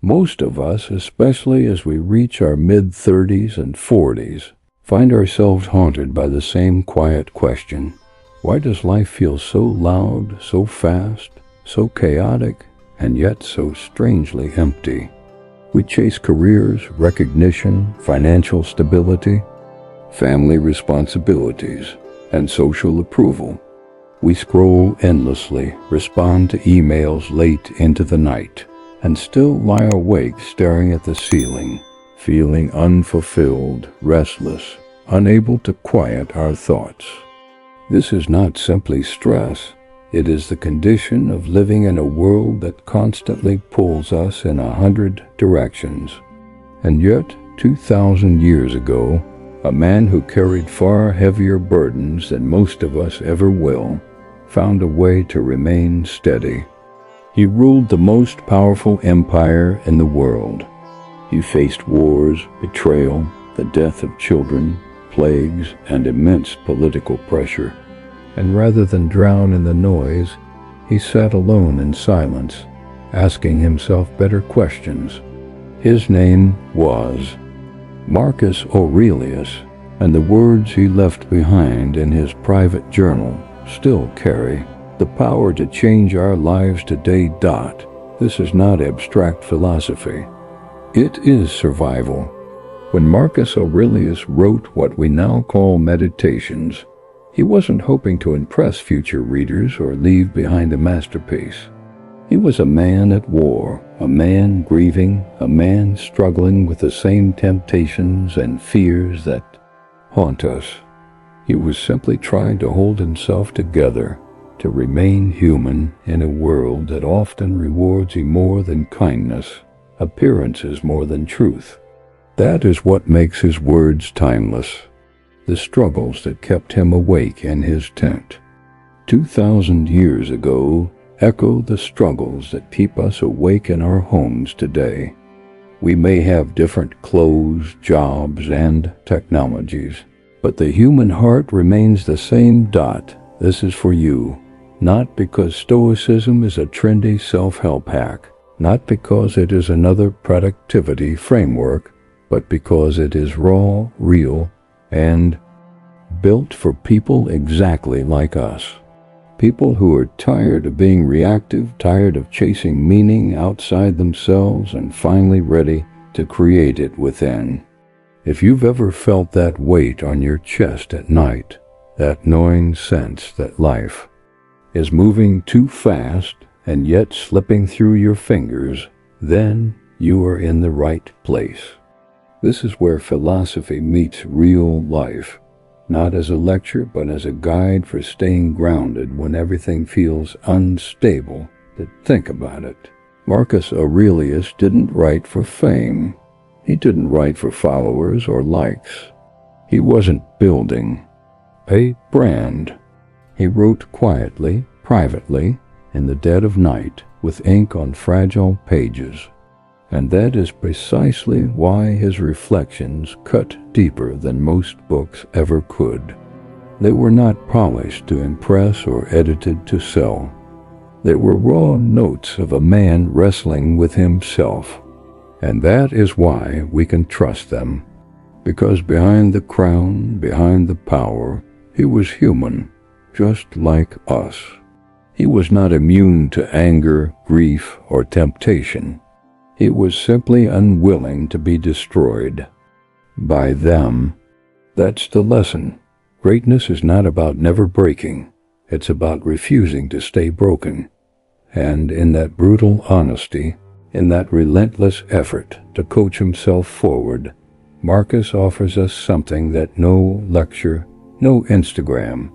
Most of us, especially as we reach our mid-30s and 40s, find ourselves haunted by the same quiet question. Why does life feel so loud, so fast, so chaotic, and yet so strangely empty? We chase careers, recognition, financial stability, family responsibilities, and social approval. We scroll endlessly, respond to emails late into the night, and still lie awake staring at the ceiling, feeling unfulfilled, restless, unable to quiet our thoughts. This is not simply stress. It is the condition of living in a world that constantly pulls us in 100 directions. And yet, 2,000 years ago, a man who carried far heavier burdens than most of us ever will, found a way to remain steady. He ruled the most powerful empire in the world. He faced wars, betrayal, the death of children, plagues, and immense political pressure. And rather than drown in the noise, he sat alone in silence, asking himself better questions. His name was Marcus Aurelius, and the words he left behind in his private journal still carry the power to change our lives today. This is not abstract philosophy. It is survival. When Marcus Aurelius wrote what we now call Meditations, he wasn't hoping to impress future readers or leave behind a masterpiece. He was a man at war, a man grieving, a man struggling with the same temptations and fears that haunt us. He was simply trying to hold himself together, to remain human in a world that often rewards him more than kindness, appearances more than truth. That is what makes his words timeless. The struggles that kept him awake in his tent 2,000 years ago echo the struggles that keep us awake in our homes today. We may have different clothes, jobs, and technologies, but the human heart remains the same. This is for you. Not because Stoicism is a trendy self-help hack, not because it is another productivity framework, but because it is raw, real, and built for people exactly like us. People who are tired of being reactive, tired of chasing meaning outside themselves, and finally ready to create it within. If you've ever felt that weight on your chest at night, that gnawing sense that life is moving too fast and yet slipping through your fingers, then you are in the right place. This is where philosophy meets real life, not as a lecture, but as a guide for staying grounded when everything feels unstable. Think about it. Marcus Aurelius didn't write for fame. He didn't write for followers or likes. He wasn't building a brand. He wrote quietly, privately, in the dead of night, with ink on fragile pages. And that is precisely why his reflections cut deeper than most books ever could. They were not polished to impress or edited to sell. They were raw notes of a man wrestling with himself. And that is why we can trust them. Because behind the crown, behind the power, he was human, just like us. He was not immune to anger, grief, or temptation. He was simply unwilling to be destroyed by them. That's the lesson. Greatness is not about never breaking. It's about refusing to stay broken. And in that brutal honesty, in that relentless effort to coach himself forward, Marcus offers us something that no lecture, no Instagram,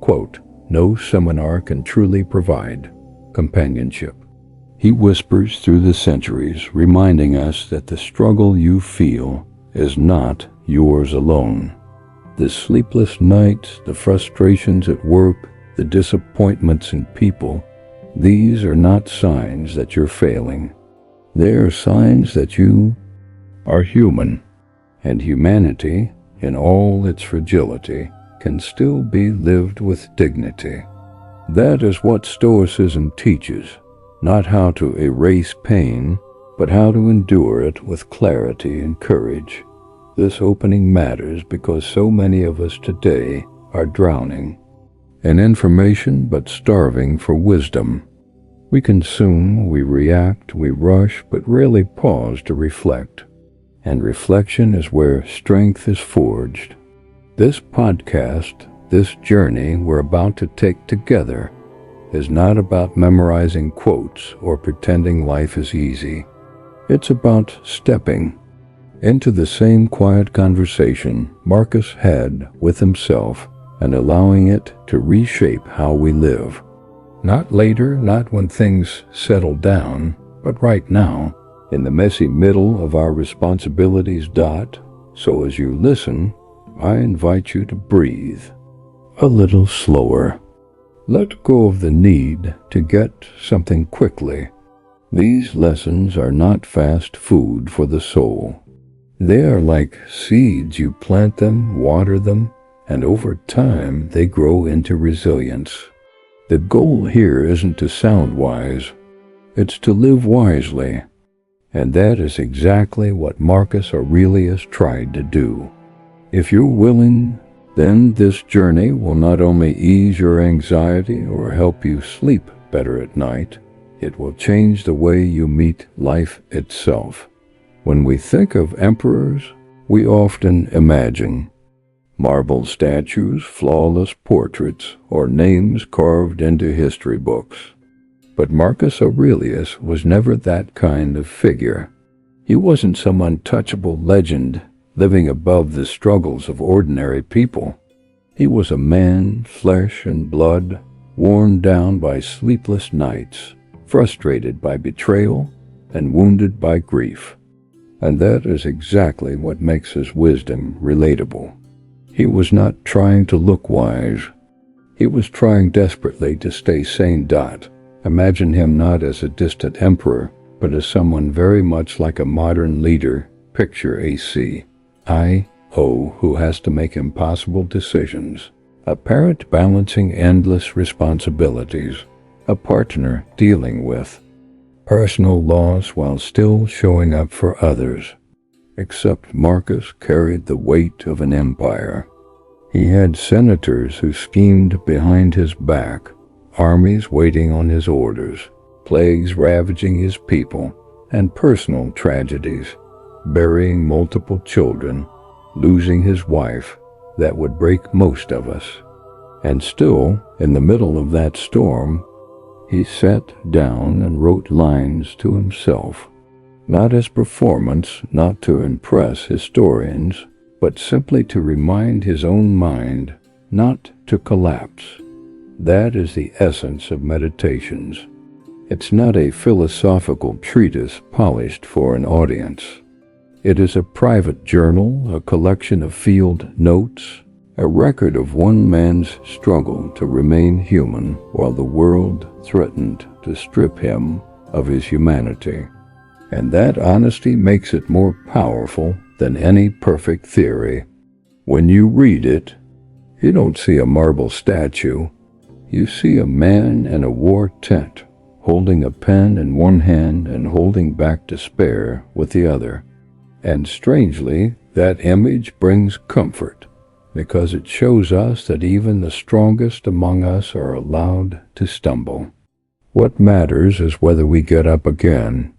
quote, no seminar can truly provide: companionship. He whispers through the centuries, reminding us that the struggle you feel is not yours alone. The sleepless nights, the frustrations at work, the disappointments in people, these are not signs that you're failing. They are signs that you are human, and humanity, in all its fragility, can still be lived with dignity. That is what Stoicism teaches, not how to erase pain, but how to endure it with clarity and courage. This opening matters because so many of us today are drowning in information but starving for wisdom. We consume, we react, we rush, but rarely pause to reflect. And reflection is where strength is forged. This podcast, this journey we're about to take together, is not about memorizing quotes or pretending life is easy. It's about stepping into the same quiet conversation Marcus had with himself and allowing it to reshape how we live. Not later, not when things settle down, but right now, in the messy middle of our responsibilities. So as you listen, I invite you to breathe a little slower. Let go of the need to get something quickly. These lessons are not fast food for the soul. They are like seeds. You plant them, water them, and over time they grow into resilience. The goal here isn't to sound wise, it's to live wisely. And that is exactly what Marcus Aurelius tried to do. If you're willing, then this journey will not only ease your anxiety or help you sleep better at night, it will change the way you meet life itself. When we think of emperors, we often imagine marble statues, flawless portraits, or names carved into history books. But Marcus Aurelius was never that kind of figure. He wasn't some untouchable legend living above the struggles of ordinary people. He was a man, flesh and blood, worn down by sleepless nights, frustrated by betrayal, and wounded by grief. And that is exactly what makes his wisdom relatable. He was not trying to look wise. He was trying desperately to stay sane. Imagine him not as a distant emperor, but as someone very much like a modern leader. Picture a CIO who has to make impossible decisions, a parent balancing endless responsibilities, a partner dealing with personal loss while still showing up for others. Except Marcus carried the weight of an empire. He had senators who schemed behind his back, armies waiting on his orders, plagues ravaging his people, and personal tragedies, burying multiple children, losing his wife, that would break most of us. And still, in the middle of that storm, he sat down and wrote lines to himself. Not as performance, not to impress historians, but simply to remind his own mind not to collapse. That is the essence of meditations. It's not a philosophical treatise polished for an audience. It is a private journal, a collection of field notes, a record of one man's struggle to remain human while the world threatened to strip him of his humanity. And that honesty makes it more powerful than any perfect theory. When you read it, you don't see a marble statue. You see a man in a war tent, holding a pen in one hand and holding back despair with the other. And strangely, that image brings comfort, because it shows us that even the strongest among us are allowed to stumble. What matters is whether we get up again.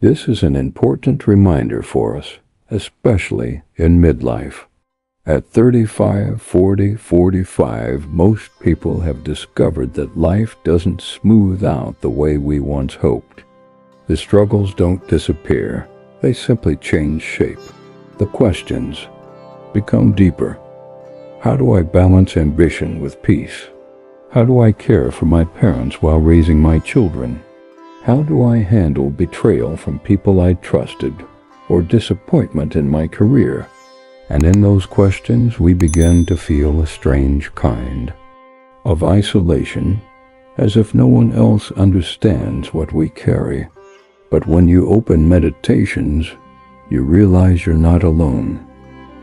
This is an important reminder for us, especially in midlife. At 35, 40, 45, most people have discovered that life doesn't smooth out the way we once hoped. The struggles don't disappear, they simply change shape. The questions become deeper. How do I balance ambition with peace? How do I care for my parents while raising my children? How do I handle betrayal from people I trusted, or disappointment in my career? And in those questions we begin to feel a strange kind of isolation, as if no one else understands what we carry. But when you open meditations, you realize you're not alone.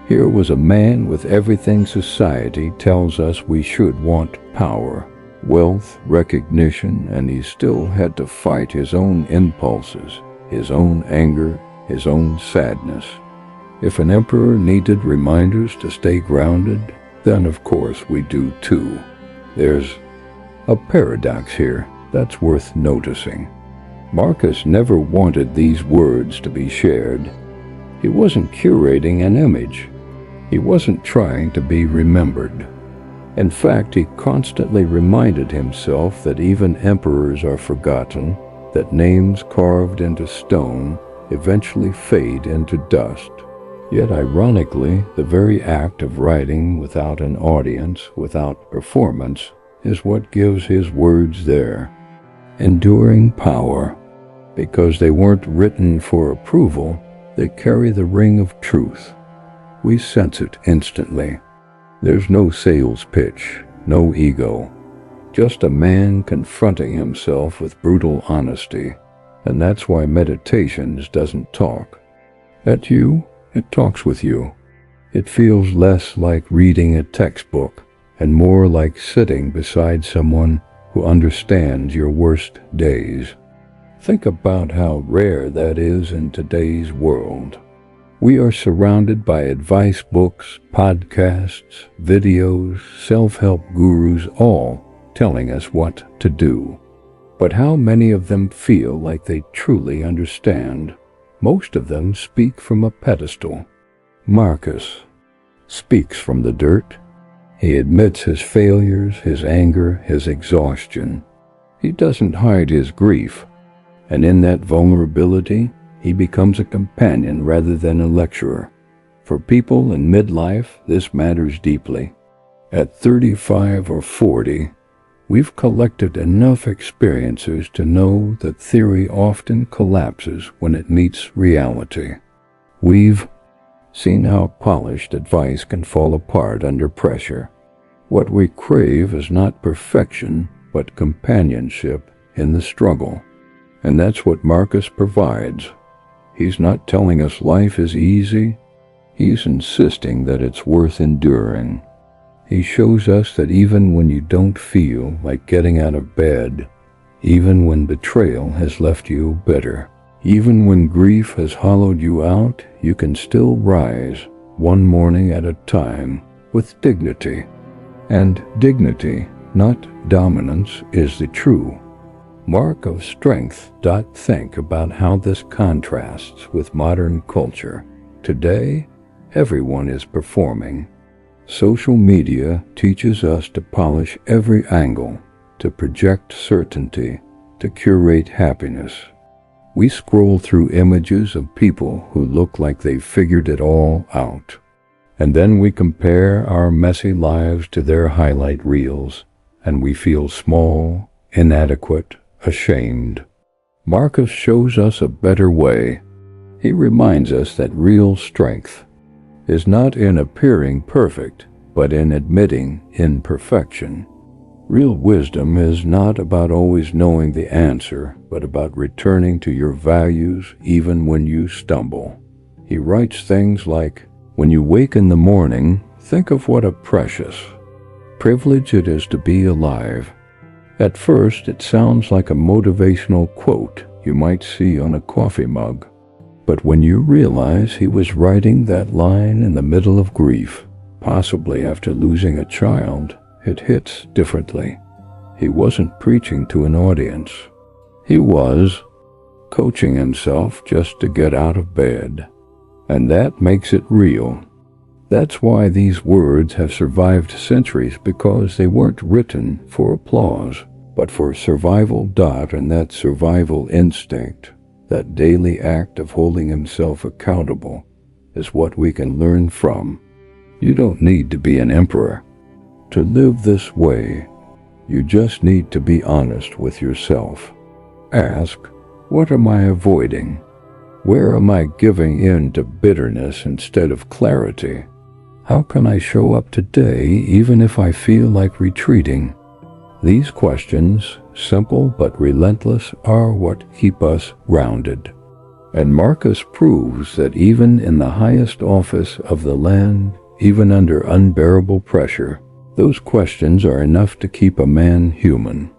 Here was a man with everything society tells us we should want: power, wealth, recognition, and he still had to fight his own impulses, his own anger, his own sadness. If an emperor needed reminders to stay grounded, then of course we do too. There's a paradox here that's worth noticing. Marcus never wanted these words to be shared. He wasn't curating an image. He wasn't trying to be remembered. In fact, he constantly reminded himself that even emperors are forgotten, that names carved into stone eventually fade into dust. Yet ironically, the very act of writing without an audience, without performance, is what gives his words their enduring power. Because they weren't written for approval, they carry the ring of truth. We sense it instantly. There's no sales pitch, no ego, just a man confronting himself with brutal honesty. And that's why Meditations doesn't talk at you, it talks with you. It feels less like reading a textbook and more like sitting beside someone who understands your worst days. Think about how rare that is in today's world. We are surrounded by advice books, podcasts, videos, self-help gurus, all telling us what to do. But how many of them feel like they truly understand? Most of them speak from a pedestal. Marcus speaks from the dirt. He admits his failures, his anger, his exhaustion. He doesn't hide his grief. And in that vulnerability, he becomes a companion rather than a lecturer. For people in midlife, this matters deeply. At 35 or 40, we've collected enough experiences to know that theory often collapses when it meets reality. We've seen how polished advice can fall apart under pressure. What we crave is not perfection, but companionship in the struggle. And that's what Marcus provides. He's not telling us life is easy. He's insisting that it's worth enduring. He shows us that even when you don't feel like getting out of bed, even when betrayal has left you bitter, even when grief has hollowed you out, you can still rise one morning at a time with dignity. And dignity, not dominance, is the true mark of strength. Think about how this contrasts with modern culture. Today, everyone is performing. Social media teaches us to polish every angle, to project certainty, to curate happiness. We scroll through images of people who look like they've figured it all out. And then we compare our messy lives to their highlight reels, and we feel small, inadequate, ashamed. Marcus shows us a better way. He reminds us that real strength is not in appearing perfect, but in admitting imperfection. Real wisdom is not about always knowing the answer, but about returning to your values even when you stumble. He writes things like, "When you wake in the morning, think of what a precious privilege it is to be alive." At first, it sounds like a motivational quote you might see on a coffee mug. But when you realize he was writing that line in the middle of grief, possibly after losing a child, it hits differently. He wasn't preaching to an audience. He was coaching himself just to get out of bed. And that makes it real. That's why these words have survived centuries, because they weren't written for applause, but for survival. And that survival instinct, that daily act of holding himself accountable, is what we can learn from. You don't need to be an emperor to live this way. You just need to be honest with yourself. Ask, what am I avoiding? Where am I giving in to bitterness instead of clarity? How can I show up today even if I feel like retreating? These questions, simple but relentless, are what keep us grounded. And Marcus proves that even in the highest office of the land, even under unbearable pressure, those questions are enough to keep a man human.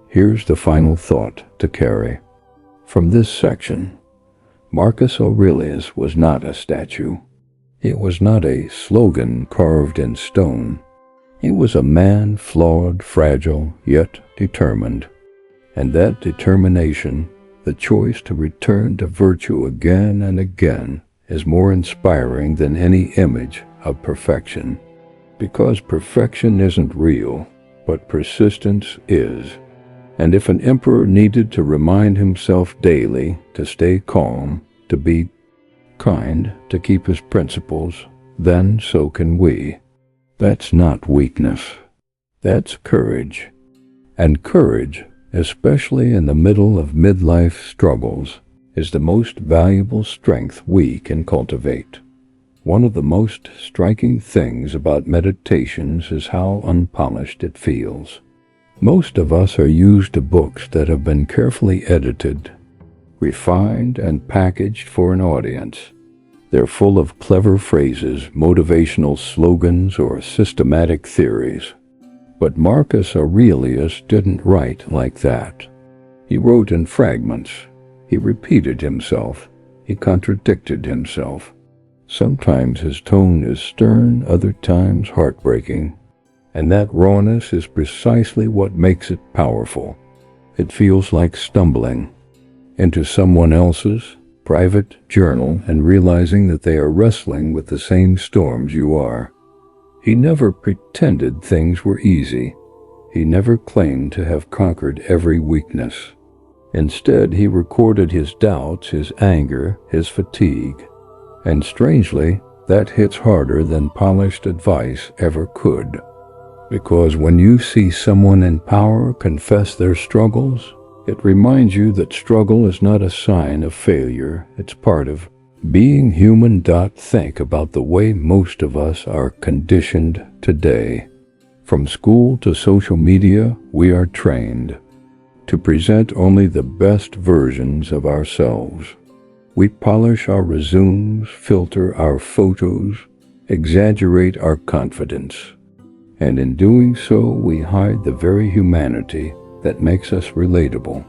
Here's the final thought to carry from this section. Marcus Aurelius was not a statue. It was not a slogan carved in stone. He was a man flawed, fragile, yet determined. And that determination, the choice to return to virtue again and again, is more inspiring than any image of perfection. Because perfection isn't real, but persistence is. And if an emperor needed to remind himself daily to stay calm, to be kind, to keep his principles, then so can we. That's not weakness. That's courage. And courage, especially in the middle of midlife struggles, is the most valuable strength we can cultivate. One of the most striking things about meditations is how unpolished it feels. Most of us are used to books that have been carefully edited, refined, and packaged for an audience. They're full of clever phrases, motivational slogans, or systematic theories. But Marcus Aurelius didn't write like that. He wrote in fragments. He repeated himself. He contradicted himself. Sometimes his tone is stern, other times heartbreaking. And that rawness is precisely what makes it powerful. It feels like stumbling into someone else's private journal and realizing that they are wrestling with the same storms you are. He never pretended things were easy. He never claimed to have conquered every weakness. Instead, he recorded his doubts, his anger, his fatigue. And strangely, that hits harder than polished advice ever could. Because when you see someone in power confess their struggles, it reminds you that struggle is not a sign of failure, it's part of being human. Think about the way most of us are conditioned today. From school to social media, we are trained to present only the best versions of ourselves. We polish our resumes, filter our photos, exaggerate our confidence. And in doing so, we hide the very humanity that makes us relatable.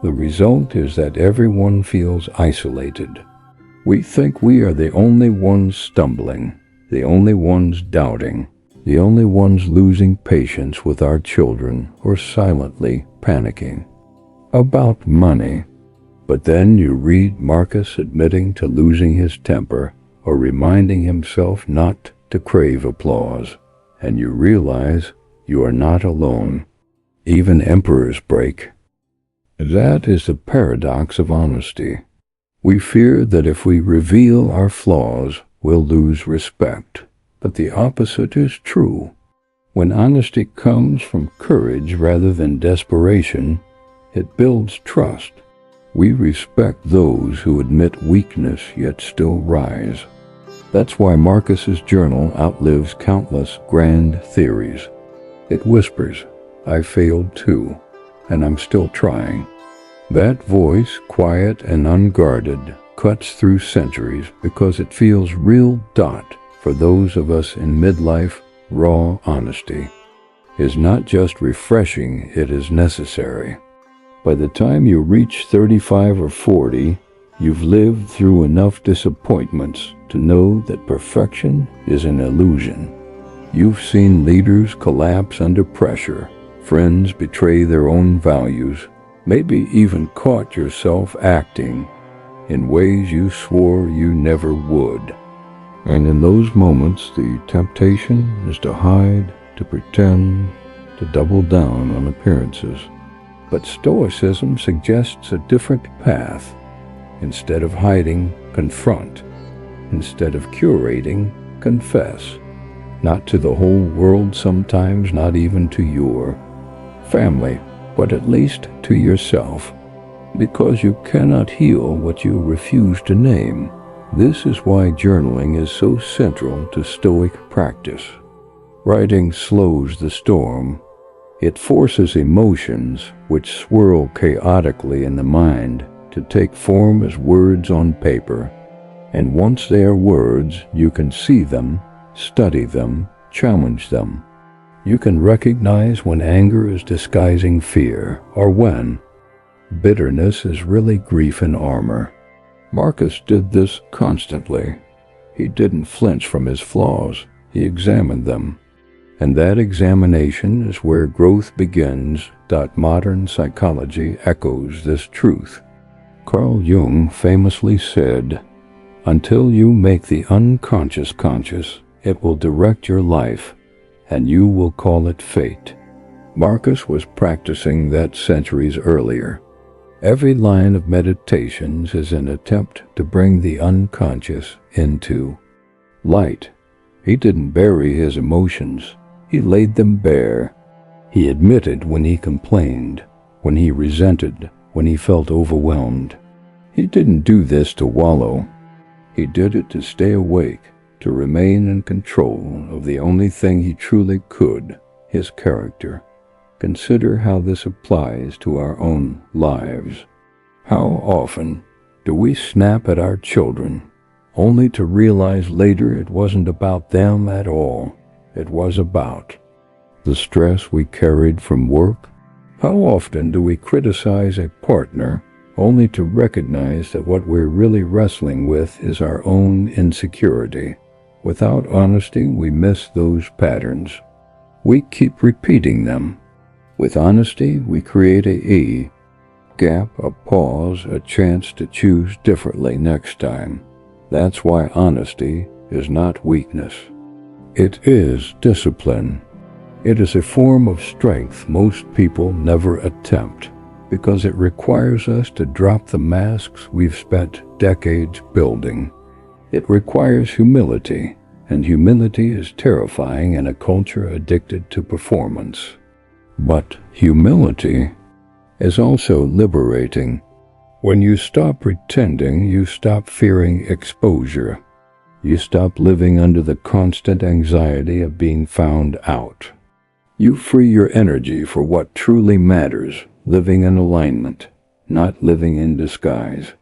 The result is that everyone feels isolated. We think we are the only ones stumbling, the only ones doubting, the only ones losing patience with our children or silently panicking about money. But then you read Marcus admitting to losing his temper or reminding himself not to crave applause, and you realize you are not alone. Even emperors break. That is the paradox of honesty. We fear that if we reveal our flaws, we'll lose respect. But the opposite is true. When honesty comes from courage rather than desperation, it builds trust. We respect those who admit weakness yet still rise. That's why Marcus's journal outlives countless grand theories. It whispers, "I failed too, and I'm still trying." That voice, quiet and unguarded, cuts through centuries because it feels real. For those of us in midlife, raw honesty is not just refreshing, it is necessary. By the time you reach 35 or 40, you've lived through enough disappointments to know that perfection is an illusion. You've seen leaders collapse under pressure, friends betray their own values, maybe even caught yourself acting in ways you swore you never would. And in those moments, the temptation is to hide, to pretend, to double down on appearances. But Stoicism suggests a different path. Instead of hiding, confront. Instead of curating, confess. Not to the whole world sometimes, not even to your family, but at least to yourself. Because you cannot heal what you refuse to name. This is why journaling is so central to Stoic practice. Writing slows the storm. It forces emotions, which swirl chaotically in the mind, to take form as words on paper. And once they are words, you can see them, study them, challenge them. You can recognize when anger is disguising fear, or when bitterness is really grief in armor. Marcus did this constantly. He didn't flinch from his flaws. He examined them. And that examination is where growth begins. Modern psychology echoes this truth. Carl Jung famously said, "Until you make the unconscious conscious, it will direct your life, and you will call it fate." Marcus was practicing that centuries earlier. Every line of meditations is an attempt to bring the unconscious into light. He didn't bury his emotions. He laid them bare. He admitted when he complained, when he resented, when he felt overwhelmed. He didn't do this to wallow. He did it to stay awake, to remain in control of the only thing he truly could, his character. Consider how this applies to our own lives. How often do we snap at our children, only to realize later it wasn't about them at all? It was about the stress we carried from work. How often do we criticize a partner, only to recognize that what we're really wrestling with is our own insecurity? Without honesty, we miss those patterns. We keep repeating them. With honesty, we create a gap, a pause, a chance to choose differently next time. That's why honesty is not weakness. It is discipline. It is a form of strength most people never attempt, because it requires us to drop the masks we've spent decades building. It requires humility, and humility is terrifying in a culture addicted to performance. But humility is also liberating. When you stop pretending, you stop fearing exposure. You stop living under the constant anxiety of being found out. You free your energy for what truly matters, living in alignment, not living in disguise.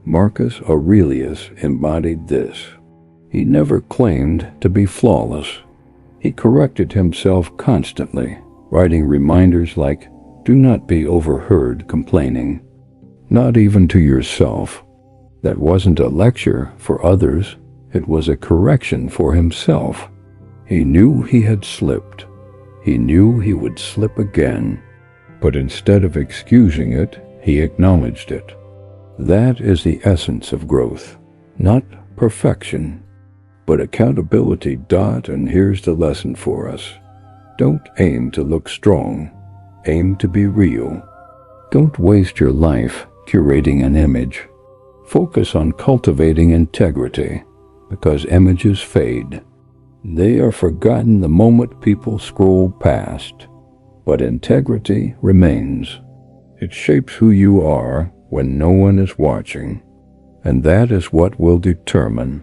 Marcus Aurelius embodied this. He never claimed to be flawless. He corrected himself constantly, writing reminders like, "Do not be overheard complaining," not even to yourself. That wasn't a lecture for others. It was a correction for himself. He knew he had slipped. He knew he would slip again. But instead of excusing it, he acknowledged it. That is the essence of growth. Not perfection, but accountability. And here's the lesson for us. Don't aim to look strong. Aim to be real. Don't waste your life curating an image. Focus on cultivating integrity, because images fade. They are forgotten the moment people scroll past. But integrity remains. It shapes who you are when no one is watching. And that is what will determine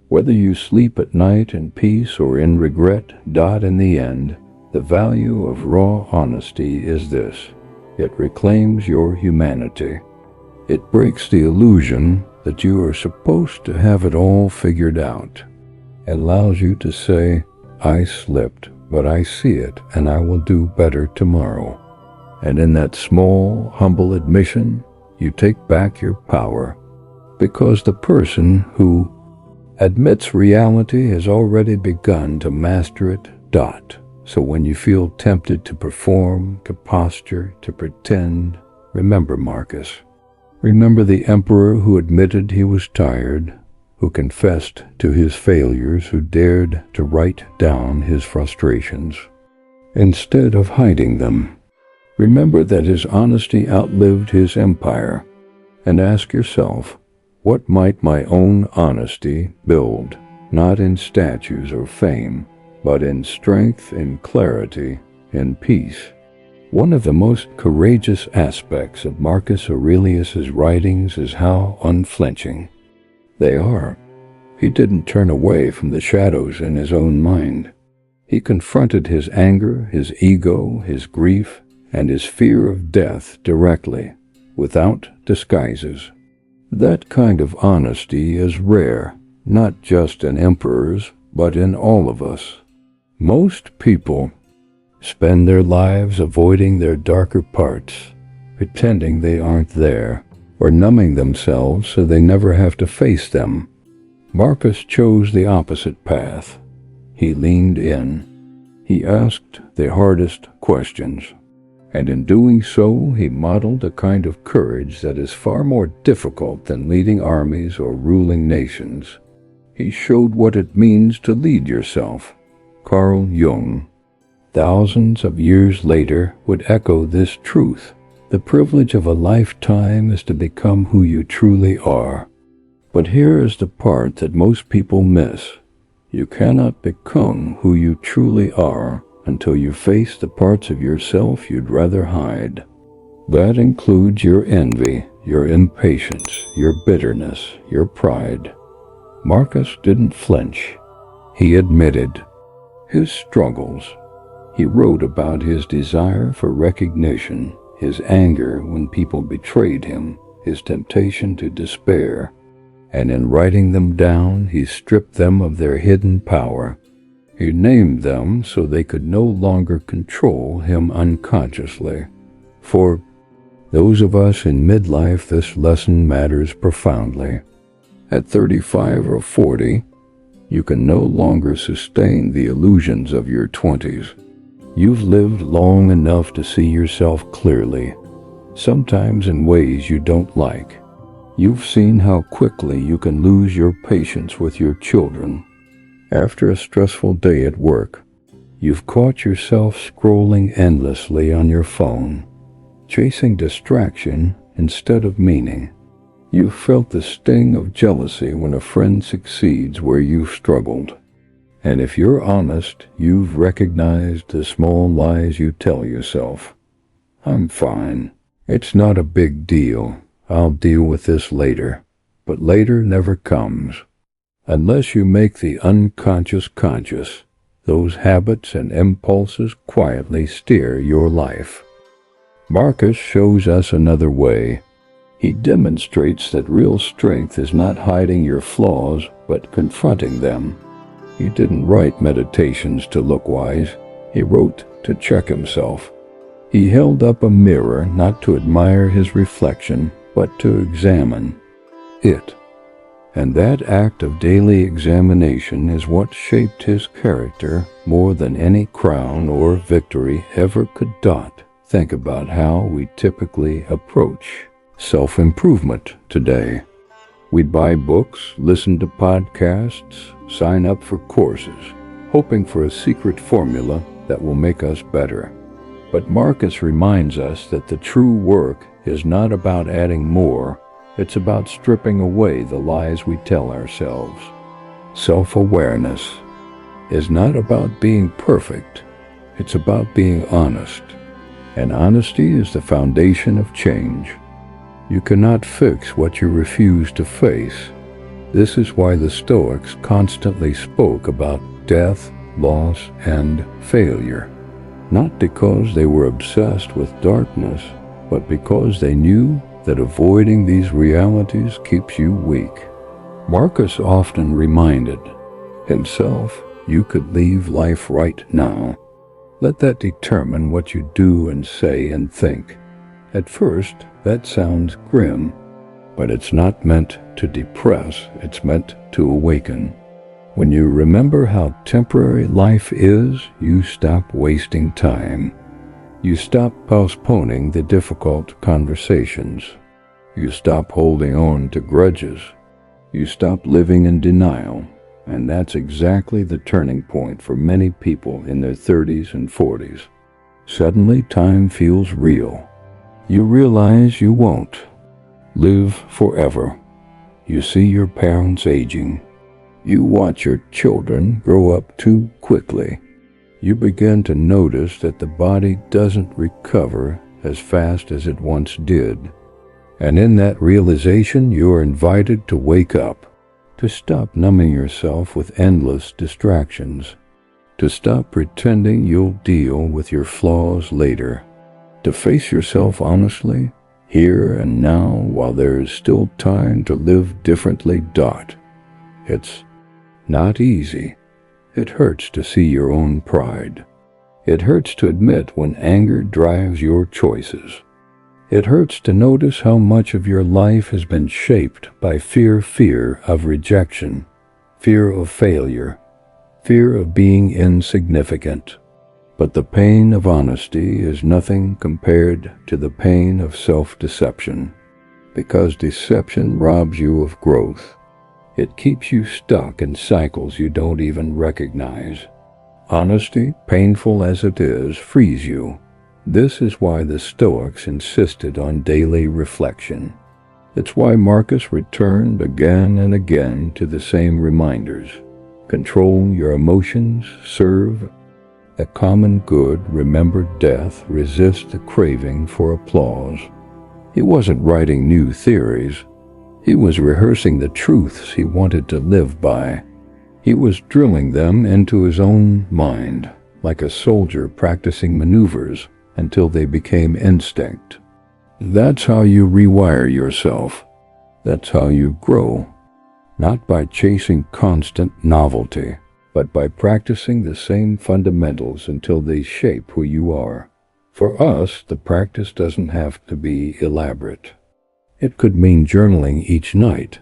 whether you sleep at night in peace or in regret. In the end, the value of raw honesty is this. It reclaims your humanity. It breaks the illusion that you are supposed to have it all figured out. It allows you to say, "I slipped, but I see it, and I will do better tomorrow." And in that small, humble admission, you take back your power, because the person who admits reality has already begun to master it. So when you feel tempted to perform, to posture, to pretend, remember Marcus. Remember the emperor who admitted he was tired, who confessed to his failures, who dared to write down his frustrations instead of hiding them. Remember that his honesty outlived his empire, and ask yourself, what might my own honesty build, not in statues or fame, but in strength, in clarity, in peace? One of the most courageous aspects of Marcus Aurelius's writings is how unflinching they are. He didn't turn away from the shadows in his own mind. He confronted his anger, his ego, his grief, and his fear of death directly, without disguises. That kind of honesty is rare, not just in emperors, but in all of us. Most people spend their lives avoiding their darker parts, pretending they aren't there, or numbing themselves so they never have to face them. Marcus chose the opposite path. He leaned in. He asked the hardest questions. And in doing so, he modeled a kind of courage that is far more difficult than leading armies or ruling nations. He showed what it means to lead yourself. Carl Jung, thousands of years later, would echo this truth. The privilege of a lifetime is to become who you truly are. But here is the part that most people miss. You cannot become who you truly are until you face the parts of yourself you'd rather hide. That includes your envy, your impatience, your bitterness, your pride. Marcus didn't flinch. He admitted his struggles. He wrote about his desire for recognition, his anger when people betrayed him, his temptation to despair, and in writing them down, he stripped them of their hidden power. He named them so they could no longer control him unconsciously. For those of us in midlife, this lesson matters profoundly. At 35 or 40, you can no longer sustain the illusions of your 20s. You've lived long enough to see yourself clearly, sometimes in ways you don't like. You've seen how quickly you can lose your patience with your children. After a stressful day at work, you've caught yourself scrolling endlessly on your phone, chasing distraction instead of meaning. You've felt the sting of jealousy when a friend succeeds where you've struggled. And if you're honest, you've recognized the small lies you tell yourself. I'm fine. It's not a big deal. I'll deal with this later. But later never comes. Unless you make the unconscious conscious, those habits and impulses quietly steer your life. Marcus shows us another way. He demonstrates that real strength is not hiding your flaws, but confronting them. He didn't write meditations to look wise. He wrote to check himself. He held up a mirror not to admire his reflection, but to examine it. And that act of daily examination is what shaped his character more than any crown or victory ever could dot. Think about how we typically approach self-improvement today. We'd buy books, listen to podcasts, sign up for courses, hoping for a secret formula that will make us better. But Marcus reminds us that the true work is not about adding more, it's about stripping away the lies we tell ourselves. Self-awareness is not about being perfect, it's about being honest. And honesty is the foundation of change. You cannot fix what you refuse to face. This is why the Stoics constantly spoke about death, loss, and failure. Not because they were obsessed with darkness, but because they knew that avoiding these realities keeps you weak. Marcus often reminded himself, you could leave life right now. Let that determine what you do and say and think. At first, that sounds grim, but it's not meant to depress, it's meant to awaken. When you remember how temporary life is, you stop wasting time. You stop postponing the difficult conversations. You stop holding on to grudges. You stop living in denial. And that's exactly the turning point for many people in their 30s and 40s. Suddenly, time feels real. You realize you won't live forever. You see your parents aging. You watch your children grow up too quickly. You begin to notice that the body doesn't recover as fast as it once did. And in that realization, you are invited to wake up, to stop numbing yourself with endless distractions, to stop pretending you'll deal with your flaws later, to face yourself honestly, here and now, while there is still time to live differently. It's not easy. It hurts to see your own pride. It hurts to admit when anger drives your choices. It hurts to notice how much of your life has been shaped by fear of rejection, fear of failure, fear of being insignificant. But the pain of honesty is nothing compared to the pain of self-deception, because deception robs you of growth. It keeps you stuck in cycles you don't even recognize. Honesty, painful as it is, frees you. This is why the Stoics insisted on daily reflection. It's why Marcus returned again and again to the same reminders. Control your emotions, serve the common good, remember death, resist the craving for applause. He wasn't writing new theories. He was rehearsing the truths he wanted to live by. He was drilling them into his own mind, like a soldier practicing maneuvers until they became instinct. That's how you rewire yourself. That's how you grow. Not by chasing constant novelty, but by practicing the same fundamentals until they shape who you are. For us, the practice doesn't have to be elaborate. It could mean journaling each night,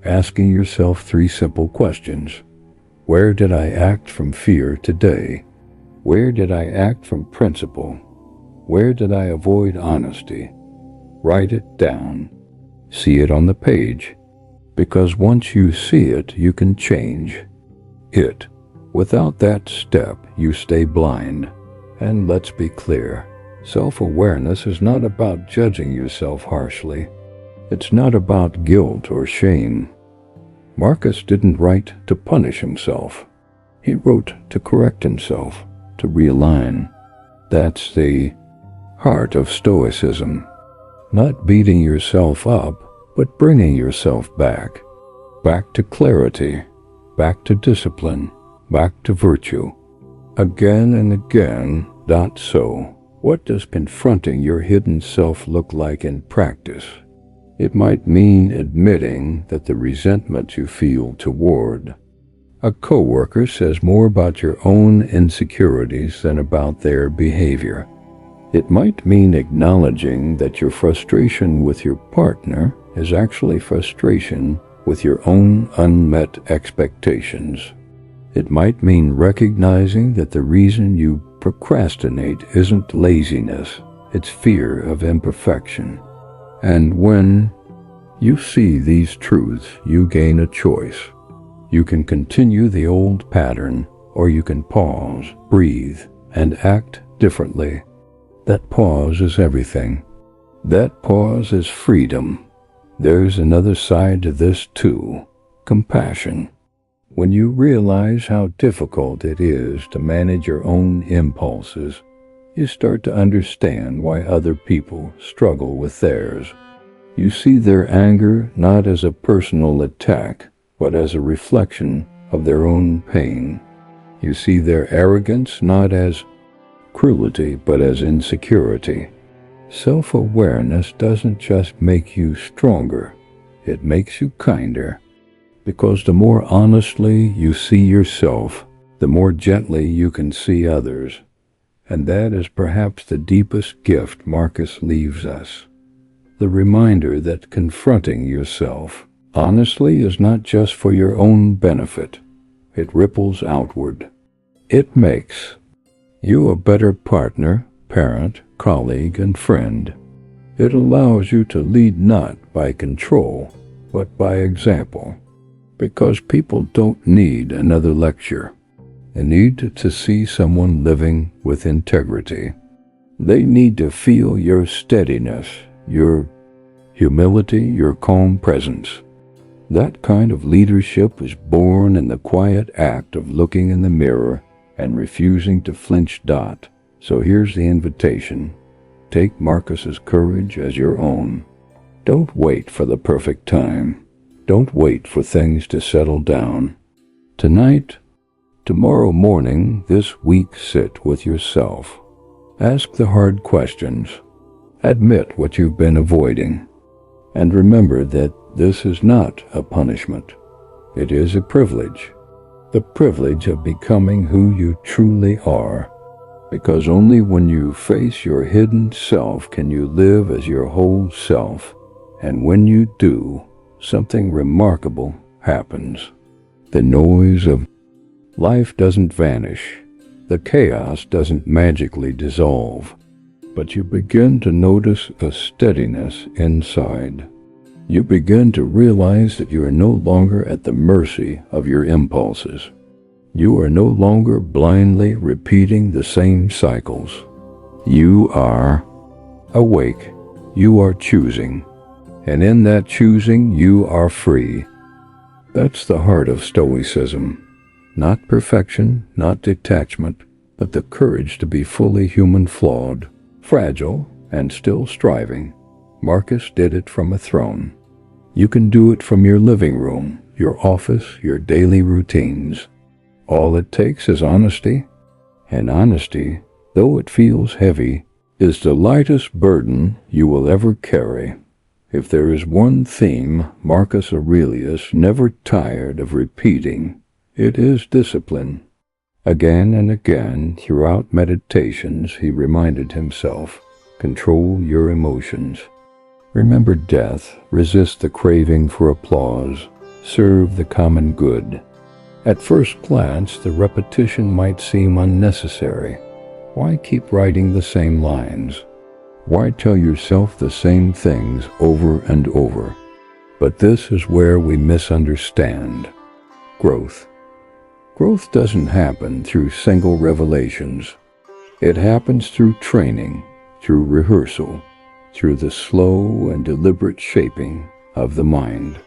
asking yourself 3 simple questions. Where did I act from fear today? Where did I act from principle? Where did I avoid honesty? Write it down. See it on the page. Because once you see it, you can change it. Without that step, you stay blind. And let's be clear, self-awareness is not about judging yourself harshly. It's not about guilt or shame. Marcus didn't write to punish himself. He wrote to correct himself, to realign. That's the heart of Stoicism. Not beating yourself up, but bringing yourself back. Back to clarity, back to discipline, back to virtue. Again and again, not so. What does confronting your hidden self look like in practice? It might mean admitting that the resentment you feel toward a coworker says more about your own insecurities than about their behavior. It might mean acknowledging that your frustration with your partner is actually frustration with your own unmet expectations. It might mean recognizing that the reason you procrastinate isn't laziness, it's fear of imperfection. And when you see these truths, you gain a choice. You can continue the old pattern, or you can pause, breathe, and act differently. That pause is everything. That pause is freedom. There's another side to this too, compassion. When you realize how difficult it is to manage your own impulses, you start to understand why other people struggle with theirs. You see their anger not as a personal attack, but as a reflection of their own pain. You see their arrogance not as cruelty, but as insecurity. Self-awareness doesn't just make you stronger, it makes you kinder. Because the more honestly you see yourself, the more gently you can see others. And that is perhaps the deepest gift Marcus leaves us. The reminder that confronting yourself honestly is not just for your own benefit. It ripples outward. It makes you a better partner, parent, colleague, and friend. It allows you to lead not by control, but by example. Because people don't need another lecture. They need to see someone living with integrity. They need to feel your steadiness, your humility, your calm presence. That kind of leadership is born in the quiet act of looking in the mirror and refusing to flinch. So here's the invitation. Take Marcus's courage as your own. Don't wait for the perfect time. Don't wait for things to settle down. Tonight, tomorrow morning, this week, sit with yourself. Ask the hard questions. Admit what you've been avoiding. And remember that this is not a punishment. It is a privilege. The privilege of becoming who you truly are. because only when you face your hidden self can you live as your whole self, and when you do, something remarkable happens. The noise of life doesn't vanish, the chaos doesn't magically dissolve, but you begin to notice a steadiness inside. You begin to realize that you are no longer at the mercy of your impulses. You are no longer blindly repeating the same cycles. You are awake. You are choosing. And in that choosing, you are free. That's the heart of Stoicism. Not perfection, not detachment, but the courage to be fully human, flawed, fragile, and still striving. Marcus did it from a throne. You can do it from your living room, your office, your daily routines. All it takes is honesty, and honesty, though it feels heavy, is the lightest burden you will ever carry. If there is one theme Marcus Aurelius never tired of repeating, it is discipline. Again and again, throughout meditations, he reminded himself, control your emotions. Remember death, resist the craving for applause, serve the common good. At first glance, the repetition might seem unnecessary. Why keep writing the same lines? Why tell yourself the same things over and over? But this is where we misunderstand. Growth. Growth doesn't happen through single revelations. It happens through training, through rehearsal, through the slow and deliberate shaping of the mind.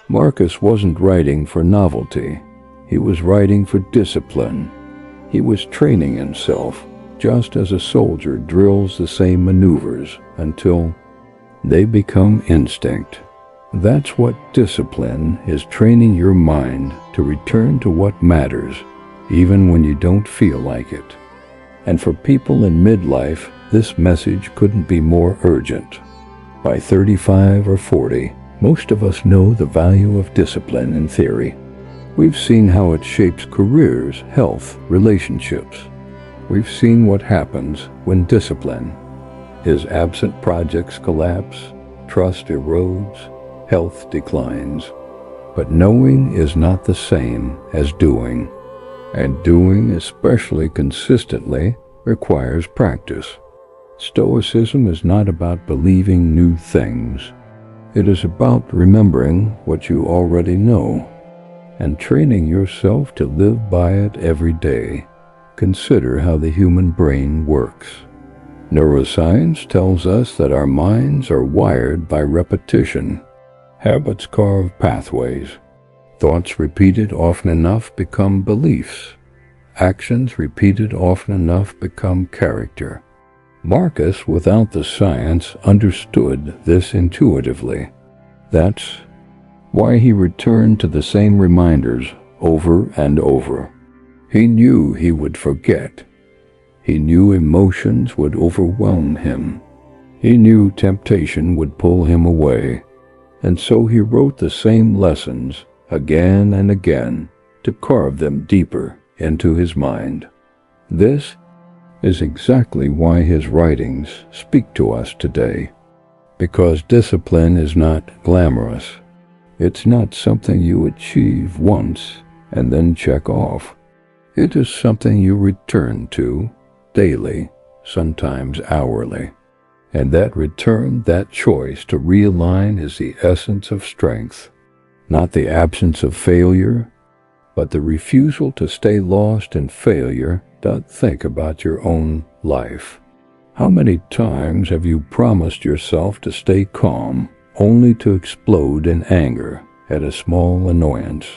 Marcus wasn't writing for novelty. He was writing for discipline. He was training himself, just as a soldier drills the same maneuvers until they become instinct. That's what discipline is, training your mind to return to what matters, even when you don't feel like it. And for people in midlife, this message couldn't be more urgent. By 35 or 40, most of us know the value of discipline in theory. We've seen how it shapes careers, health, relationships. We've seen what happens when discipline is absent. Projects collapse, trust erodes, health declines. But knowing is not the same as doing, and doing, especially consistently, requires practice. Stoicism is not about believing new things. It is about remembering what you already know and training yourself to live by it every day. Consider how the human brain works. Neuroscience tells us that our minds are wired by repetition. Habits carve pathways. Thoughts repeated often enough become beliefs. Actions repeated often enough become character. Marcus, without the science, understood this intuitively. That's why he returned to the same reminders over and over. He knew he would forget. He knew emotions would overwhelm him. He knew temptation would pull him away. And so he wrote the same lessons again and again to carve them deeper into his mind. This is exactly why his writings speak to us today. Because discipline is not glamorous. It's not something you achieve once and then check off. It is something you return to daily, sometimes hourly. And that return, that choice to realign is the essence of strength. Not the absence of failure, but the refusal to stay lost in failure. Think about your own life. How many times have you promised yourself to stay calm, only to explode in anger at a small annoyance?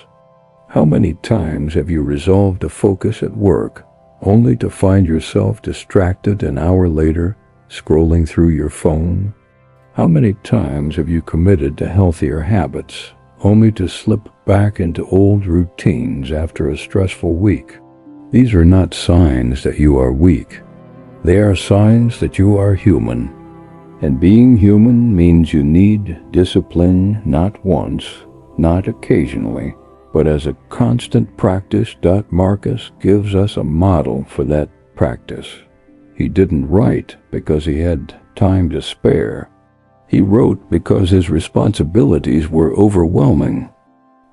How many times have you resolved to focus at work, only to find yourself distracted an hour later, scrolling through your phone? How many times have you committed to healthier habits, only to slip back into old routines after a stressful week? These are not signs that you are weak. They are signs that you are human. And being human means you need discipline not once, not occasionally, but as a constant practice. Marcus gives us a model for that practice. He didn't write because he had time to spare. He wrote because his responsibilities were overwhelming.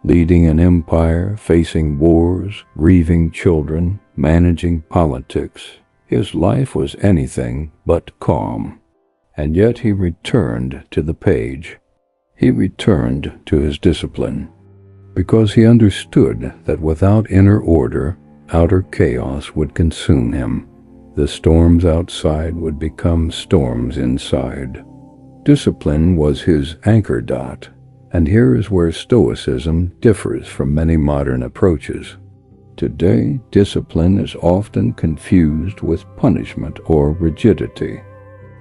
Leading an empire, facing wars, grieving children, managing politics, his life was anything but calm. And yet he returned to the page. He returned to his discipline, because he understood that without inner order, outer chaos would consume him. The storms outside would become storms inside. Discipline was his anchor dot, and here is where Stoicism differs from many modern approaches. Today, discipline is often confused with punishment or rigidity.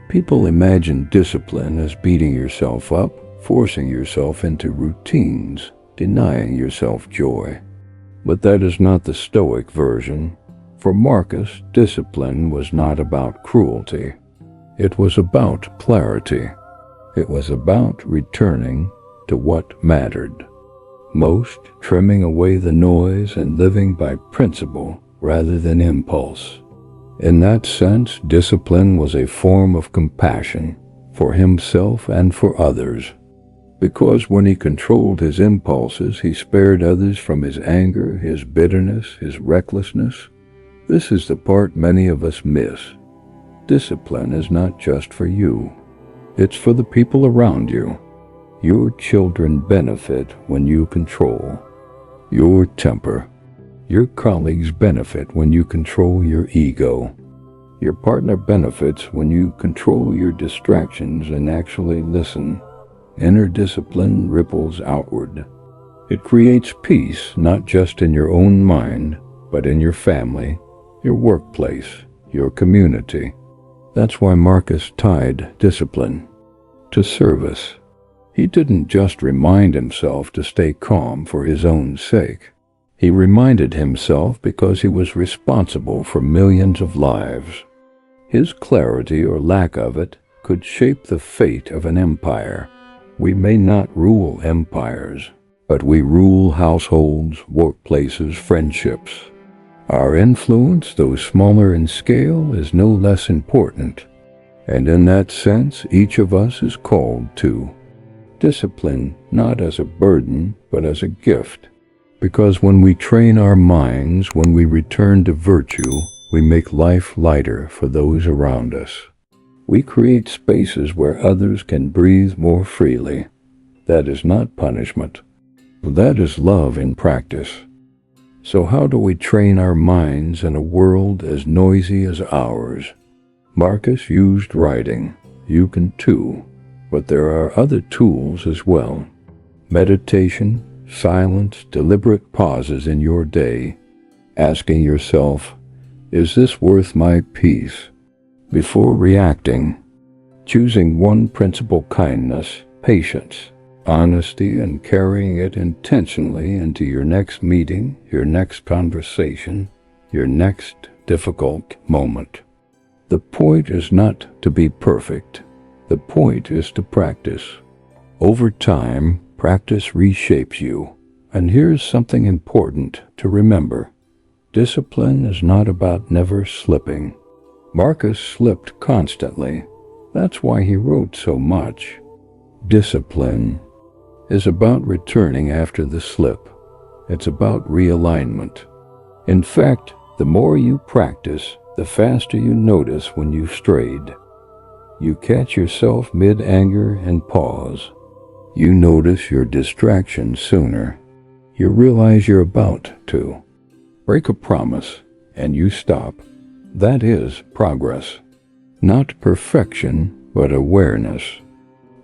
People imagine discipline as beating yourself up, forcing yourself into routines, denying yourself joy. But that is not the Stoic version. For Marcus, discipline was not about cruelty. It was about clarity. It was about returning to what mattered most, trimming away the noise and living by principle rather than impulse. In that sense, discipline was a form of compassion for himself and for others, because when he controlled his impulses, he spared others from his anger, his bitterness, his recklessness. This is the part many of us miss. Discipline is not just for you. It's for the people around you. Your children benefit when you control your temper. Your colleagues benefit when you control your ego. Your partner benefits when you control your distractions and actually listen. Inner discipline ripples outward. It creates peace not just in your own mind, but in your family, your workplace, your community. That's why Marcus tied discipline to service. He didn't just remind himself to stay calm for his own sake. He reminded himself because he was responsible for millions of lives. His clarity or lack of it could shape the fate of an empire. We may not rule empires, but we rule households, workplaces, friendships. Our influence, though smaller in scale, is no less important. And in that sense, each of us is called to discipline, not as a burden, but as a gift. Because when we train our minds, when we return to virtue, we make life lighter for those around us. We create spaces where others can breathe more freely. That is not punishment. That is love in practice. So how do we train our minds in a world as noisy as ours? Marcus used writing. You can too. But there are other tools as well. Meditation, silence, deliberate pauses in your day, asking yourself, is this worth my peace? Before reacting, choosing one principle: kindness, patience, honesty, and carrying it intentionally into your next meeting, your next conversation, your next difficult moment. The point is not to be perfect. The point is to practice. Over time, practice reshapes you. And here's something important to remember. Discipline is not about never slipping. Marcus slipped constantly. That's why he wrote so much. Discipline is about returning after the slip. It's about realignment. In fact, the more you practice, the faster you notice when you've strayed. You catch yourself mid-anger and pause. You notice your distraction sooner. You realize you're about to break a promise, and you stop. That is progress. Not perfection, but awareness.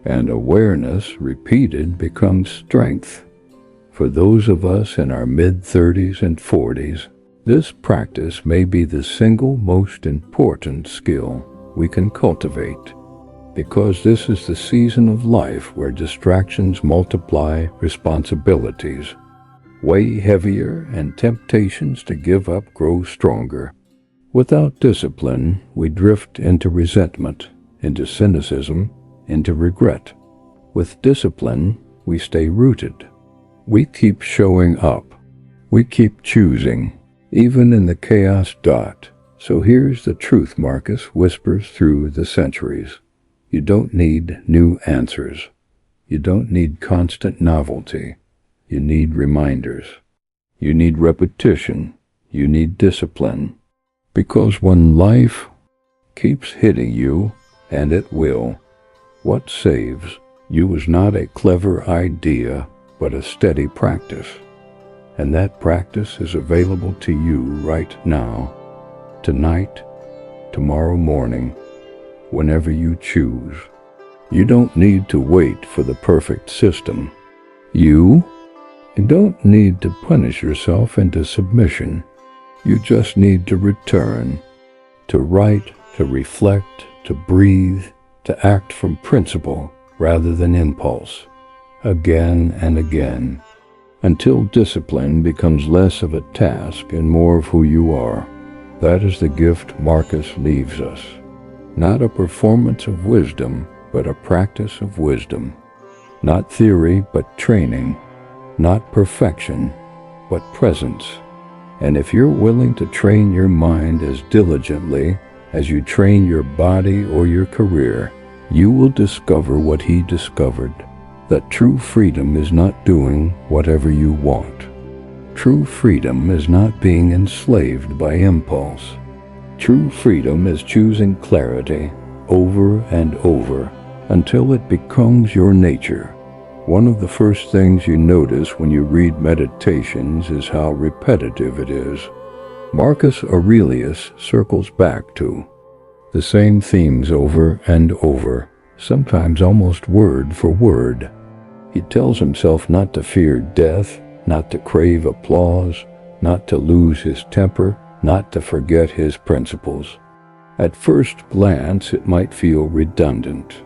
And awareness, repeated, becomes strength. For those of us in our mid-30s and 40s, this practice may be the single most important skill we can cultivate, because this is the season of life where distractions multiply, responsibilities weigh heavier, and temptations to give up grow stronger. Without discipline, we drift into resentment, into cynicism, into regret. With discipline, we stay rooted. We keep showing up. We keep choosing, even in the chaos. So here's the truth Marcus whispers through the centuries. You don't need new answers. You don't need constant novelty. You need reminders. You need repetition. You need discipline. Because when life keeps hitting you, and it will, what saves you is not a clever idea, but a steady practice. And that practice is available to you right now, tonight, tomorrow morning, whenever you choose. You don't need to wait for the perfect system. You don't need to punish yourself into submission. You just need to return, to write, to reflect, to breathe, to act from principle rather than impulse, again and again, until discipline becomes less of a task and more of who you are. That is the gift Marcus leaves us. Not a performance of wisdom, but a practice of wisdom. Not theory, but training. Not perfection, but presence. And if you're willing to train your mind as diligently as you train your body or your career, you will discover what he discovered, that true freedom is not doing whatever you want. True freedom is not being enslaved by impulse. True freedom is choosing clarity over and over until it becomes your nature. One of the first things you notice when you read Meditations is how repetitive it is. Marcus Aurelius circles back to the same themes over and over, sometimes almost word for word. He tells himself not to fear death, not to crave applause, not to lose his temper, not to forget his principles. At first glance, it might feel redundant,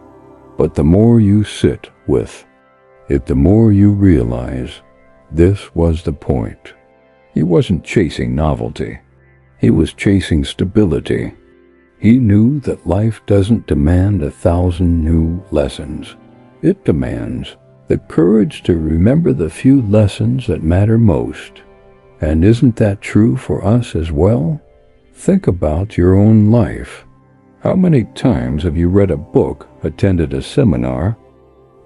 but the more you sit with it, the more you realize this was the point. He wasn't chasing novelty. He was chasing stability. He knew that life doesn't demand 1,000 new lessons. It demands the courage to remember the few lessons that matter most. And isn't that true for us as well? Think about your own life. How many times have you read a book, attended a seminar,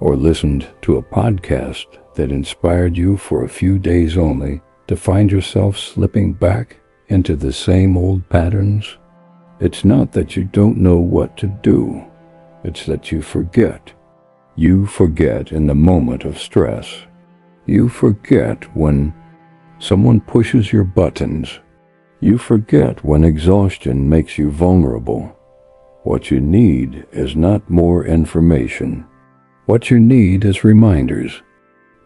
or listened to a podcast that inspired you for a few days only to find yourself slipping back into the same old patterns? It's not that you don't know what to do. It's that you forget. You forget in the moment of stress. You forget when someone pushes your buttons. You forget when exhaustion makes you vulnerable. What you need is not more information. What you need is reminders.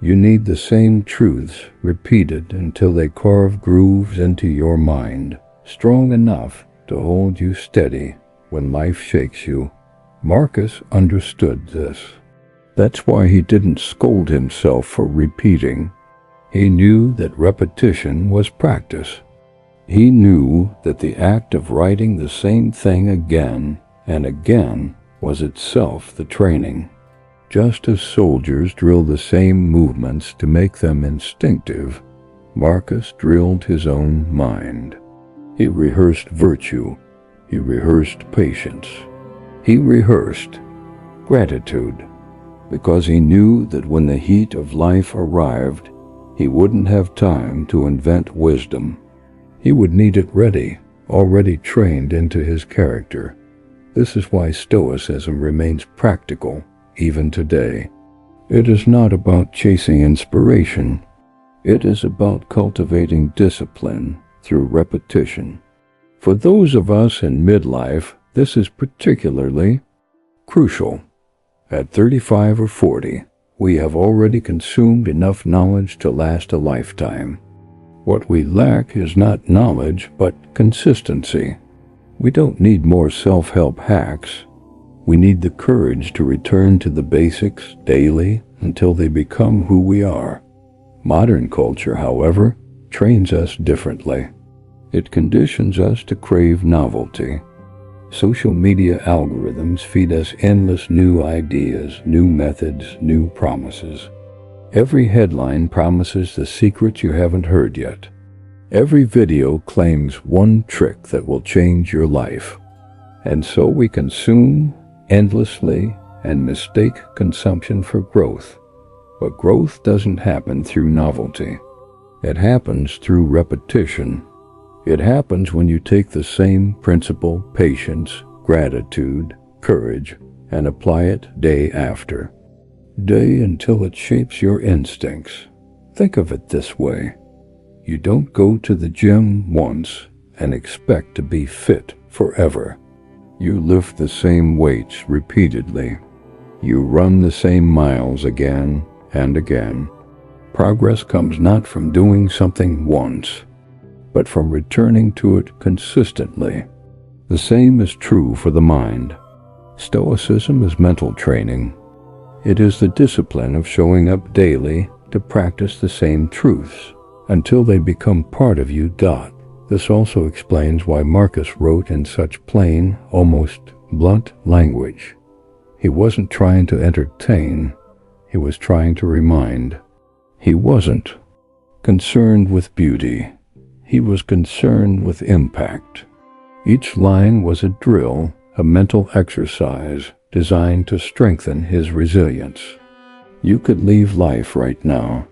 You need the same truths repeated until they carve grooves into your mind, strong enough to hold you steady when life shakes you. Marcus understood this. That's why he didn't scold himself for repeating. He knew that repetition was practice. He knew that the act of writing the same thing again and again was itself the training. Just as soldiers drill the same movements to make them instinctive, Marcus drilled his own mind. He rehearsed virtue. He rehearsed patience. He rehearsed gratitude, because he knew that when the heat of life arrived, he wouldn't have time to invent wisdom. He would need it ready, already trained into his character. This is why Stoicism remains practical even today. It is not about chasing inspiration. It is about cultivating discipline through repetition. For those of us in midlife, this is particularly crucial. At 35 or 40, we have already consumed enough knowledge to last a lifetime. What we lack is not knowledge, but consistency. We don't need more self-help hacks. We need the courage to return to the basics daily until they become who we are. Modern culture, however, trains us differently. It conditions us to crave novelty. Social media algorithms feed us endless new ideas, new methods, new promises. Every headline promises the secret you haven't heard yet. Every video claims one trick that will change your life. And so we consume endlessly and mistake consumption for growth. But growth doesn't happen through novelty. It happens through repetition. It happens when you take the same principle, patience, gratitude, courage, and apply it day after day until it shapes your instincts. Think of it this way. You don't go to the gym once and expect to be fit forever. You lift the same weights repeatedly. You run the same miles again and again. Progress comes not from doing something once, but from returning to it consistently. The same is true for the mind. Stoicism is mental training. It is the discipline of showing up daily to practice the same truths until they become part of you. This also explains why Marcus wrote in such plain, almost blunt language. He wasn't trying to entertain, he was trying to remind. He wasn't concerned with beauty, he was concerned with impact. Each line was a drill, a mental exercise designed to strengthen his resilience. You could leave life right now.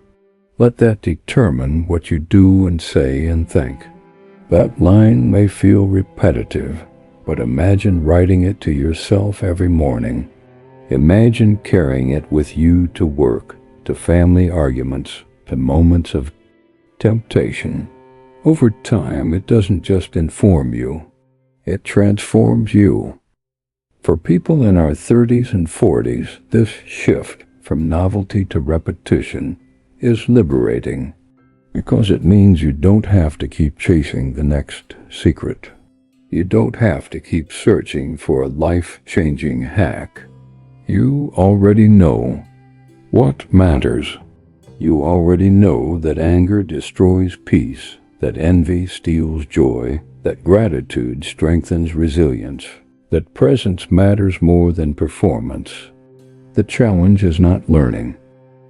Let that determine what you do and say and think. That line may feel repetitive, but imagine writing it to yourself every morning. Imagine carrying it with you to work, to family arguments, to moments of temptation. Over time, it doesn't just inform you, it transforms you. For people in our 30s and 40s, this shift from novelty to repetition is liberating, because it means you don't have to keep chasing the next secret. You don't have to keep searching for a life-changing hack. You already know what matters. You already know that anger destroys peace, that envy steals joy, that gratitude strengthens resilience, that presence matters more than performance. The challenge is not learning.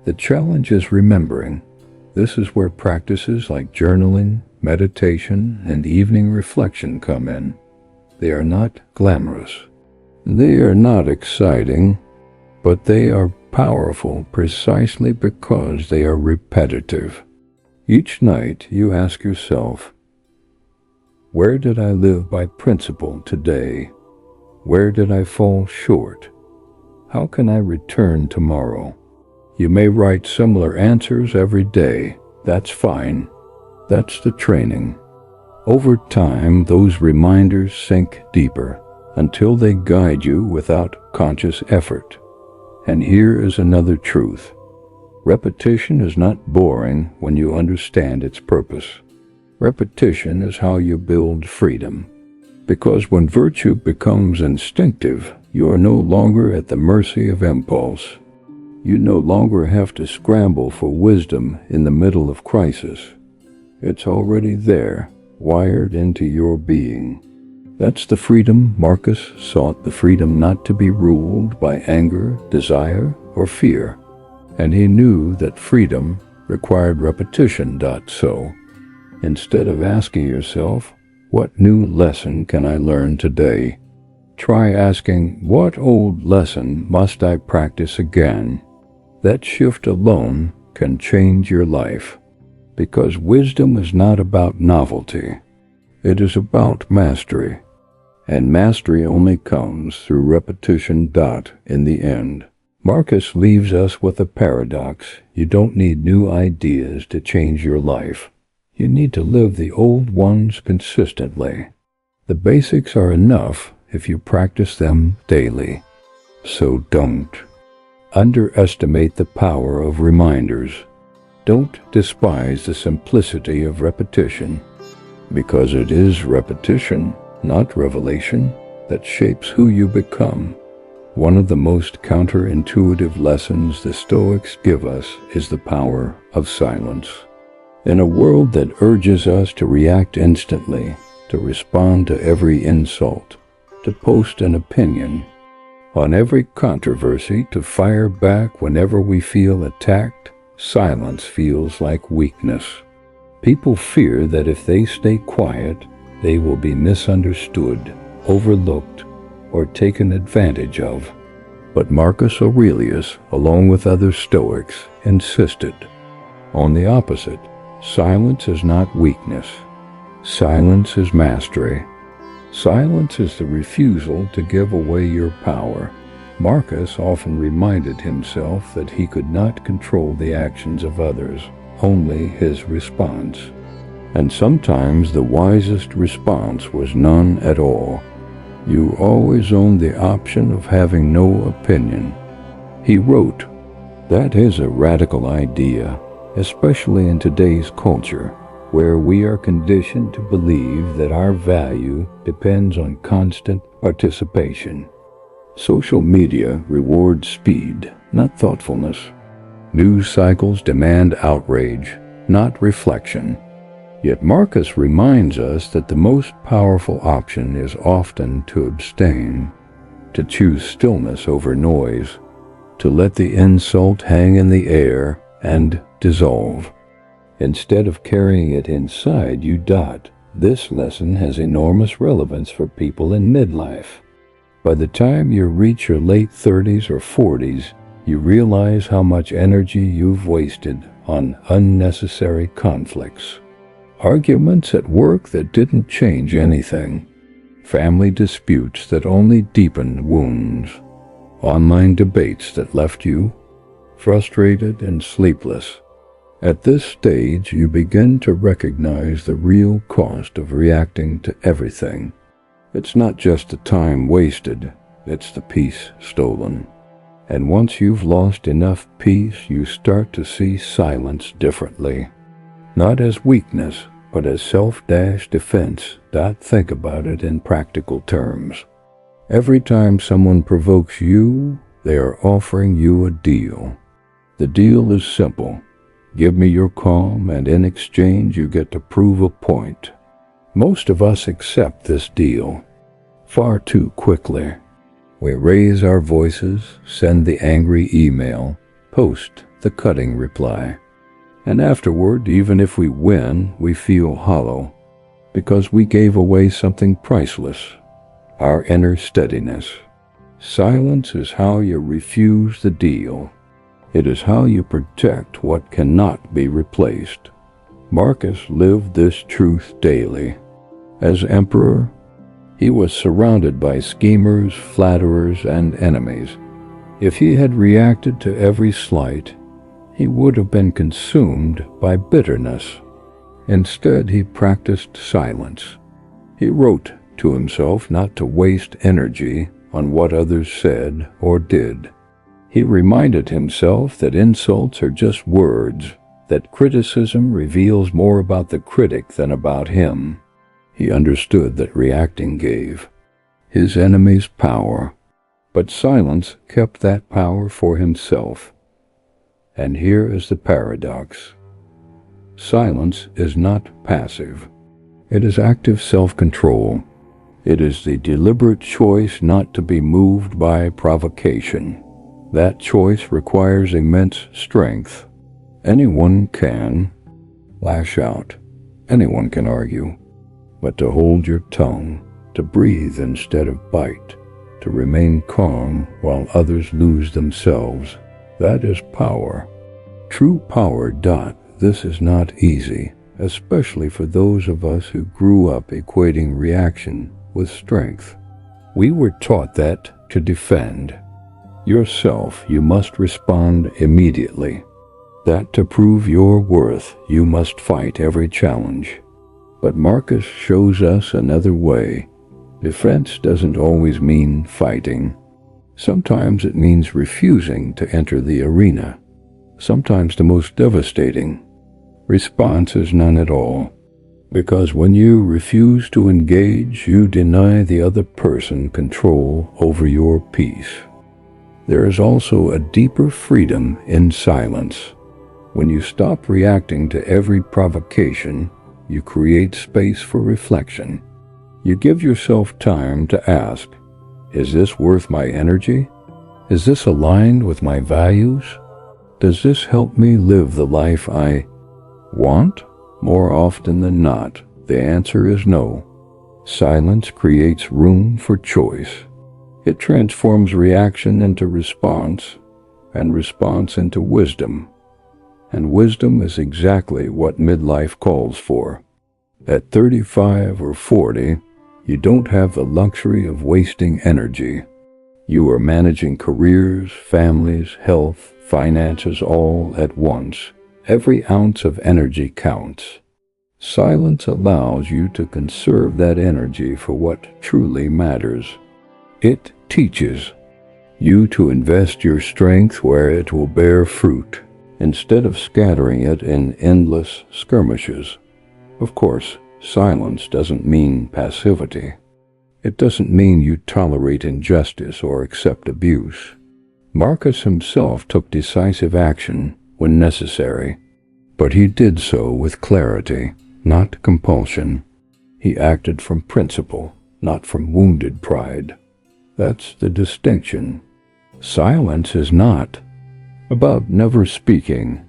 The challenge is remembering. This is where practices like journaling, meditation, and evening reflection come in. They are not glamorous. They are not exciting, but they are powerful precisely because they are repetitive. Each night you ask yourself, where did I live by principle today? Where did I fall short? How can I return tomorrow? You may write similar answers every day. That's fine. That's the training. Over time, those reminders sink deeper until they guide you without conscious effort. And here is another truth. Repetition is not boring when you understand its purpose. Repetition is how you build freedom. Because when virtue becomes instinctive, you are no longer at the mercy of impulse. You no longer have to scramble for wisdom in the middle of crisis. It's already there, wired into your being. That's the freedom Marcus sought, the freedom not to be ruled by anger, desire, or fear. And he knew that freedom required repetition. So, instead of asking yourself, what new lesson can I learn today? Try asking, what old lesson must I practice again? That shift alone can change your life, because wisdom is not about novelty. It is about mastery, and mastery only comes through repetition. In the end, Marcus leaves us with a paradox. You don't need new ideas to change your life. You need to live the old ones consistently. The basics are enough if you practice them daily. So don't underestimate the power of reminders. Don't despise the simplicity of repetition, because it is repetition, not revelation, that shapes who you become. One of the most counterintuitive lessons the Stoics give us is the power of silence. In a world that urges us to react instantly, to respond to every insult, to post an opinion on every controversy, to fire back whenever we feel attacked, silence feels like weakness. People fear that if they stay quiet, they will be misunderstood, overlooked, or taken advantage of. But Marcus Aurelius, along with other Stoics, insisted on the opposite. Silence is not weakness. Silence is mastery. Silence is the refusal to give away your power. Marcus often reminded himself that he could not control the actions of others, only his response. And sometimes the wisest response was none at all. You always own the option of having no opinion. He wrote, "That is a radical idea, especially in today's culture, where we are conditioned to believe that our value depends on constant participation. Social media rewards speed, not thoughtfulness. News cycles demand outrage, not reflection. Yet Marcus reminds us that the most powerful option is often to abstain, to choose stillness over noise, to let the insult hang in the air and dissolve. Instead of carrying it inside you. This lesson has enormous relevance for people in midlife. By the time you reach your late 30s or 40s, you realize how much energy you've wasted on unnecessary conflicts. Arguments at work that didn't change anything. Family disputes that only deepened wounds. Online debates that left you frustrated and sleepless. At this stage, you begin to recognize the real cost of reacting to everything. It's not just the time wasted, it's the peace stolen. And once you've lost enough peace, you start to see silence differently. Not as weakness, but as self-defense. Think about it in practical terms. Every time someone provokes you, they are offering you a deal. The deal is simple. Give me your calm, and in exchange you get to prove a point. Most of us accept this deal far too quickly. We raise our voices, send the angry email, post the cutting reply. And afterward, even if we win, we feel hollow, because we gave away something priceless, our inner steadiness. Silence is how you refuse the deal. It is how you protect what cannot be replaced. Marcus lived this truth daily. As emperor, he was surrounded by schemers, flatterers, and enemies. If he had reacted to every slight, he would have been consumed by bitterness. Instead, he practiced silence. He wrote to himself not to waste energy on what others said or did. He reminded himself that insults are just words, that criticism reveals more about the critic than about him. He understood that reacting gave his enemies power, but silence kept that power for himself. And here is the paradox. Silence is not passive. It is active self-control. It is the deliberate choice not to be moved by provocation. That choice requires immense strength. Anyone can lash out. Anyone can argue. But to hold your tongue, to breathe instead of bite, to remain calm while others lose themselves, that is power. True power. This is not easy, especially for those of us who grew up equating reaction with strength. We were taught that to defend yourself, you must respond immediately. That to prove your worth, you must fight every challenge. But Marcus shows us another way. Defense doesn't always mean fighting. Sometimes it means refusing to enter the arena. Sometimes the most devastating response is none at all. Because when you refuse to engage, you deny the other person control over your peace. There is also a deeper freedom in silence. When you stop reacting to every provocation, you create space for reflection. You give yourself time to ask, is this worth my energy? Is this aligned with my values? Does this help me live the life I want? More often than not, the answer is no. Silence creates room for choice. It transforms reaction into response, and response into wisdom. And wisdom is exactly what midlife calls for. At 35 or 40, you don't have the luxury of wasting energy. You are managing careers, families, health, finances all at once. Every ounce of energy counts. Silence allows you to conserve that energy for what truly matters. It teaches you to invest your strength where it will bear fruit, instead of scattering it in endless skirmishes. Of course, silence doesn't mean passivity. It doesn't mean you tolerate injustice or accept abuse. Marcus himself took decisive action when necessary, but he did so with clarity, not compulsion. He acted from principle, not from wounded pride. That's the distinction. Silence is not about never speaking.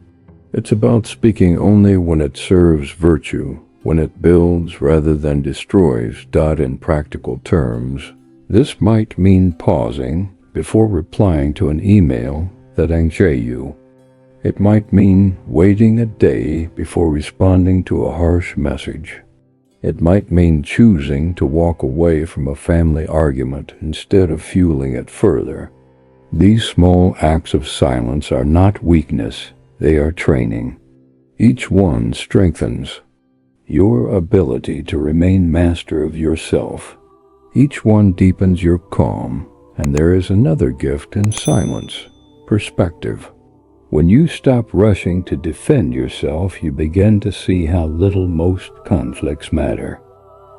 It's about speaking only when it serves virtue, when it builds rather than destroys. In practical terms, this might mean pausing before replying to an email that angered you. It might mean waiting a day before responding to a harsh message. It might mean choosing to walk away from a family argument instead of fueling it further. These small acts of silence are not weakness, they are training. Each one strengthens your ability to remain master of yourself. Each one deepens your calm, and there is another gift in silence: perspective. When you stop rushing to defend yourself, you begin to see how little most conflicts matter.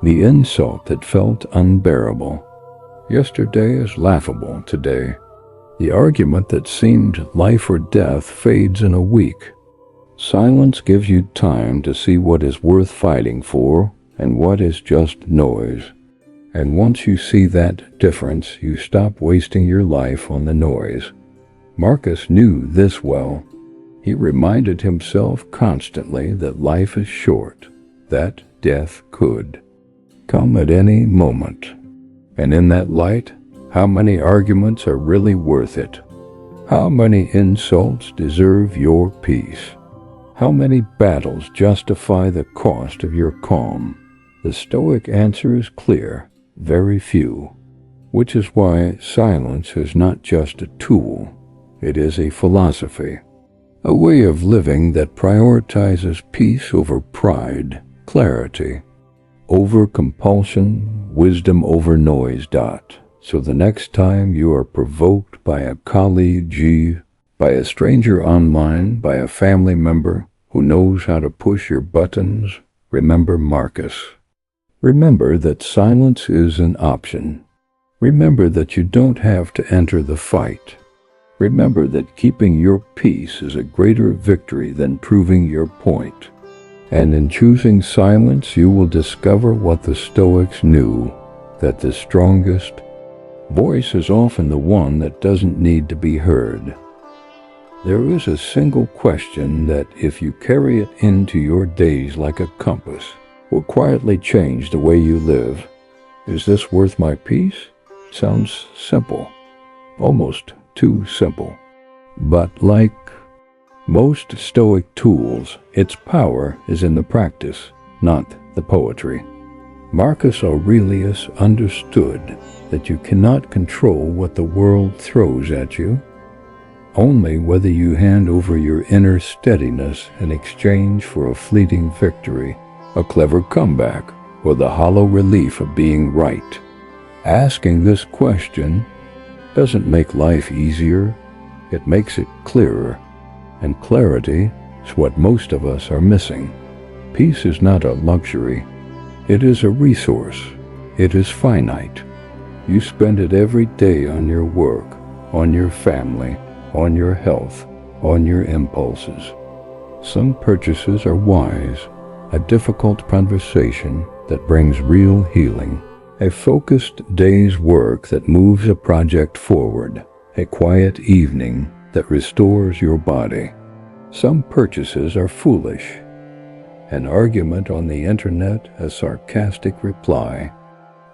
The insult that felt unbearable yesterday is laughable today. The argument that seemed life or death fades in a week. Silence gives you time to see what is worth fighting for and what is just noise. And once you see that difference, you stop wasting your life on the noise. Marcus knew this well. He reminded himself constantly that life is short, that death could come at any moment. And in that light, how many arguments are really worth it? How many insults deserve your peace? How many battles justify the cost of your calm? The Stoic answer is clear: very few. Which is why silence is not just a tool. It is a philosophy, a way of living that prioritizes peace over pride, clarity over compulsion, wisdom over noise. So the next time you are provoked by a colleague, by a stranger online, by a family member who knows how to push your buttons, remember Marcus. Remember that silence is an option. Remember that you don't have to enter the fight. Remember that keeping your peace is a greater victory than proving your point. And in choosing silence, you will discover what the Stoics knew, that the strongest voice is often the one that doesn't need to be heard. There is a single question that, if you carry it into your days like a compass, will quietly change the way you live. Is this worth my peace? Sounds simple, almost too simple. But like most Stoic tools, its power is in the practice, not the poetry. Marcus Aurelius understood that you cannot control what the world throws at you, only whether you hand over your inner steadiness in exchange for a fleeting victory, a clever comeback, or the hollow relief of being right. Asking this question doesn't make life easier, it makes it clearer, and clarity is what most of us are missing. Peace is not a luxury, it is a resource. It is finite. You spend it every day on your work, on your family, on your health, on your impulses. Some purchases are wise, a difficult conversation that brings real healing, a focused day's work that moves a project forward, a quiet evening that restores your body. Some purchases are foolish, An argument on the internet, a sarcastic reply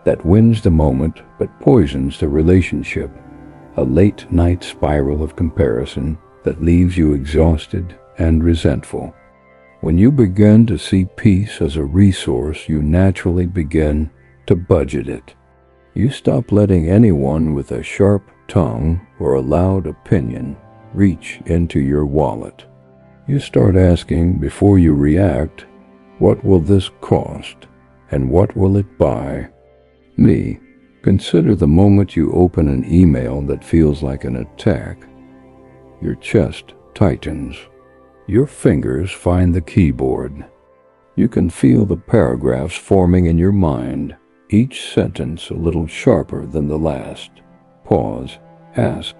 that wins the moment but poisons the relationship. A late-night spiral of comparison that leaves you exhausted and resentful. When you begin to see peace as a resource, you naturally begin to budget it. You stop letting anyone with a sharp tongue or a loud opinion reach into your wallet. You start asking before you react, what will this cost and what will it buy me? Consider the moment you open an email that feels like an attack. Your chest tightens. Your fingers find the keyboard. You can feel the paragraphs forming in your mind, each sentence a little sharper than the last. Pause. Ask,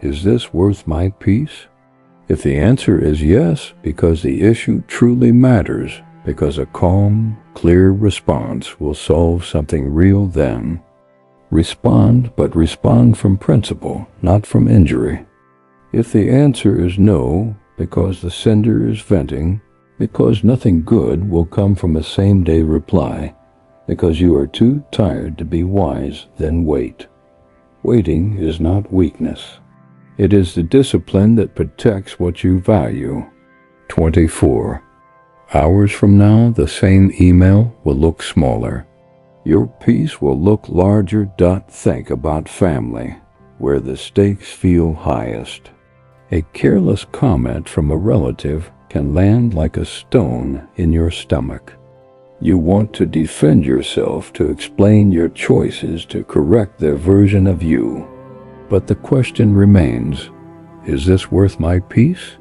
is this worth my peace? If the answer is yes, because the issue truly matters, because a calm, clear response will solve something real, then respond, but respond from principle, not from injury. If the answer is no, because the sender is venting, because nothing good will come from a same-day reply, because you are too tired to be wise, then wait. Waiting is not weakness. It is the discipline that protects what you value. 24. Hours from now, the same email will look smaller. Your peace will look larger. Think about family, where the stakes feel highest. A careless comment from a relative can land like a stone in your stomach. You want to defend yourself, to explain your choices, to correct their version of you. But the question remains, is this worth my peace?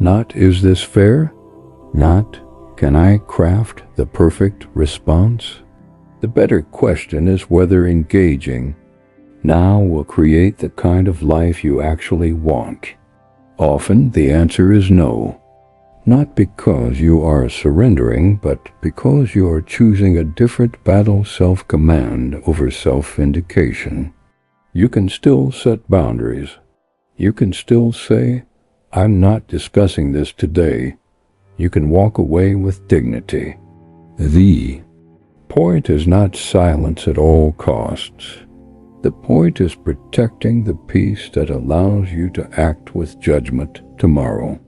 Not, is this fair? Not, can I craft the perfect response? The better question is whether engaging now will create the kind of life you actually want. Often the answer is no. Not because you are surrendering, but because you are choosing a different battle, self-command over self-vindication. You can still set boundaries. You can still say, I'm not discussing this today. You can walk away with dignity. The point is not silence at all costs. The point is protecting the peace that allows you to act with judgment tomorrow.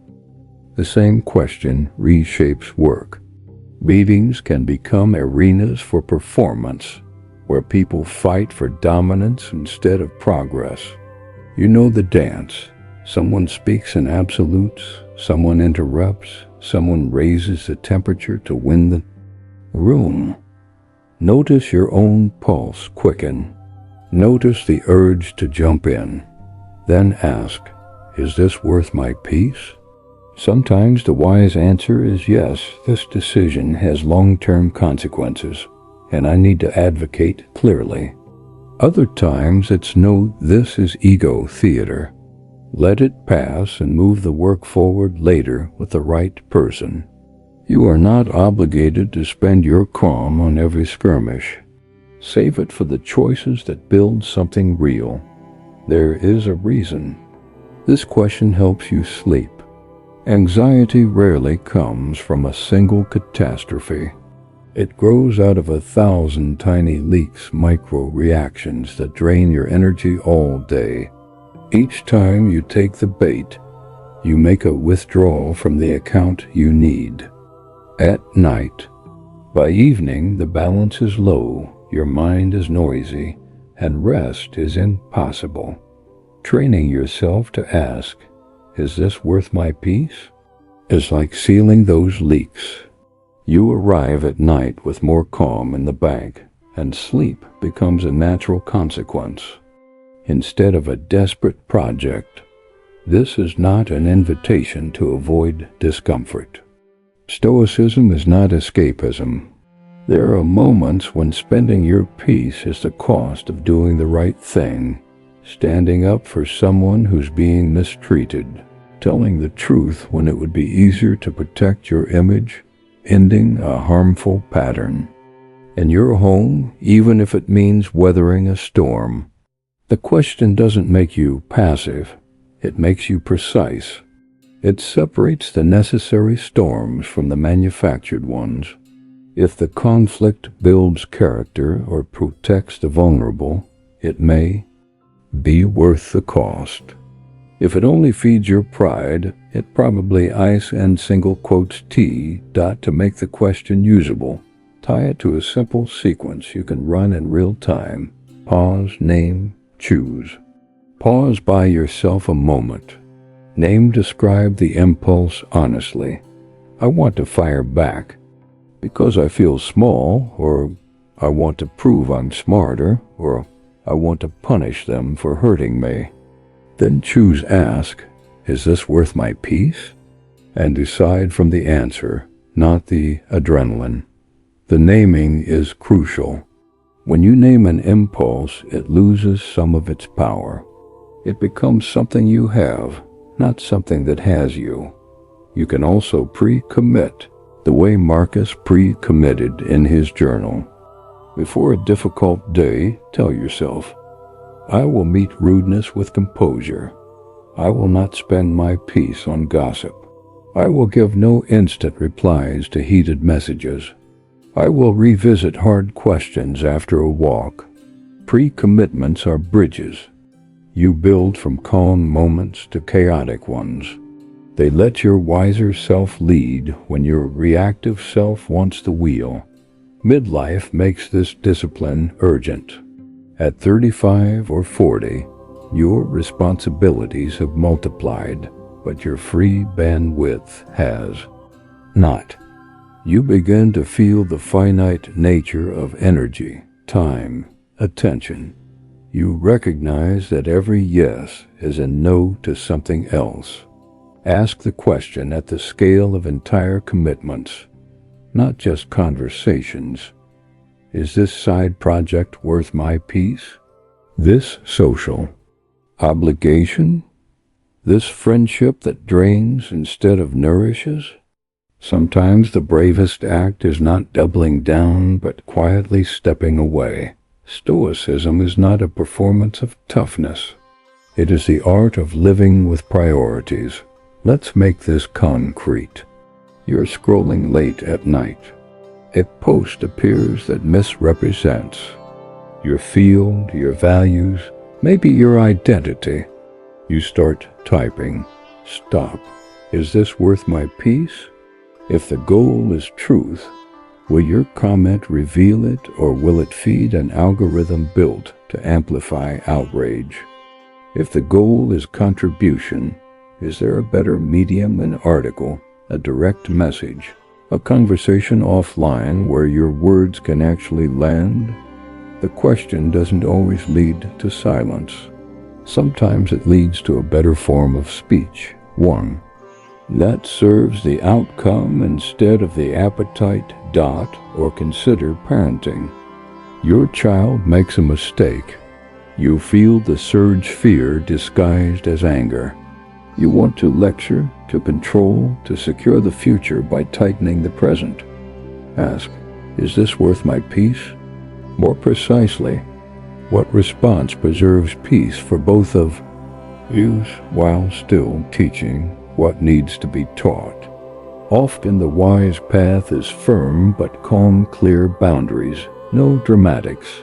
The same question reshapes work. Meetings can become arenas for performance, where people fight for dominance instead of progress. You know the dance. Someone speaks in absolutes, someone interrupts, someone raises the temperature to win the room. Notice your own pulse quicken. Notice the urge to jump in. Then ask, is this worth my peace? Sometimes the wise answer is yes, this decision has long-term consequences, and I need to advocate clearly. Other times it's no, this is ego theater. Let it pass and move the work forward later with the right person. You are not obligated to spend your calm on every skirmish. Save it for the choices that build something real. There is a reason. This question helps you sleep. Anxiety rarely comes from a single catastrophe. It grows out of 1,000 tiny leaks, micro-reactions that drain your energy all day. Each time you take the bait, you make a withdrawal from the account you need. At night, by evening, the balance is low, your mind is noisy, and rest is impossible. Training yourself to ask, is this worth my peace? Is like sealing those leaks. You arrive at night with more calm in the bank, and sleep becomes a natural consequence. Instead of a desperate project, this is not an invitation to avoid discomfort. Stoicism is not escapism. There are moments when spending your peace is the cost of doing the right thing, standing up for someone who's being mistreated, telling the truth when it would be easier to protect your image, ending a harmful pattern. In your home, even if it means weathering a storm, the question doesn't make you passive, it makes you precise. It separates the necessary storms from the manufactured ones. If the conflict builds character or protects the vulnerable, it may be worth the cost. If it only feeds your pride, it probably ice and single quotes T to make the question usable. Tie it to a simple sequence you can run in real time. Pause, name, choose. Pause by yourself a moment. Name, describe the impulse honestly. I want to fire back because I feel small, or I want to prove I'm smarter, or I want to punish them for hurting me. Then choose ask, is this worth my peace? And decide from the answer, not the adrenaline. The naming is crucial. When you name an impulse, it loses some of its power. It becomes something you have, not something that has you. You can also pre-commit, the way Marcus pre-committed in his journal. Before a difficult day, tell yourself, I will meet rudeness with composure. I will not spend my peace on gossip. I will give no instant replies to heated messages. I will revisit hard questions after a walk. Pre-commitments are bridges. You build from calm moments to chaotic ones. They let your wiser self lead when your reactive self wants the wheel. Midlife makes this discipline urgent. At 35 or 40, your responsibilities have multiplied, but your free bandwidth has not. You begin to feel the finite nature of energy, time, attention. You recognize that every yes is a no to something else. Ask the question at the scale of entire commitments, not just conversations. Is this side project worth my peace? This social obligation? This friendship that drains instead of nourishes? Sometimes the bravest act is not doubling down, but quietly stepping away. Stoicism is not a performance of toughness. It is the art of living with priorities. Let's make this concrete. You're scrolling late at night. A post appears that misrepresents your field, your values, maybe your identity. You start typing. Stop. Is this worth my peace? If the goal is truth, will your comment reveal it, or will it feed an algorithm built to amplify outrage? If the goal is contribution, is there a better medium? An article, a direct message, a conversation offline where your words can actually land? The question doesn't always lead to silence. Sometimes it leads to a better form of speech. 1. That serves the outcome instead of the appetite. Or consider parenting. Your child makes a mistake. You feel the surge fear disguised as anger. You want to lecture, to control, to secure the future by tightening the present. Ask, is this worth my peace? More precisely, what response preserves peace for both of you while still teaching what needs to be taught? Often the wise path is firm but calm, clear boundaries, no dramatics.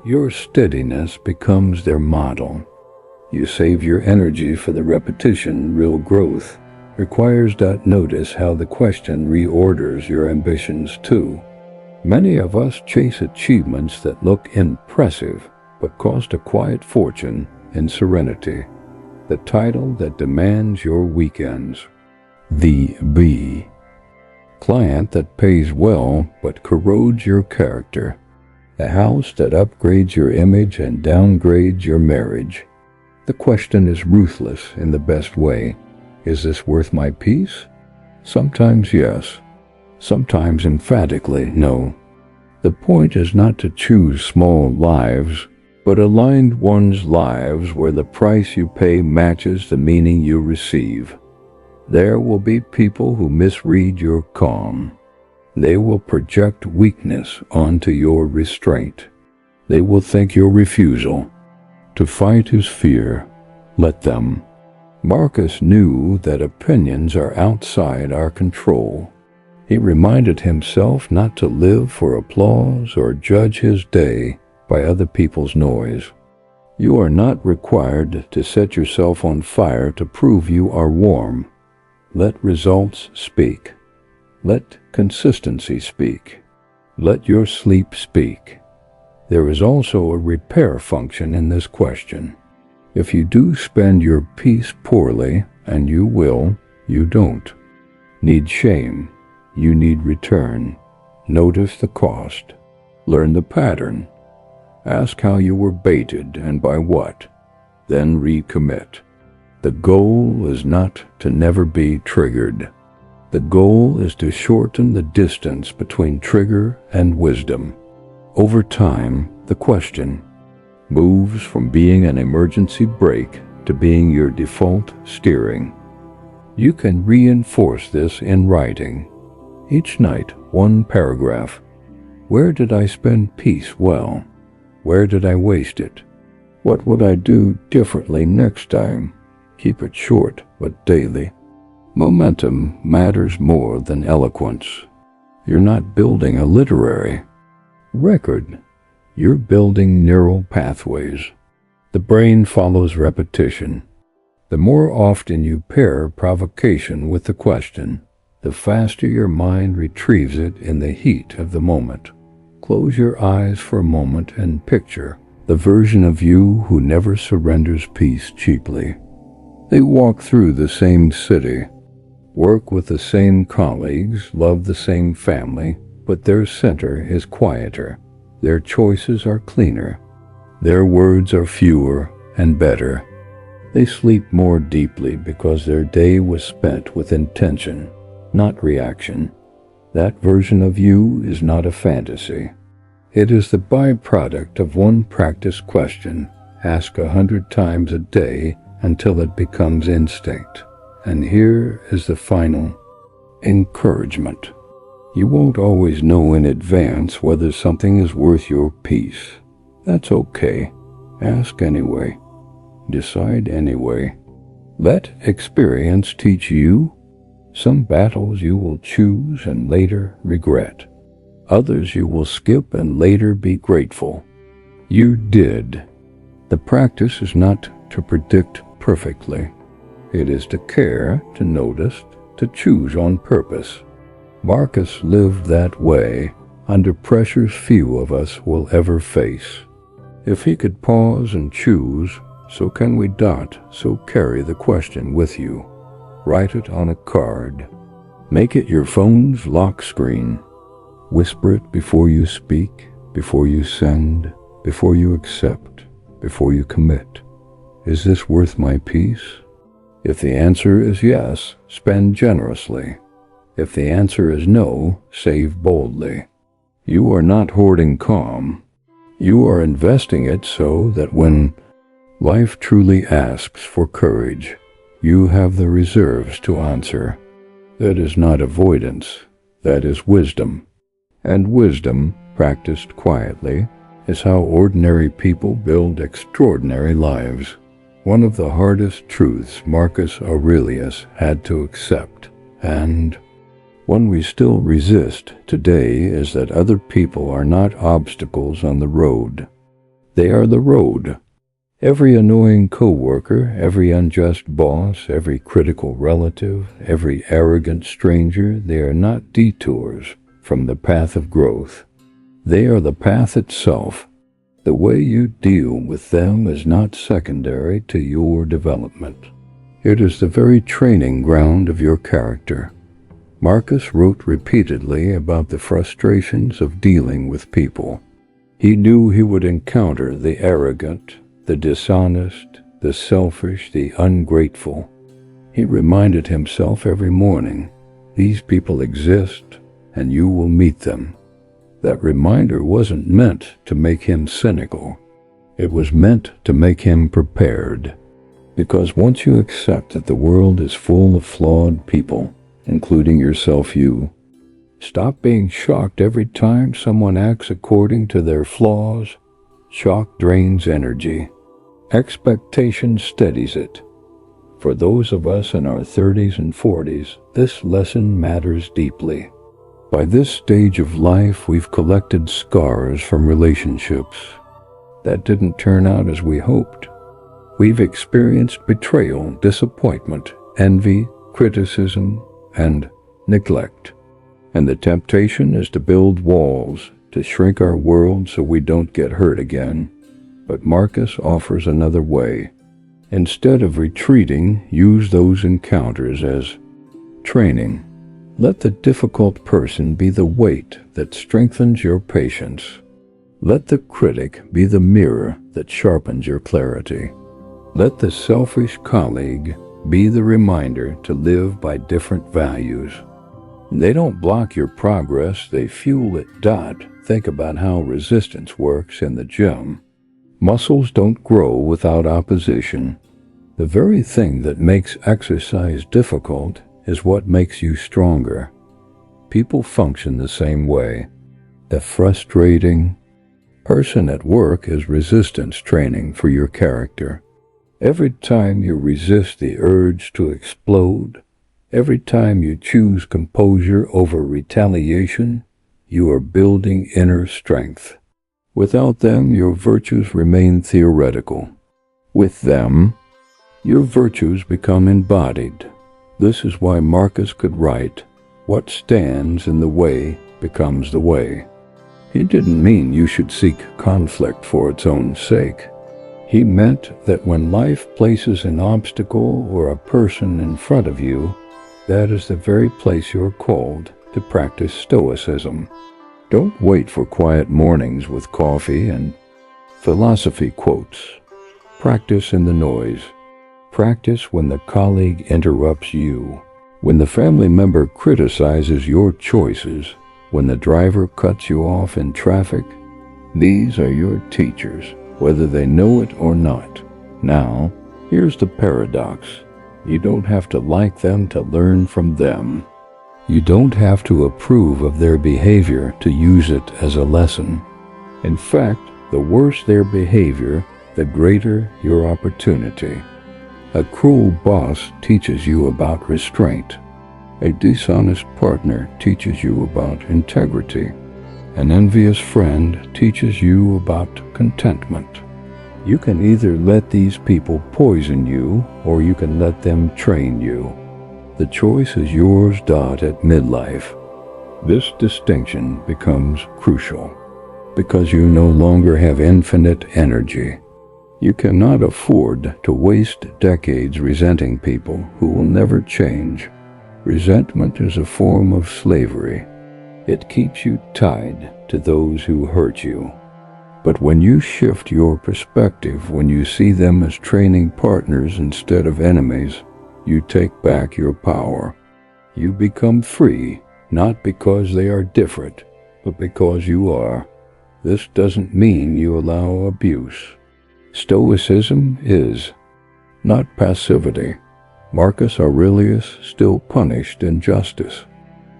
Your steadiness becomes their model. You save your energy for the repetition. Real growth requires that. Notice how the question reorders your ambitions too. Many of us chase achievements that look impressive but cost a quiet fortune in serenity. The title that demands your weekends. The B. Client that pays well but corrodes your character. A house that upgrades your image and downgrades your marriage. The question is ruthless in the best way. Is this worth my peace? Sometimes yes. Sometimes emphatically no. The point is not to choose small lives, but align one's lives where the price you pay matches the meaning you receive. There will be people who misread your calm. They will project weakness onto your restraint. They will think your refusal to fight is fear. Let them. Marcus knew that opinions are outside our control. He reminded himself not to live for applause or judge his day by other people's noise. You are not required to set yourself on fire to prove you are warm. Let results speak. Let consistency speak. Let your sleep speak. There is also a repair function in this question. If you do spend your peace poorly, and you will, you don't need shame. You need return. Notice the cost. Learn the pattern. Ask how you were baited and by what. Then recommit. The goal is not to never be triggered. The goal is to shorten the distance between trigger and wisdom. Over time, the question moves from being an emergency brake to being your default steering. You can reinforce this in writing. Each night, one paragraph. Where did I spend peace well? Where did I waste it? What would I do differently next time? Keep it short, but daily. Momentum matters more than eloquence. You're not building a literary record. You're building neural pathways. The brain follows repetition. The more often you pair provocation with the question, the faster your mind retrieves it in the heat of the moment. Close your eyes for a moment and picture the version of you who never surrenders peace cheaply. They walk through the same city, work with the same colleagues, love the same family, but their center is quieter. Their choices are cleaner. Their words are fewer and better. They sleep more deeply because their day was spent with intention, not reaction. That version of you is not a fantasy. It is the byproduct of one practice question, asked 100 times a day until it becomes instinct. And here is the final encouragement. You won't always know in advance whether something is worth your peace. That's okay. Ask anyway. Decide anyway. Let experience teach you. Some battles you will choose and later regret. Others you will skip and later be grateful. You did. The practice is not to predict perfectly. It is to care, to notice, to choose on purpose. Marcus lived that way, under pressures few of us will ever face. If he could pause and choose, so can we not, so carry the question with you. Write it on a card. Make it your phone's lock screen. Whisper it before you speak, before you send, before you accept, before you commit. Is this worth my peace? If the answer is yes, spend generously. If the answer is no, save boldly. You are not hoarding calm. You are investing it so that when life truly asks for courage, you have the reserves to answer. That is not avoidance, that is wisdom. And wisdom, practiced quietly, is how ordinary people build extraordinary lives. One of the hardest truths Marcus Aurelius had to accept, and one we still resist today, is that other people are not obstacles on the road. They are the road. Every annoying coworker, every unjust boss, every critical relative, every arrogant stranger, they are not detours from the path of growth. They are the path itself. The way you deal with them is not secondary to your development. It is the very training ground of your character. Marcus wrote repeatedly about the frustrations of dealing with people. He knew he would encounter the arrogant, the dishonest, the selfish, the ungrateful. He reminded himself every morning, these people exist and you will meet them. That reminder wasn't meant to make him cynical. It was meant to make him prepared. Because once you accept that the world is full of flawed people, including yourself, stop being shocked every time someone acts according to their flaws. Shock drains energy. Expectation steadies it. For those of us in our 30s and 40s, this lesson matters deeply. By this stage of life, we've collected scars from relationships that didn't turn out as we hoped. We've experienced betrayal, disappointment, envy, criticism, and neglect. And the temptation is to build walls, to shrink our world so we don't get hurt again. But Marcus offers another way. Instead of retreating, use those encounters as training. Let the difficult person be the weight that strengthens your patience. Let the critic be the mirror that sharpens your clarity. Let the selfish colleague be the reminder to live by different values. They don't block your progress, they fuel it. Think about how resistance works in the gym. Muscles don't grow without opposition. The very thing that makes exercise difficult is what makes you stronger. People function the same way. The frustrating person at work is resistance training for your character. Every time you resist the urge to explode, every time you choose composure over retaliation, you are building inner strength. Without them, your virtues remain theoretical. With them, your virtues become embodied. This is why Marcus could write, "What stands in the way becomes the way." He didn't mean you should seek conflict for its own sake. He meant that when life places an obstacle or a person in front of you, that is the very place you're called to practice Stoicism. Don't wait for quiet mornings with coffee and philosophy quotes. Practice in the noise. Practice when the colleague interrupts you, when the family member criticizes your choices, when the driver cuts you off in traffic. These are your teachers, whether they know it or not. Now, here's the paradox. You don't have to like them to learn from them. You don't have to approve of their behavior to use it as a lesson. In fact, the worse their behavior, the greater your opportunity. A cruel boss teaches you about restraint. A dishonest partner teaches you about integrity. An envious friend teaches you about contentment. You can either let these people poison you, or you can let them train you. The choice is yours. At midlife, this distinction becomes crucial, because you no longer have infinite energy. You cannot afford to waste decades resenting people who will never change. Resentment is a form of slavery. It keeps you tied to those who hurt you. But when you shift your perspective, when you see them as training partners instead of enemies, you take back your power. You become free, not because they are different, but because you are. This doesn't mean you allow abuse. Stoicism is not passivity. Marcus Aurelius still punished injustice.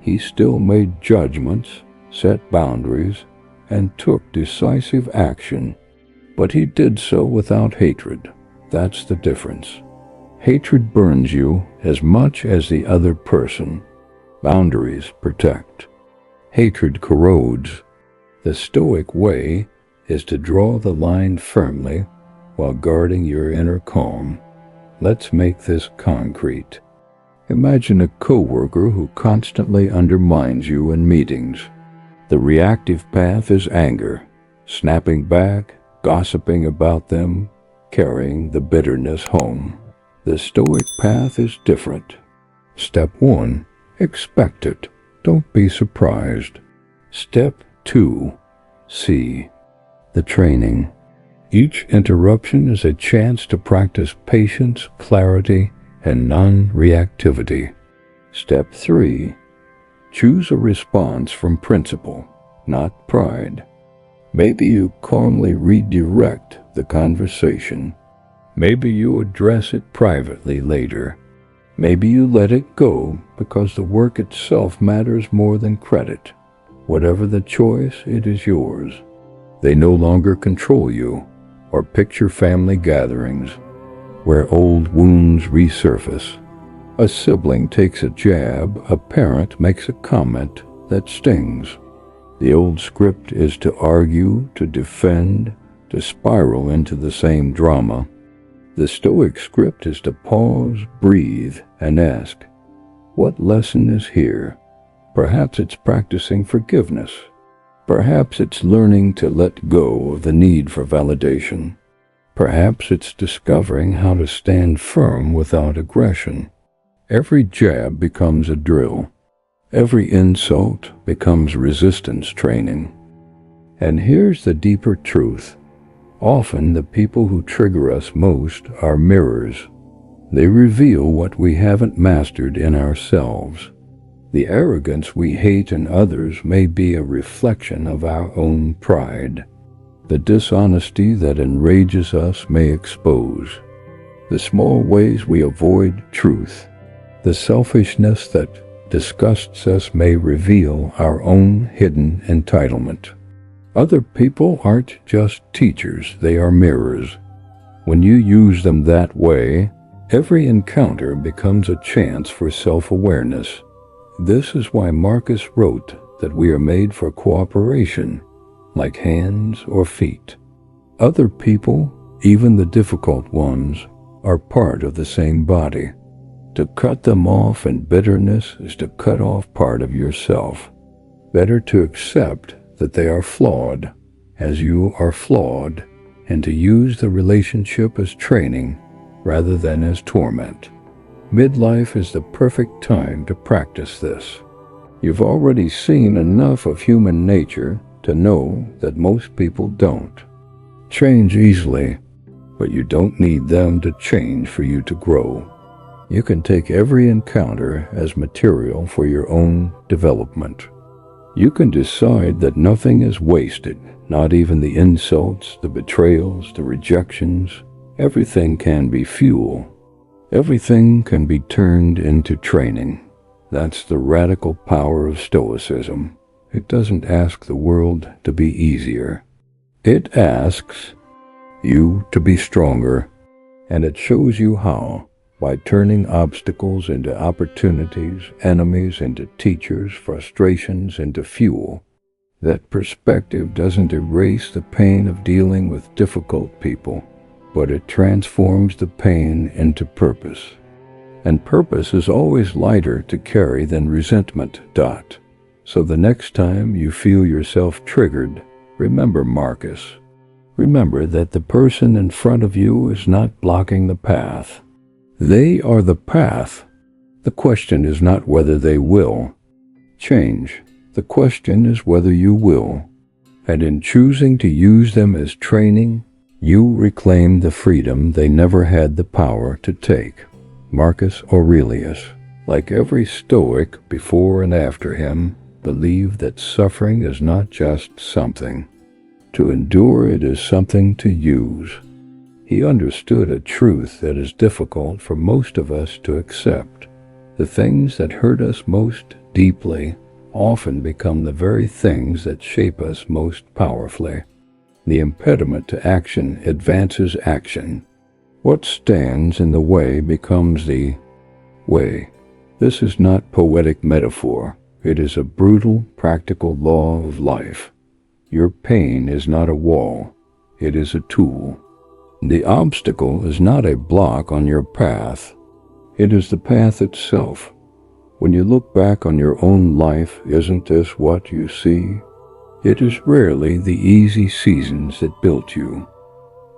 He still made judgments, set boundaries, and took decisive action. But he did so without hatred. That's the difference. Hatred burns you as much as the other person. Boundaries protect. Hatred corrodes. The Stoic way is to draw the line firmly while guarding your inner calm. Let's make this concrete. Imagine a coworker who constantly undermines you in meetings. The reactive path is anger, snapping back, gossiping about them, carrying the bitterness home. The Stoic path is different. Step 1, expect it. Don't be surprised. Step 2, see the training. Each interruption is a chance to practice patience, clarity, and non-reactivity. Step 3, choose a response from principle, not pride. Maybe you calmly redirect the conversation. Maybe you address it privately later. Maybe you let it go because the work itself matters more than credit. Whatever the choice, it is yours. They no longer control you. Or picture family gatherings. where old wounds resurface. A sibling takes a jab, a parent makes a comment that stings. The old script is to argue, to defend, to spiral into the same drama. The Stoic script is to pause, breathe, and ask, what lesson is here? Perhaps it's practicing forgiveness. Perhaps it's learning to let go of the need for validation. Perhaps it's discovering how to stand firm without aggression. Every jab becomes a drill. Every insult becomes resistance training. And here's the deeper truth. Often the people who trigger us most are mirrors. They reveal what we haven't mastered in ourselves. The arrogance we hate in others may be a reflection of our own pride. The dishonesty that enrages us may expose the small ways we avoid truth. The selfishness that disgusts us may reveal our own hidden entitlement. Other people aren't just teachers, they are mirrors. When you use them that way, every encounter becomes a chance for self-awareness. This is why Marcus wrote that we are made for cooperation, like hands or feet. Other people, even the difficult ones, are part of the same body. To cut them off in bitterness is to cut off part of yourself. Better to accept that they are flawed, as you are flawed, and to use the relationship as training rather than as torment. Midlife is the perfect time to practice this. You've already seen enough of human nature to know that most people don't change easily, but you don't need them to change for you to grow. You can take every encounter as material for your own development. You can decide that nothing is wasted, not even the insults, the betrayals, the rejections. Everything can be fuel. Everything can be turned into training. That's the radical power of Stoicism. It doesn't ask the world to be easier. It asks you to be stronger, and it shows you how, by turning obstacles into opportunities, enemies into teachers, frustrations into fuel. That perspective doesn't erase the pain of dealing with difficult people, but it transforms the pain into purpose. And purpose is always lighter to carry than resentment. So the next time you feel yourself triggered, remember Marcus. Remember that the person in front of you is not blocking the path. They are the path. The question is not whether they will change. The question is whether you will. And in choosing to use them as training, you reclaim the freedom they never had the power to take. Marcus Aurelius, like every Stoic before and after him, believed that suffering is not just something. To endure it is something to use. He understood a truth that is difficult for most of us to accept. The things that hurt us most deeply often become the very things that shape us most powerfully. The impediment to action advances action. What stands in the way becomes the way. This is not poetic metaphor. It is a brutal, practical law of life. Your pain is not a wall. It is a tool. The obstacle is not a block on your path. It is the path itself. When you look back on your own life, isn't this what you see? It is rarely the easy seasons that built you.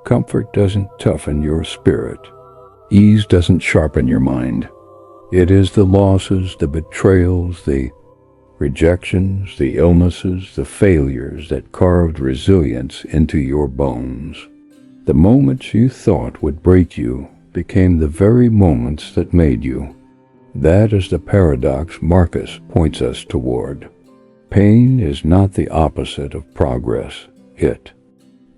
Comfort doesn't toughen your spirit. Ease doesn't sharpen your mind. It is the losses, the betrayals, the rejections, the illnesses, the failures that carved resilience into your bones. The moments you thought would break you became the very moments that made you. That is the paradox Marcus points us toward. Pain is not the opposite of progress. It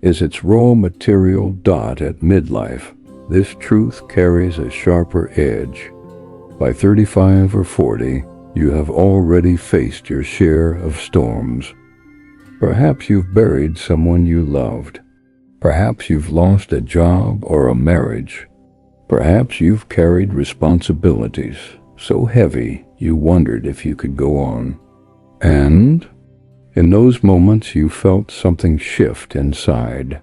is its raw material at midlife. This truth carries a sharper edge. By 35 or 40, you have already faced your share of storms. Perhaps you've buried someone you loved. Perhaps you've lost a job or a marriage. Perhaps you've carried responsibilities so heavy you wondered if you could go on. And in those moments you felt something shift inside.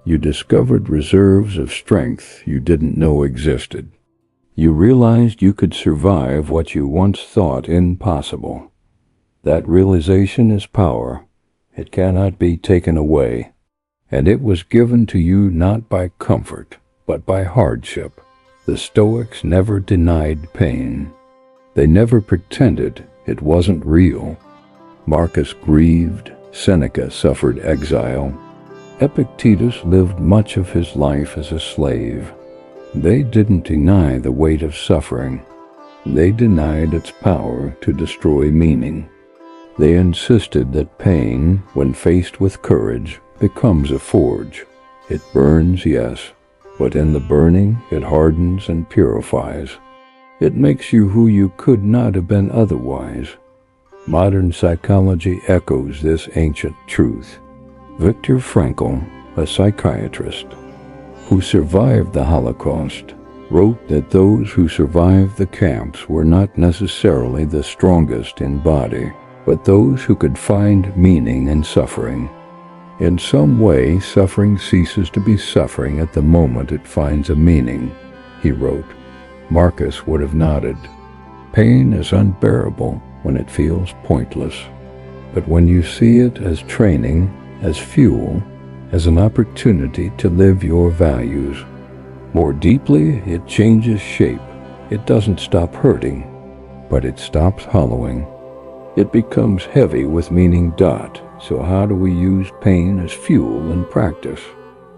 You discovered reserves of strength you didn't know existed. You realized you could survive what you once thought impossible. That realization is power. It cannot be taken away. And it was given to you not by comfort, but by hardship. The Stoics never denied pain. They never pretended it wasn't real. Marcus grieved, Seneca suffered exile. Epictetus lived much of his life as a slave. They didn't deny the weight of suffering. They denied its power to destroy meaning. They insisted that pain, when faced with courage, becomes a forge. It burns, yes, but in the burning it hardens and purifies. It makes you who you could not have been otherwise. Modern psychology echoes this ancient truth. Viktor Frankl, a psychiatrist who survived the Holocaust, wrote that those who survived the camps were not necessarily the strongest in body, but those who could find meaning in suffering. In some way, suffering ceases to be suffering at the moment it finds a meaning, he wrote. Marcus would have nodded. Pain is unbearable when it feels pointless. But when you see it as training, as fuel, as an opportunity to live your values more deeply, it changes shape. It doesn't stop hurting, but it stops hollowing. It becomes heavy with meaning. So how do we use pain as fuel in practice?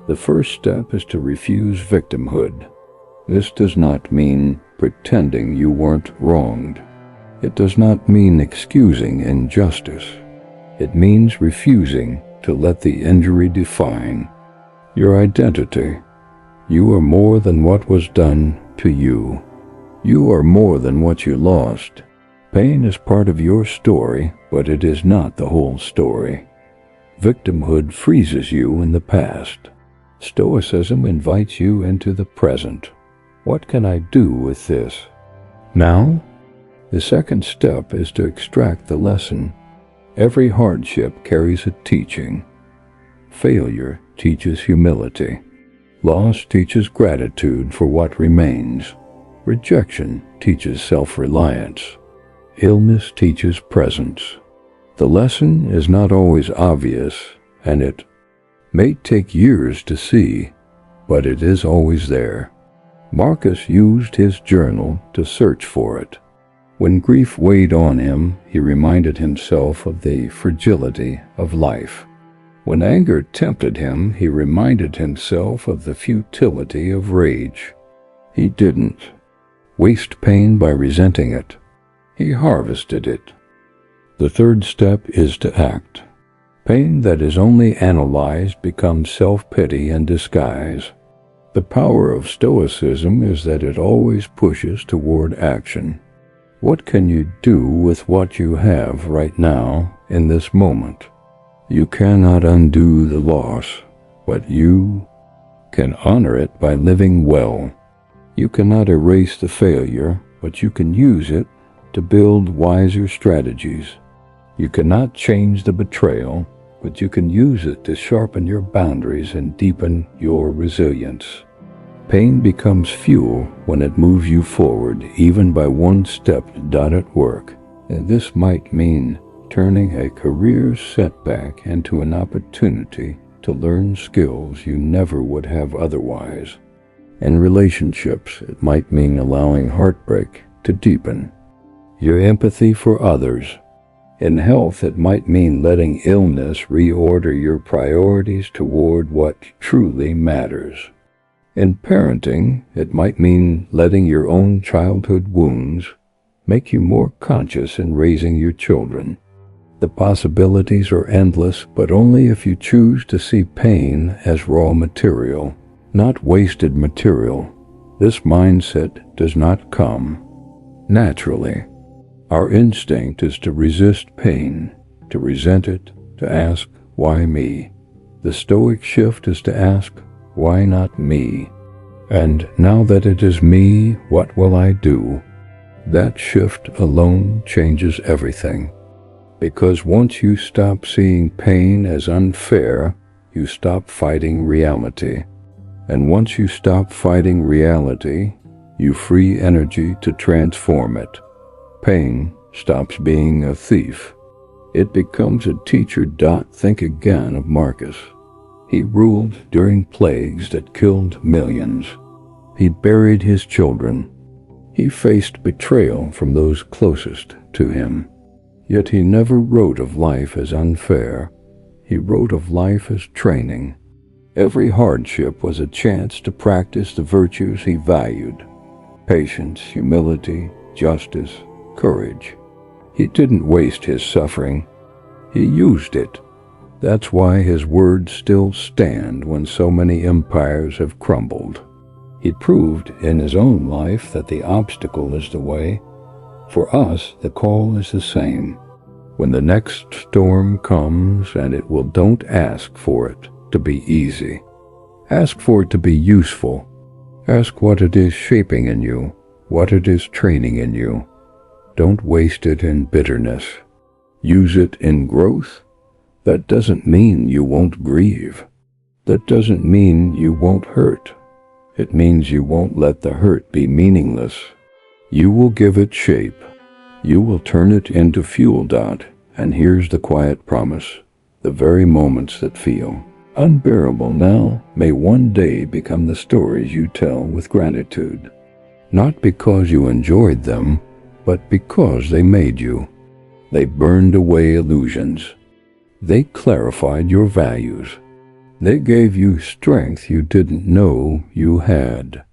The first step is to refuse victimhood. This does not mean pretending you weren't wronged. It does not mean excusing injustice. It means refusing to let the injury define your identity. You are more than what was done to you. You are more than what you lost. Pain is part of your story, but it is not the whole story. Victimhood freezes you in the past. Stoicism invites you into the present. What can I do with this now? The second step is to extract the lesson. Every hardship carries a teaching. Failure teaches humility. Loss teaches gratitude for what remains. Rejection teaches self-reliance. Illness teaches presence. The lesson is not always obvious, and it may take years to see, but it is always there. Marcus used his journal to search for it. When grief weighed on him, he reminded himself of the fragility of life. When anger tempted him, he reminded himself of the futility of rage. He didn't waste pain by resenting it. He harvested it. The third step is to act. Pain that is only analyzed becomes self-pity in disguise. The power of Stoicism is that it always pushes toward action. What can you do with what you have right now in this moment? You cannot undo the loss, but you can honor it by living well. You cannot erase the failure, but you can use it to build wiser strategies. You cannot change the betrayal, but you can use it to sharpen your boundaries and deepen your resilience. Pain becomes fuel when it moves you forward, even by one step at work. And this might mean turning a career setback into an opportunity to learn skills you never would have otherwise. In relationships, it might mean allowing heartbreak to deepen your empathy for others. In health, it might mean letting illness reorder your priorities toward what truly matters. In parenting, it might mean letting your own childhood wounds make you more conscious in raising your children. The possibilities are endless, but only if you choose to see pain as raw material, not wasted material. This mindset does not come naturally. Our instinct is to resist pain, to resent it, to ask, why me? The Stoic shift is to ask, why not me? And now that it is me, what will I do? That shift alone changes everything. Because once you stop seeing pain as unfair, you stop fighting reality. And once you stop fighting reality, you free energy to transform it. Pain stops being a thief. It becomes a teacher. Think again of Marcus. He ruled during plagues that killed millions. He buried his children. He faced betrayal from those closest to him. Yet he never wrote of life as unfair. He wrote of life as training. Every hardship was a chance to practice the virtues he valued: patience, humility, justice, courage. He didn't waste his suffering. He used it. That's why his words still stand when so many empires have crumbled. He proved in his own life that the obstacle is the way. For us, the call is the same. When the next storm comes, and it will, don't ask for it to be easy. Ask for it to be useful. Ask what it is shaping in you, what it is training in you. Don't waste it in bitterness. Use it in growth. That doesn't mean you won't grieve. That doesn't mean you won't hurt. It means you won't let the hurt be meaningless. You will give it shape. You will turn it into fuel. And here's the quiet promise: the very moments that feel unbearable now may one day become the stories you tell with gratitude. Not because you enjoyed them, but because they made you. They burned away illusions. They clarified your values. They gave you strength you didn't know you had.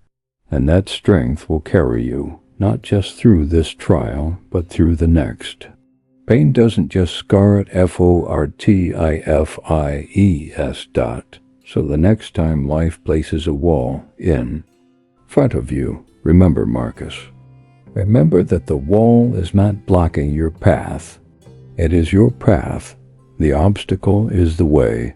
And that strength will carry you, not just through this trial, but through the next. Pain doesn't just scar it, fortifies. So the next time life places a wall in front of you, remember Marcus. Remember that the wall is not blocking your path. It is your path. The obstacle is the way.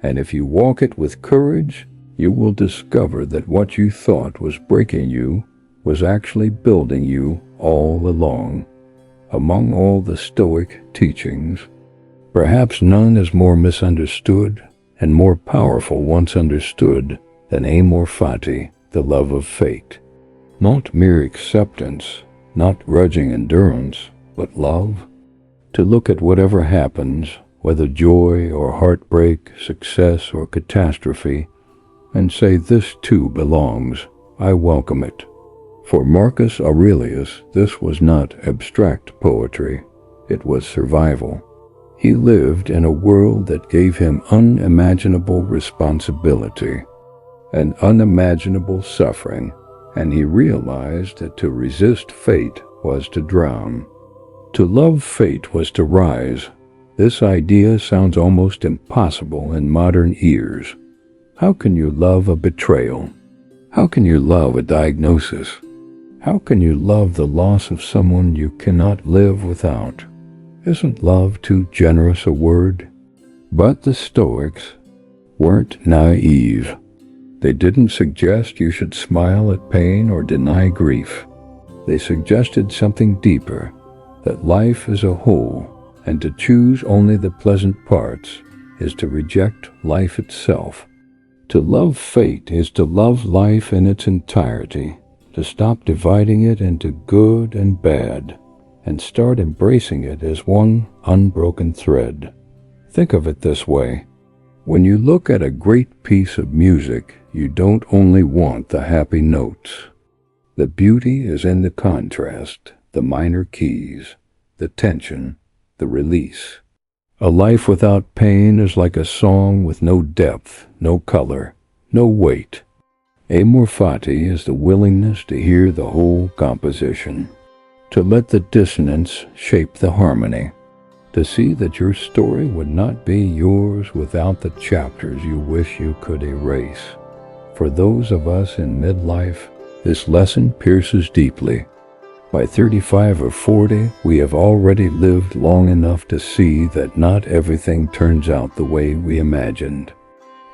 And if you walk it with courage, you will discover that what you thought was breaking you was actually building you all along. Among all the Stoic teachings, perhaps none is more misunderstood and more powerful once understood than amor fati, the love of fate. Not mere acceptance, not grudging endurance, but love. To look at whatever happens, whether joy or heartbreak, success or catastrophe, and say, this too belongs, I welcome it. For Marcus Aurelius, this was not abstract poetry, it was survival. He lived in a world that gave him unimaginable responsibility and unimaginable suffering, and he realized that to resist fate was to drown. To love fate was to rise. This idea sounds almost impossible in modern ears. How can you love a betrayal? How can you love a diagnosis? How can you love the loss of someone you cannot live without? Isn't love too generous a word? But the Stoics weren't naive. They didn't suggest you should smile at pain or deny grief. They suggested something deeper, that life is a whole, and to choose only the pleasant parts is to reject life itself. To love fate is to love life in its entirety, to stop dividing it into good and bad, and start embracing it as one unbroken thread. Think of it this way. When you look at a great piece of music, you don't only want the happy notes. The beauty is in the contrast, the minor keys, the tension, the release. A life without pain is like a song with no depth, no color, no weight. Amor fati is the willingness to hear the whole composition, to let the dissonance shape the harmony, to see that your story would not be yours without the chapters you wish you could erase. For those of us in midlife, this lesson pierces deeply. By 35 or 40, we have already lived long enough to see that not everything turns out the way we imagined.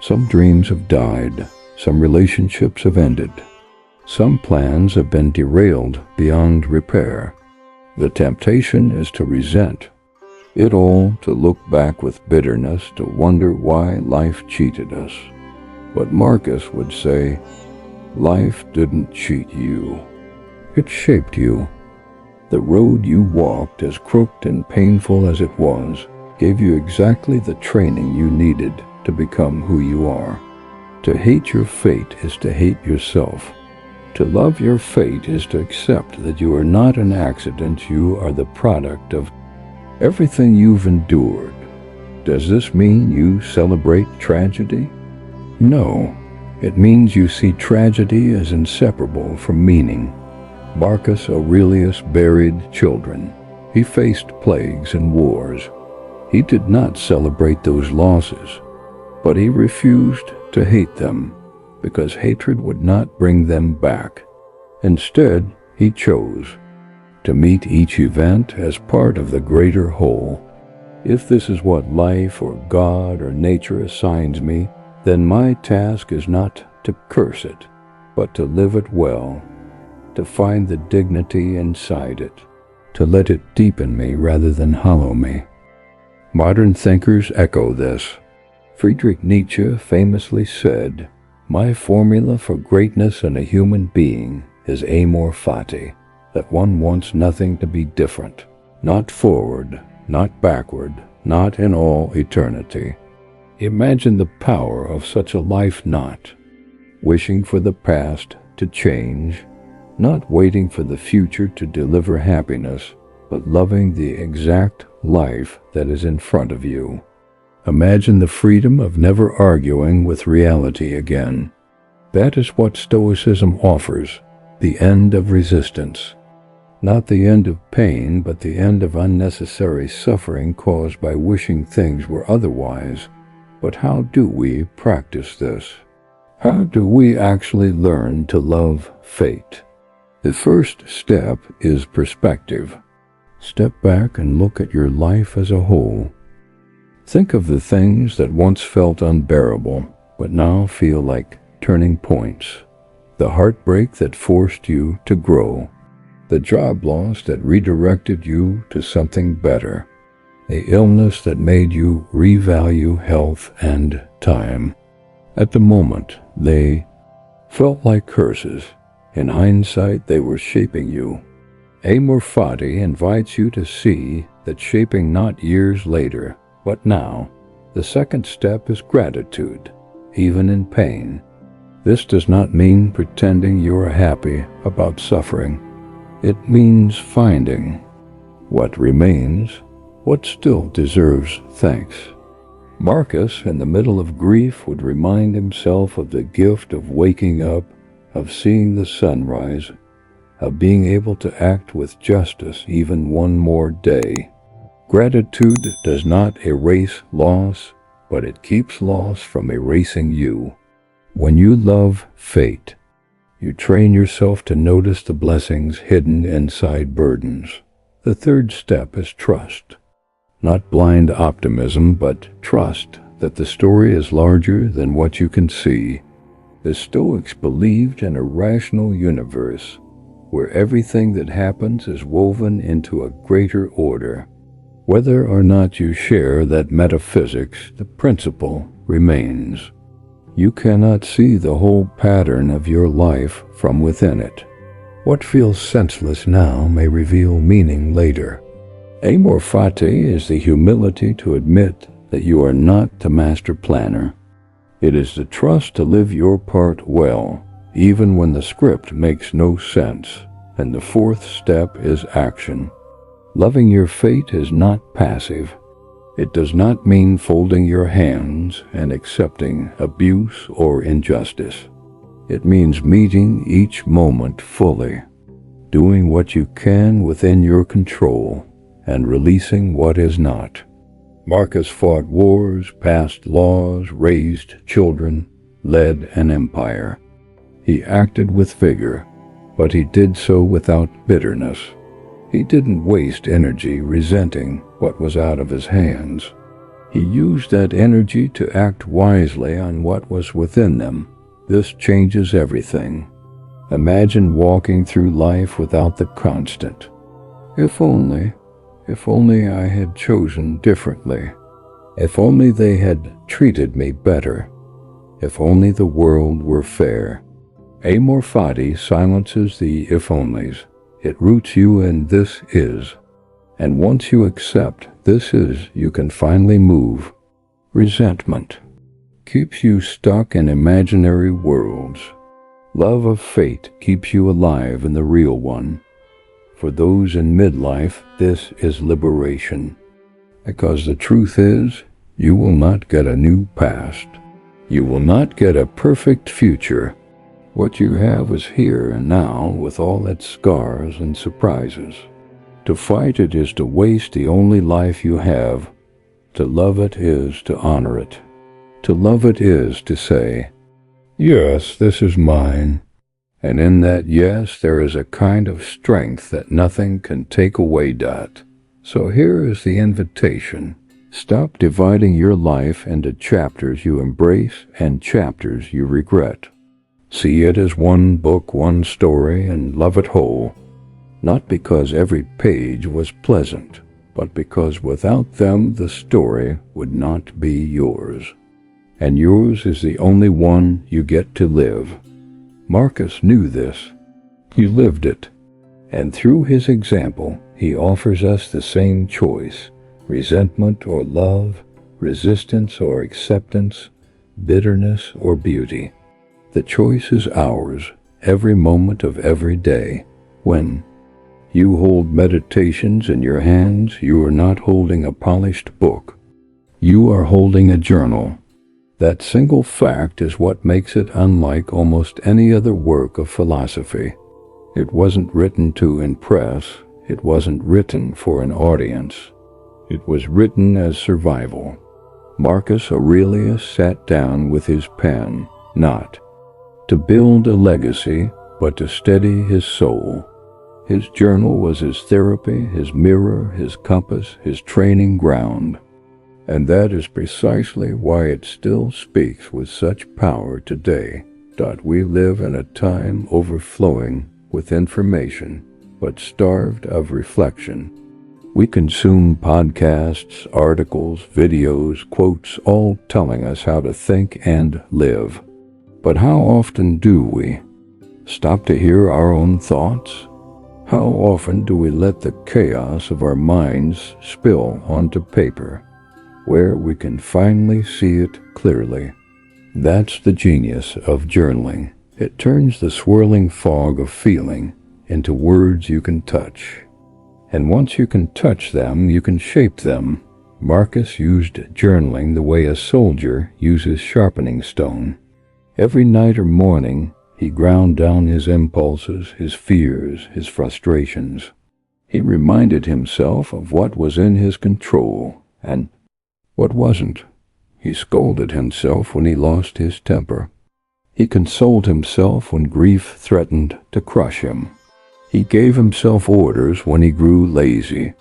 Some dreams have died, Some relationships have ended. Some plans have been derailed beyond repair. The temptation is to resent it all, to look back with bitterness, to wonder why life cheated us. But Marcus would say, life didn't cheat you. It shaped you. The road you walked, as crooked and painful as it was, gave you exactly the training you needed to become who you are. To hate your fate is to hate yourself. To love your fate is to accept that you are not an accident, you are the product of everything you've endured. Does this mean you celebrate tragedy? No, it means you see tragedy as inseparable from meaning. Marcus Aurelius buried children. He faced plagues and wars. He did not celebrate those losses, but he refused to hate them, because hatred would not bring them back. Instead, he chose to meet each event as part of the greater whole. If this is what life or God or nature assigns me, then my task is not to curse it, but to live it well, to find the dignity inside it, to let it deepen me rather than hollow me. Modern thinkers echo this. Friedrich Nietzsche famously said, "My formula for greatness in a human being is amor fati, that one wants nothing to be different, not forward, not backward, not in all eternity." Imagine the power of such a life, not wishing for the past to change, not waiting for the future to deliver happiness, but loving the exact life that is in front of you. Imagine the freedom of never arguing with reality again. That is what Stoicism offers, the end of resistance. Not the end of pain, but the end of unnecessary suffering caused by wishing things were otherwise. But how do we practice this? How do we actually learn to love fate? The first step is perspective. Step back and look at your life as a whole. Think of the things that once felt unbearable, but now feel like turning points. The heartbreak that forced you to grow. The job loss that redirected you to something better. The illness that made you revalue health and time. At the moment, they felt like curses. In hindsight, they were shaping you. Amor fati invites you to see that shaping not years later, but now. The second step is gratitude, even in pain. This does not mean pretending you are happy about suffering. It means finding what remains, what still deserves thanks. Marcus, in the middle of grief, would remind himself of the gift of waking up, of seeing the sunrise, of being able to act with justice even one more day. Gratitude does not erase loss, but it keeps loss from erasing you. When you love fate, you train yourself to notice the blessings hidden inside burdens. The third step is trust. Not blind optimism, but trust that the story is larger than what you can see. The Stoics believed in a rational universe, where everything that happens is woven into a greater order. Whether or not you share that metaphysics, the principle remains. You cannot see the whole pattern of your life from within it. What feels senseless now may reveal meaning later. Amor fati is the humility to admit that you are not the master planner. It is the trust to live your part well, even when the script makes no sense. And the fourth step is action. Loving your fate is not passive. It does not mean folding your hands and accepting abuse or injustice. It means meeting each moment fully, doing what you can within your control, and releasing what is not. Marcus fought wars, passed laws, raised children, led an empire. He acted with vigor, but he did so without bitterness. He didn't waste energy resenting what was out of his hands. He used that energy to act wisely on what was within them. This changes everything. Imagine walking through life without the constant, if only I had chosen differently. If only they had treated me better. If only the world were fair. Amor fati silences the if-onlys. It roots you in this is. And once you accept this is, you can finally move. Resentment keeps you stuck in imaginary worlds. Love of fate keeps you alive in the real one. For those in midlife, this is liberation. Because the truth is, you will not get a new past. You will not get a perfect future. What you have is here and now with all its scars and surprises. To fight it is to waste the only life you have. To love it is to honor it. To love it is to say, yes, this is mine. And in that yes, there is a kind of strength that nothing can take away that. So here is the invitation. Stop dividing your life into chapters you embrace and chapters you regret. See it as one book, one story, and love it whole. Not because every page was pleasant, but because without them the story would not be yours. And yours is the only one you get to live. Marcus knew this. He lived it. And through his example, he offers us the same choice: resentment or love, resistance or acceptance, bitterness or beauty. The choice is ours, every moment of every day. When you hold meditations in your hands, you are not holding a polished book. You are holding a journal. That single fact is what makes it unlike almost any other work of philosophy. It wasn't written to impress. It wasn't written for an audience. It was written as survival. Marcus Aurelius sat down with his pen, not to build a legacy, but to steady his soul. His journal was his therapy, his mirror, his compass, his training ground. And that is precisely why it still speaks with such power today. We live in a time overflowing with information, but starved of reflection. We consume podcasts, articles, videos, quotes, all telling us how to think and live. But how often do we stop to hear our own thoughts? How often do we let the chaos of our minds spill onto paper, where we can finally see it clearly? That's the genius of journaling. It turns the swirling fog of feeling into words you can touch. And once you can touch them, you can shape them. Marcus used journaling the way a soldier uses sharpening stone. Every night or morning, he ground down his impulses, his fears, his frustrations. He reminded himself of what was in his control and what wasn't. He scolded himself when he lost his temper. He consoled himself when grief threatened to crush him. He gave himself orders when he grew lazy.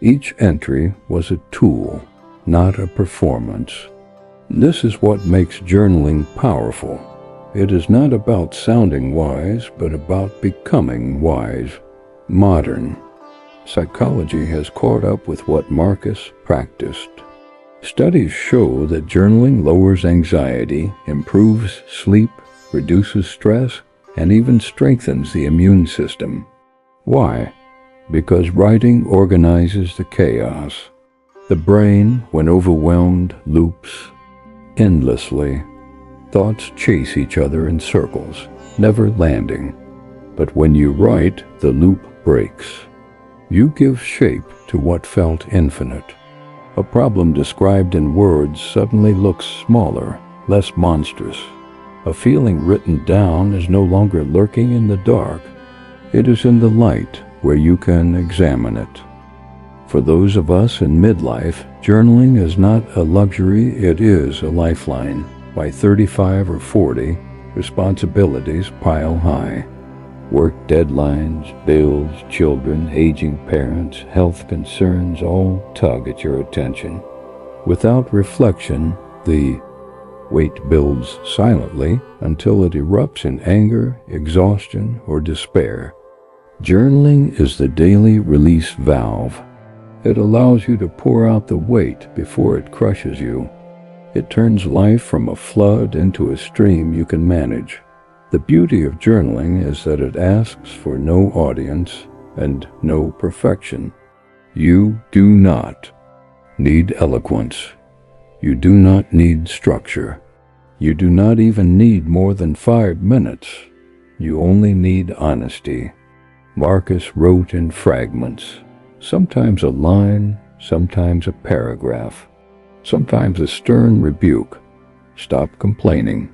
Each entry was a tool, not a performance. This is what makes journaling powerful. It is not about sounding wise, but about becoming wise. Modern psychology has caught up with what Marcus practiced. Studies show that journaling lowers anxiety, improves sleep, reduces stress, and even strengthens the immune system. Why? Because writing organizes the chaos. The brain, when overwhelmed, loops endlessly. Thoughts chase each other in circles, never landing. But when you write, the loop breaks. You give shape to what felt infinite. A problem described in words suddenly looks smaller, less monstrous. A feeling written down is no longer lurking in the dark. It is in the light where you can examine it. For those of us in midlife, journaling is not a luxury, it is a lifeline. By 35 or 40, responsibilities pile high. Work deadlines, bills, children, aging parents, health concerns all tug at your attention. Without reflection, the Weight builds silently until it erupts in anger, exhaustion, or despair. Journaling is the daily release valve. It allows you to pour out the weight before it crushes you. It turns life from a flood into a stream you can manage. The beauty of journaling is that it asks for no audience and no perfection. You do not need eloquence. You do not need structure. You do not even need more than 5 minutes. You only need honesty. Marcus wrote in fragments, sometimes a line, sometimes a paragraph, sometimes a stern rebuke, stop complaining,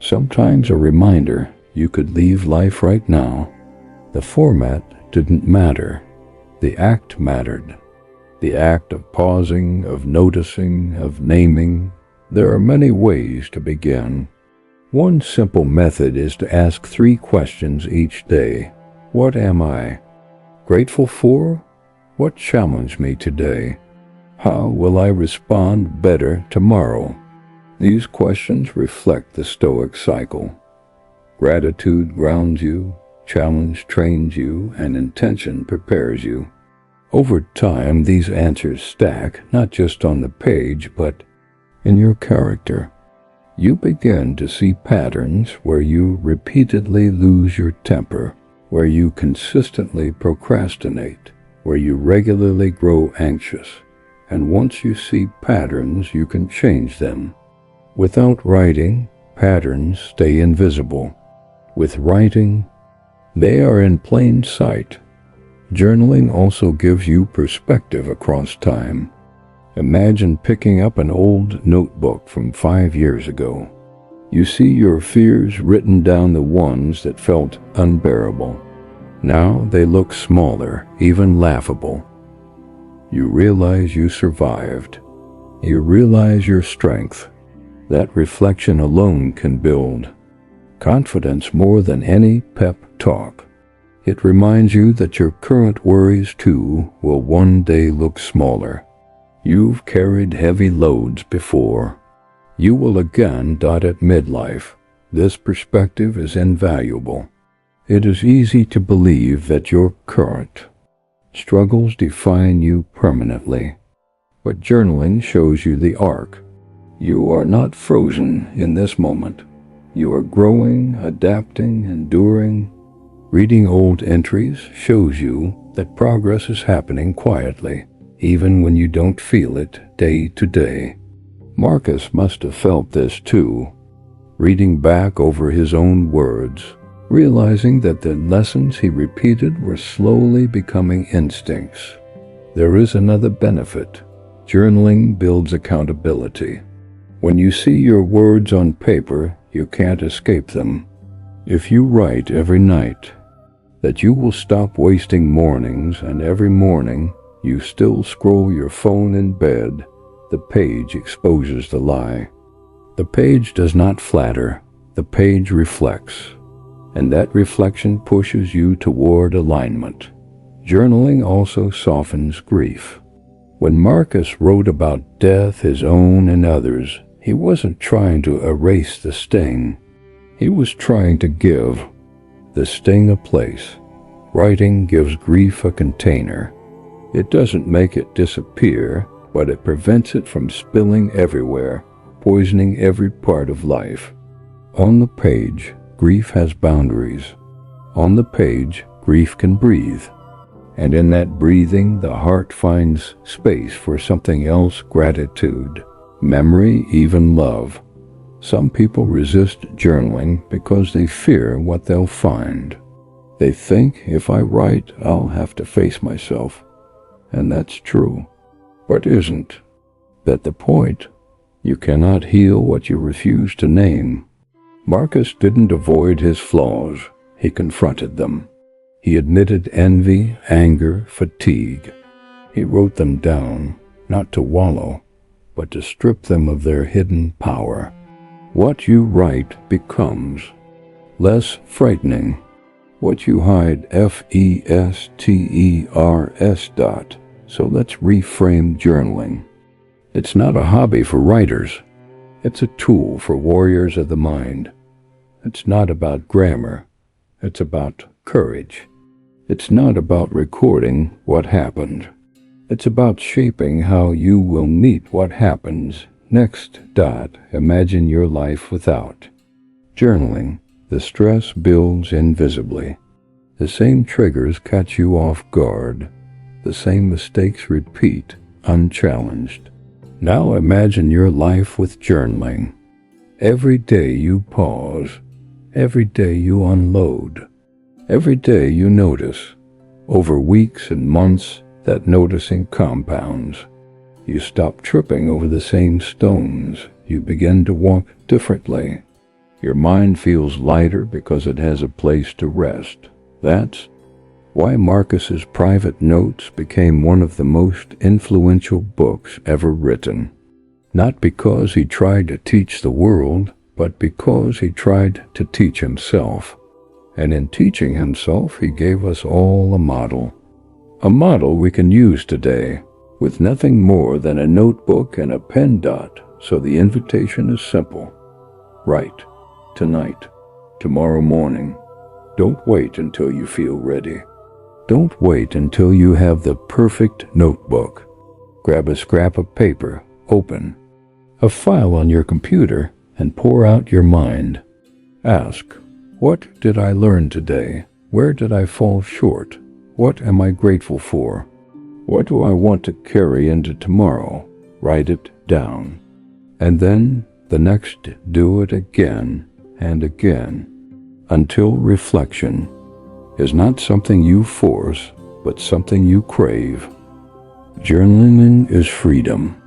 sometimes a reminder you could leave life right now. The format didn't matter. The act mattered. The act of pausing, of noticing, of naming. There are many ways to begin. One simple method is to ask 3 questions each day. What am I grateful for? What challenged me today? How will I respond better tomorrow? These questions reflect the Stoic cycle. Gratitude grounds you, challenge trains you, and intention prepares you. Over time, these answers stack, not just on the page, but in your character. You begin to see patterns where you repeatedly lose your temper, where you consistently procrastinate, where you regularly grow anxious. And once you see patterns, you can change them. Without writing, patterns stay invisible. With writing, they are in plain sight. Journaling also gives you perspective across time. Imagine picking up an old notebook from 5 years ago. You see your fears written down, the ones that felt unbearable. Now they look smaller, even laughable. You realize you survived. You realize your strength. That reflection alone can build confidence more than any pep talk. It reminds you that your current worries too will one day look smaller. You've carried heavy loads before. You will again at midlife. This perspective is invaluable. It is easy to believe that your current struggles define you permanently, but journaling shows you the arc. You are not frozen in this moment. You are growing, adapting, enduring. Reading old entries shows you that progress is happening quietly, even when you don't feel it day to day. Marcus must have felt this too, reading back over his own words, realizing that the lessons he repeated were slowly becoming instincts. There is another benefit. Journaling builds accountability. When you see your words on paper, you can't escape them. If you write every night that you will stop wasting mornings, and every morning you still scroll your phone in bed, the page exposes the lie. The page does not flatter, the page reflects, and that reflection pushes you toward alignment. Journaling also softens grief. When Marcus wrote about death, his own and others, he wasn't trying to erase the sting. He was trying to give the sting a place. Writing gives grief a container. It doesn't make it disappear, but it prevents it from spilling everywhere, poisoning every part of life. On the page, grief has boundaries. On the page, grief can breathe. And in that breathing, the heart finds space for something else: gratitude, memory, even love. Some people resist journaling because they fear what they'll find. They think, if I write, I'll have to face myself. And that's true, but isn't. At the point, you cannot heal what you refuse to name. Marcus didn't avoid his flaws, he confronted them. He admitted envy, anger, fatigue. He wrote them down, not to wallow, but to strip them of their hidden power. What you write becomes less frightening. What you hide, festers. So let's reframe journaling. It's not a hobby for writers. It's a tool for warriors of the mind. It's not about grammar. It's about courage. It's not about recording what happened. It's about shaping how you will meet what happens next. Imagine your life without journaling. The stress builds invisibly. The same triggers catch you off guard. The same mistakes repeat unchallenged. Now imagine your life with journaling. Every day you pause. Every day you unload. Every day you notice. Over weeks and months, that noticing compounds. You stop tripping over the same stones. You begin to walk differently. Your mind feels lighter because it has a place to rest. That's why Marcus's private notes became one of the most influential books ever written. Not because he tried to teach the world, but because he tried to teach himself. And in teaching himself, he gave us all a model. A model we can use today, with nothing more than a notebook and a pen dot, so the invitation is simple. Write, tonight, tomorrow morning. Don't wait until you feel ready. Don't wait until you have the perfect notebook. Grab a scrap of paper, open a file on your computer, and pour out your mind. Ask, what did I learn today? Where did I fall short? What am I grateful for? What do I want to carry into tomorrow? Write it down. And then the next, do it again and again, until reflection is not something you force, but something you crave. Journaling is freedom.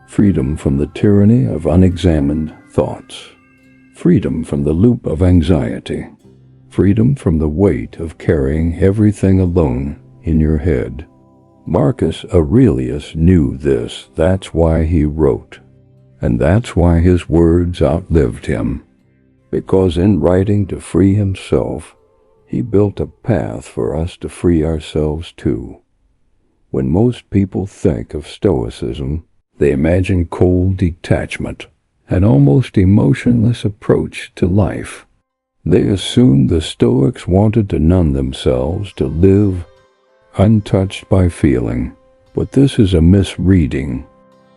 Freedom from the tyranny of unexamined thoughts. Freedom from the loop of anxiety. Freedom from the weight of carrying everything alone in your head. Marcus Aurelius knew this. That's why he wrote. And that's why his words outlived him. Because in writing to free himself, he built a path for us to free ourselves too. When most people think of Stoicism, they imagine cold detachment, an almost emotionless approach to life. They assume the Stoics wanted to numb themselves, to live untouched by feeling. But this is a misreading.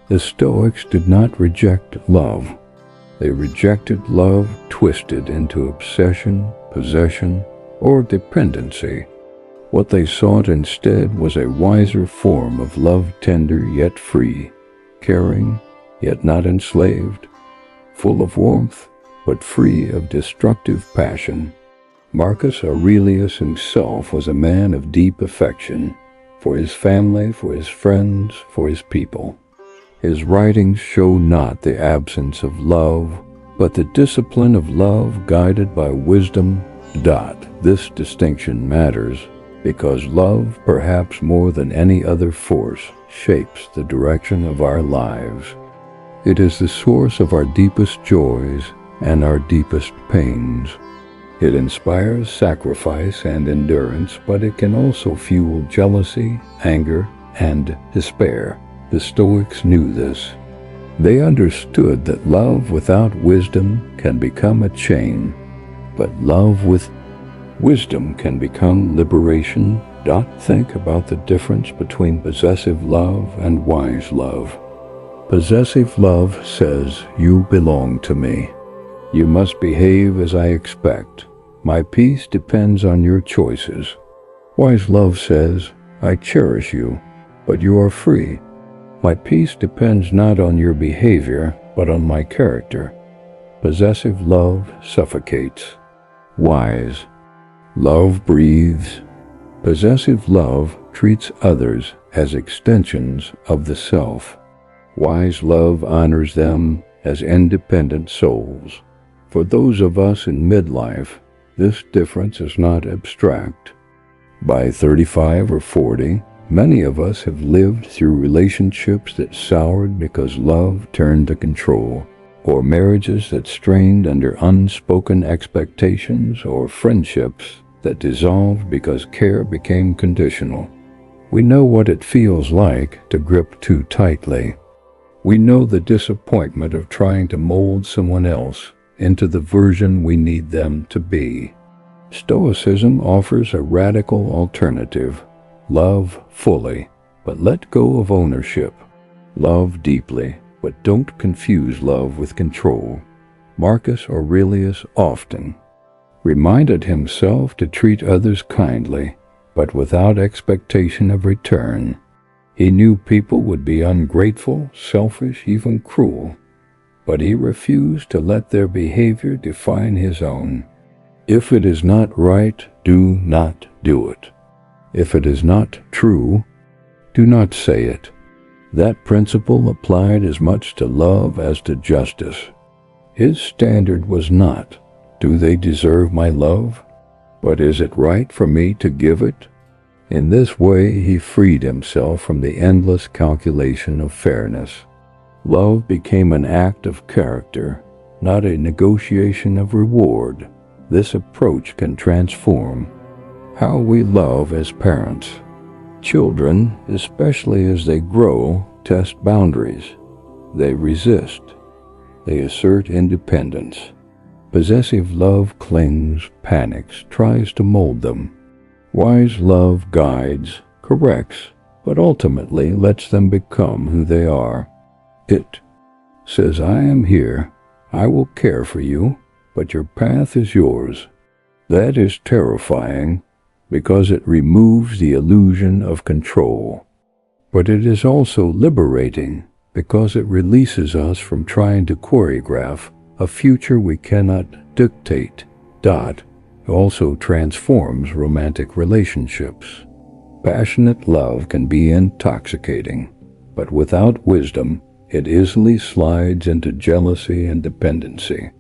The Stoics did not reject love. They rejected love twisted into obsession, possession, or dependency. What they sought instead was a wiser form of love, tender yet free, caring yet not enslaved, full of warmth but free of destructive passion. Marcus Aurelius himself was a man of deep affection for his family, for his friends, for his people. His writings show not the absence of love, but the discipline of love guided by wisdom. This distinction matters because love, perhaps more than any other force, shapes the direction of our lives. It is the source of our deepest joys and our deepest pains. It inspires sacrifice and endurance, but it can also fuel jealousy, anger, and despair. The Stoics knew this. They understood that love without wisdom can become a chain, but love with wisdom can become liberation. Think about the difference between possessive love and wise love. Possessive love says, you belong to me. You must behave as I expect. My peace depends on your choices. Wise love says, I cherish you, but you are free. My peace depends not on your behavior, but on my character. Possessive love suffocates. Wise love breathes. Possessive love treats others as extensions of the self. Wise love honors them as independent souls. For those of us in midlife, this difference is not abstract. By 35 or 40, many of us have lived through relationships that soured because love turned to control, or marriages that strained under unspoken expectations, or friendships that dissolved because care became conditional. We know what it feels like to grip too tightly. We know the disappointment of trying to mold someone else into the version we need them to be. Stoicism offers a radical alternative. Love fully, but let go of ownership. Love deeply, but don't confuse love with control. Marcus Aurelius often reminded himself to treat others kindly, but without expectation of return. He knew people would be ungrateful, selfish, even cruel, but he refused to let their behavior define his own. If it is not right, do not do it. If it is not true, do not say it. That principle applied as much to love as to justice. His standard was not, do they deserve my love? But is it right for me to give it? In this way, he freed himself from the endless calculation of fairness. Love became an act of character, not a negotiation of reward. This approach can transform how we love as parents. Children, especially as they grow, test boundaries. They resist. They assert independence. Possessive love clings, panics, tries to mold them. Wise love guides, corrects, but ultimately lets them become who they are. It says, I am here, I will care for you, but your path is yours. That is terrifying, because it removes the illusion of control. But it is also liberating, because it releases us from trying to choreograph a future we cannot dictate. It also transforms romantic relationships. Passionate love can be intoxicating, but without wisdom, it easily slides into jealousy and dependency.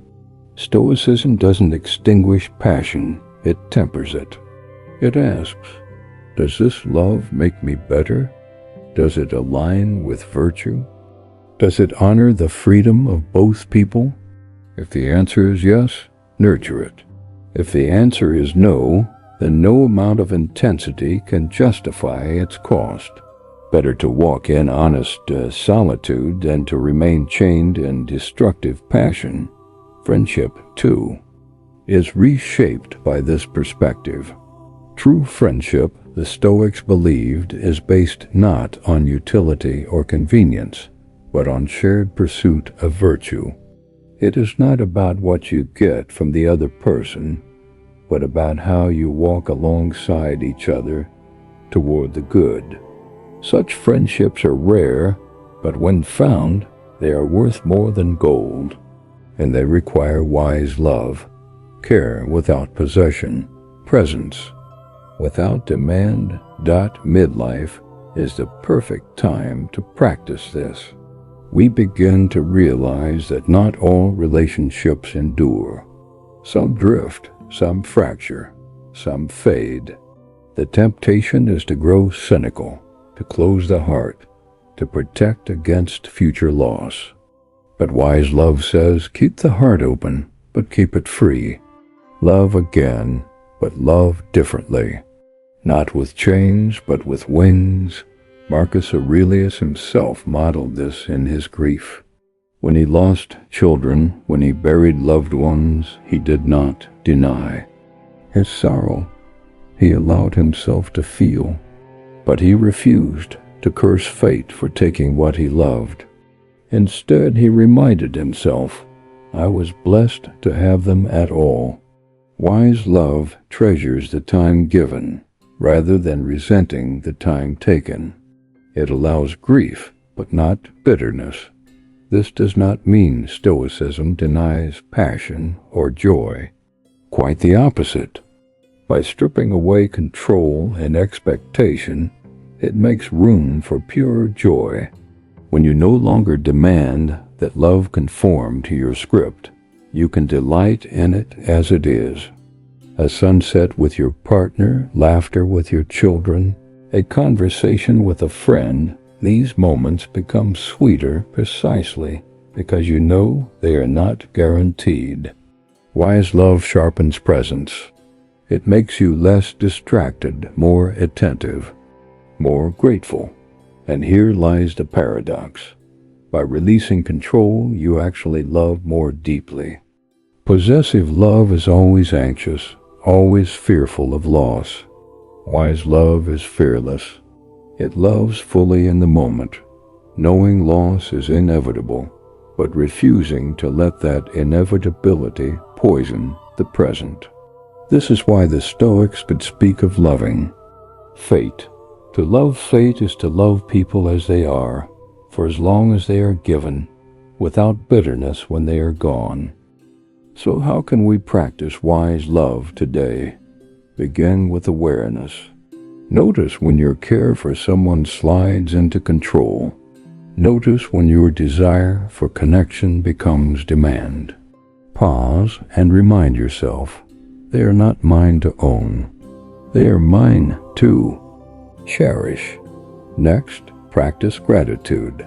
Stoicism doesn't extinguish passion, it tempers it. It asks, does this love make me better? Does it align with virtue? Does it honor the freedom of both people? If the answer is yes, nurture it. If the answer is no, then no amount of intensity can justify its cost. Better to walk in honest solitude than to remain chained in destructive passion. Friendship, too, is reshaped by this perspective. True friendship, the Stoics believed, is based not on utility or convenience, but on shared pursuit of virtue. It is not about what you get from the other person, but about how you walk alongside each other toward the good. Such friendships are rare, but when found, they are worth more than gold, and they require wise love, care without possession, presence without demand. Midlife is the perfect time to practice this. We begin to realize that not all relationships endure. Some drift, some fracture, some fade. The temptation is to grow cynical, to close the heart, to protect against future loss. But wise love says, keep the heart open, but keep it free. Love again, but love differently. Not with chains, but with wings. Marcus Aurelius himself modeled this in his grief. When he lost children, when he buried loved ones, he did not deny his sorrow. He allowed himself to feel, but he refused to curse fate for taking what he loved. Instead, he reminded himself, I was blessed to have them at all. Wise love treasures the time given, rather than resenting the time taken. It allows grief, but not bitterness. This does not mean Stoicism denies passion or joy. Quite the opposite. By stripping away control and expectation, it makes room for pure joy. When you no longer demand that love conform to your script, you can delight in it as it is. A sunset with your partner, laughter with your children, a conversation with a friend, these moments become sweeter precisely because you know they are not guaranteed. Wise love sharpens presence. It makes you less distracted, more attentive, more grateful. And here lies the paradox. By releasing control, you actually love more deeply. Possessive love is always anxious, always fearful of loss. Wise love is fearless. It loves fully in the moment, knowing loss is inevitable, but refusing to let that inevitability poison the present. This is why the Stoics could speak of loving fate. To love fate is to love people as they are, for as long as they are given, without bitterness when they are gone. So how can we practice wise love today? Begin with awareness. Notice when your care for someone slides into control. Notice when your desire for connection becomes demand. Pause and remind yourself, they are not mine to own. They are mine to cherish. Next, practice gratitude.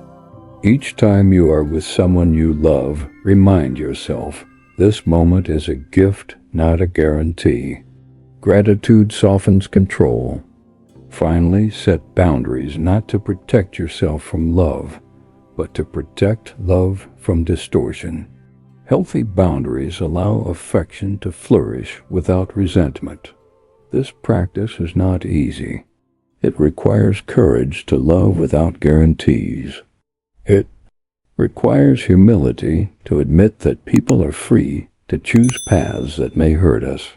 Each time you are with someone you love, remind yourself, this moment is a gift, not a guarantee. Gratitude softens control. Finally, set boundaries not to protect yourself from love, but to protect love from distortion. Healthy boundaries allow affection to flourish without resentment. This practice is not easy. It requires courage to love without guarantees. It requires humility to admit that people are free to choose paths that may hurt us.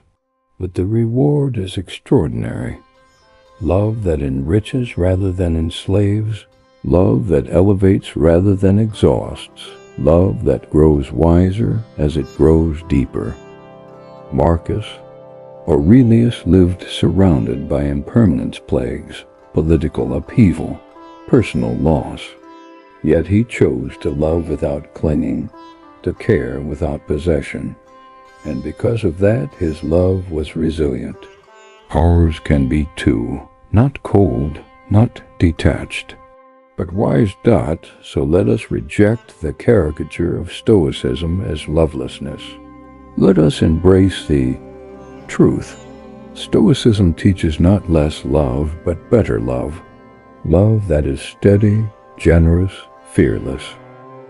But the reward is extraordinary. Love that enriches rather than enslaves, love that elevates rather than exhausts, love that grows wiser as it grows deeper. Marcus Aurelius lived surrounded by impermanence plagues, political upheaval, personal loss. Yet he chose to love without clinging, to care without possession. And because of that, his love was resilient. Ours can be too, not cold, not detached, but wise. So let us reject the caricature of Stoicism as lovelessness. Let us embrace the truth. Stoicism teaches not less love, but better love. Love that is steady, generous, fearless.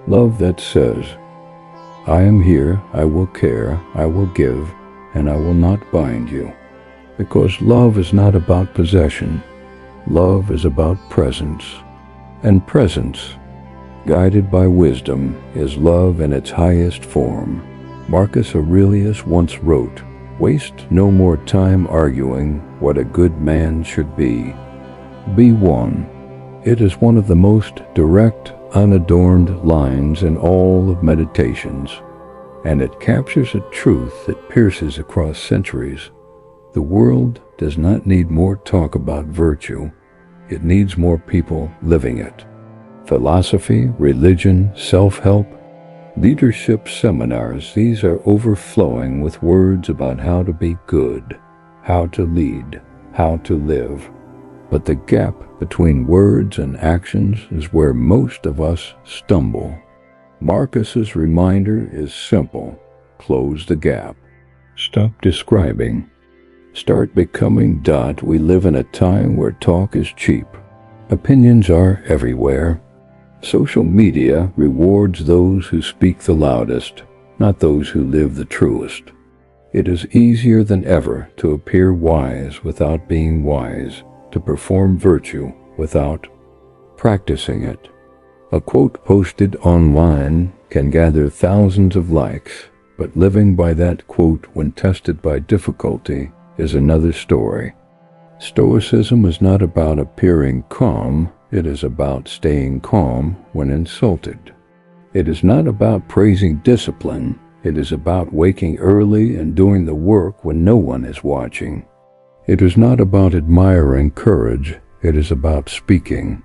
Love that says, I am here, I will care, I will give, and I will not bind you. Because love is not about possession. Love is about presence. And presence, guided by wisdom, is love in its highest form. Marcus Aurelius once wrote, waste no more time arguing what a good man should be. Be one. It is one of the most direct, unadorned lines in all of meditations, and it captures a truth that pierces across centuries. The world does not need more talk about virtue. It needs more people living it. Philosophy, religion, self-help, leadership seminars, these are overflowing with words about how to be good, how to lead, how to live. But the gap between words and actions is where most of us stumble. Marcus's reminder is simple. Close the gap. Stop describing. Start becoming. We live in a time where talk is cheap. Opinions are everywhere. Social media rewards those who speak the loudest, not those who live the truest. It is easier than ever to appear wise without being wise, to perform virtue without practicing it. A quote posted online can gather thousands of likes, but living by that quote when tested by difficulty is another story. Stoicism is not about appearing calm, it is about staying calm when insulted. It is not about praising discipline, it is about waking early and doing the work when no one is watching. It is not about admiring courage, it is about speaking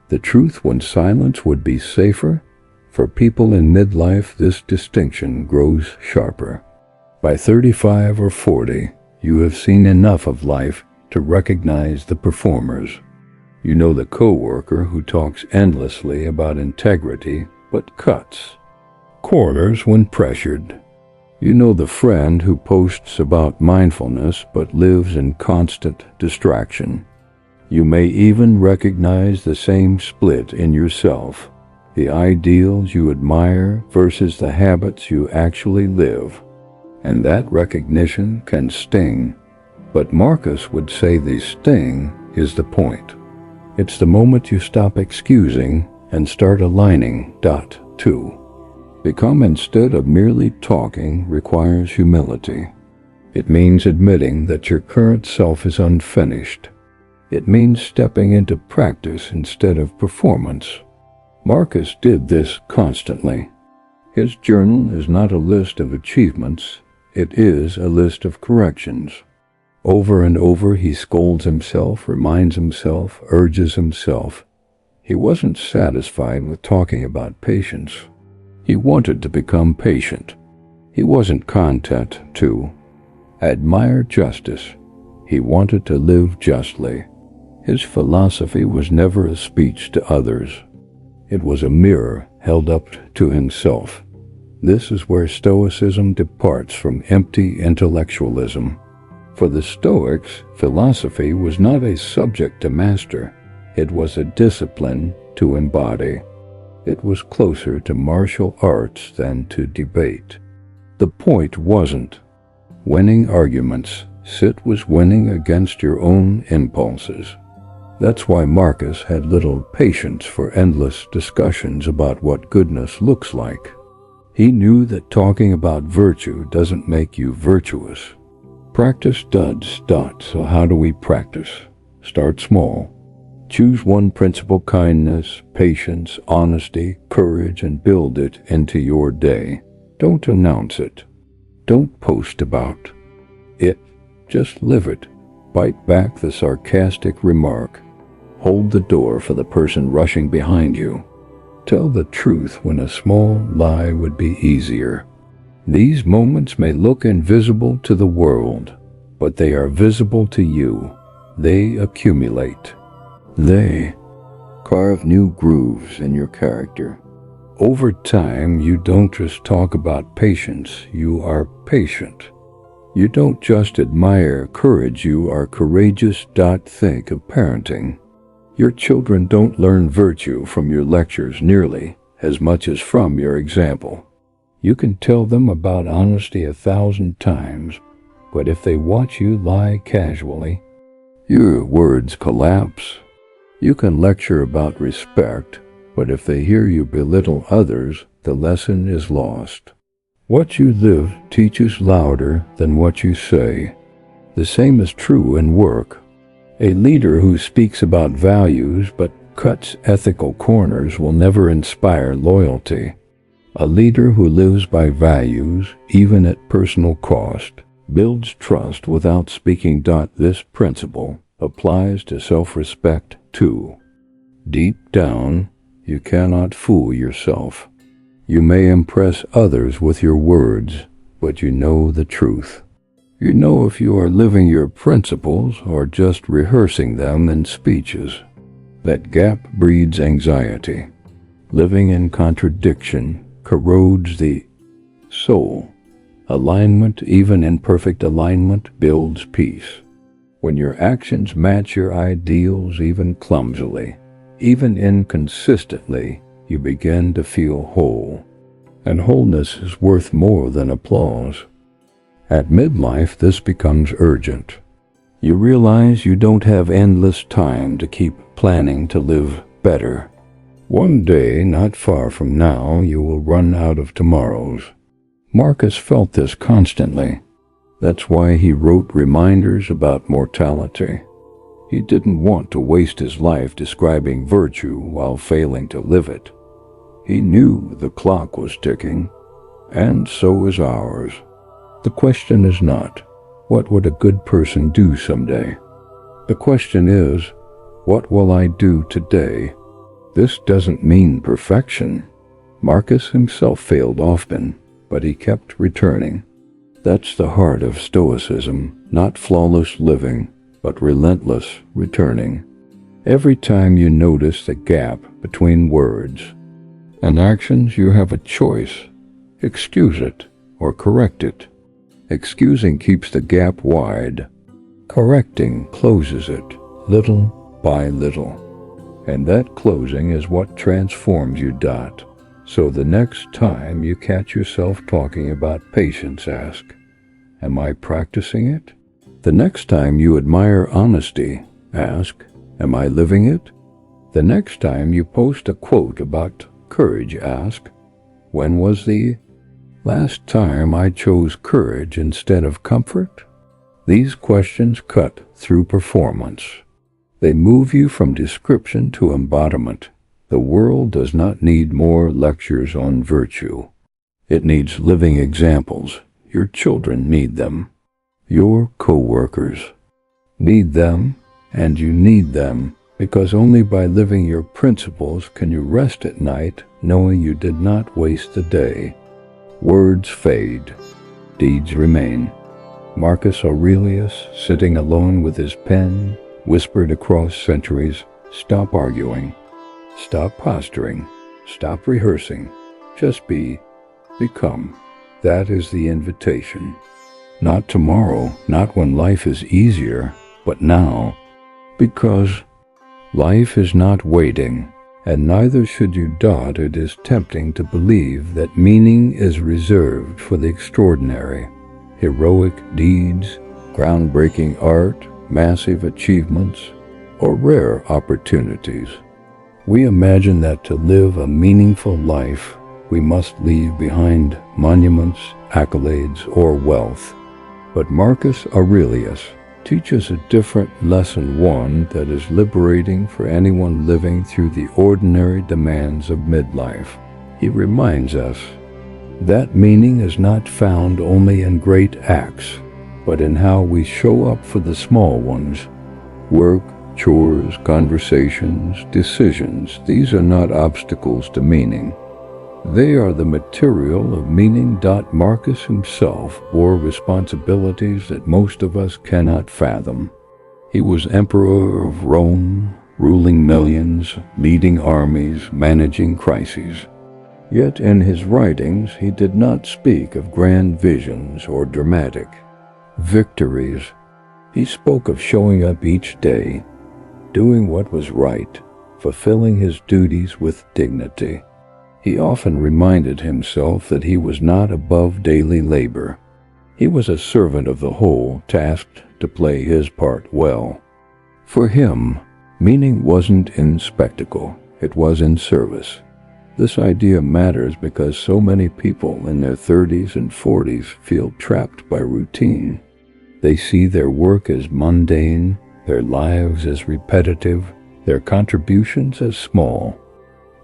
the truth when silence would be safer. For people in midlife, this distinction grows sharper. By 35 or 40, you have seen enough of life to recognize the performers. You know the coworker who talks endlessly about integrity but cuts corners when pressured. You know the friend who posts about mindfulness but lives in constant distraction. You may even recognize the same split in yourself. the ideals you admire versus the habits you actually live. And that recognition can sting, but Marcus would say the sting is the point. It's the moment you stop excusing and start aligning. 2. Become instead of merely talking requires humility. It means admitting that your current self is unfinished. It means stepping into practice instead of performance. Marcus did this constantly. His journal is not a list of achievements, it is a list of corrections. Over and over he scolds himself, reminds himself, urges himself. He wasn't satisfied with talking about patience. He wanted to become patient. He wasn't content to admire justice. He wanted to live justly. His philosophy was never a speech to others. It was a mirror held up to himself. This is where Stoicism departs from empty intellectualism. For the Stoics, philosophy was not a subject to master. It was a discipline to embody. It was closer to martial arts than to debate. The point wasn't winning arguments. It was winning against your own impulses. That's why Marcus had little patience for endless discussions about what goodness looks like. He knew that talking about virtue doesn't make you virtuous. Practice does. So how do we practice? Start small. Choose one principle: kindness, patience, honesty, courage, and build it into your day. Don't announce it. Don't post about it. Just live it. Bite back the sarcastic remark. Hold the door for the person rushing behind you. Tell the truth when a small lie would be easier. These moments may look invisible to the world, but they are visible to you. They accumulate. They carve new grooves in your character. Over time, you don't just talk about patience, you are patient. You don't just admire courage, you are courageous. Think of parenting. Your children don't learn virtue from your lectures nearly as much as from your example. You can tell them about honesty 1,000 times, but if they watch you lie casually, your words collapse. You can lecture about respect, but if they hear you belittle others, the lesson is lost. What you live teaches louder than what you say. The same is true in work. A leader who speaks about values but cuts ethical corners will never inspire loyalty. A leader who lives by values, even at personal cost, builds trust without speaking. This principle applies to self-respect too. Deep down, you cannot fool yourself. You may impress others with your words, but you know the truth. You know if you are living your principles or just rehearsing them in speeches. That gap breeds anxiety. Living in contradiction corrodes the soul. Alignment, even imperfect alignment, builds peace. When your actions match your ideals, even clumsily, even inconsistently, you begin to feel whole. And wholeness is worth more than applause. At midlife, this becomes urgent. You realize you don't have endless time to keep planning to live better. One day, not far from now, you will run out of tomorrows. Marcus felt this constantly. That's why he wrote reminders about mortality. He didn't want to waste his life describing virtue while failing to live it. He knew the clock was ticking, and so is ours. The question is not, what would a good person do someday? The question is, what will I do today? This doesn't mean perfection. Marcus himself failed often, but he kept returning. That's the heart of Stoicism, not flawless living, but relentless returning. Every time you notice the gap between words and actions, you have a choice. Excuse it or correct it. Excusing keeps the gap wide. Correcting closes it, little by little. And that closing is what transforms you. So the next time you catch yourself talking about patience, ask, am I practicing it? The next time you admire honesty, ask, am I living it? The next time you post a quote about courage, ask, when was the last time I chose courage instead of comfort? These questions cut through performance. They move you from description to embodiment. The world does not need more lectures on virtue. It needs living examples. Your children need them. Your co-workers need them, and you need them, because only by living your principles can you rest at night knowing you did not waste the day. Words fade, deeds remain. Marcus Aurelius, sitting alone with his pen, whispered across centuries, stop arguing, stop posturing, stop rehearsing, just be, become. That is the invitation. Not tomorrow, not when life is easier, but now, because life is not waiting, and neither should you. It is tempting to believe that meaning is reserved for the extraordinary, heroic deeds, groundbreaking art, massive achievements, or rare opportunities. We imagine that to live a meaningful life, we must leave behind monuments, accolades, or wealth. But Marcus Aurelius teaches a different lesson, one that is liberating for anyone living through the ordinary demands of midlife. He reminds us that meaning is not found only in great acts, but in how we show up for the small ones. Work, chores, conversations, decisions, these are not obstacles to meaning. They are the material of meaning. Marcus himself bore responsibilities that most of us cannot fathom. He was emperor of Rome, ruling millions, leading armies, managing crises. Yet in his writings he did not speak of grand visions or dramatic victories. He spoke of showing up each day, doing what was right, fulfilling his duties with dignity. He often reminded himself that he was not above daily labor. He was a servant of the whole, tasked to play his part well. For him, meaning wasn't in spectacle, it was in service. This idea matters because so many people in their 30s and 40s feel trapped by routine. They see their work as mundane, their lives as repetitive, their contributions as small.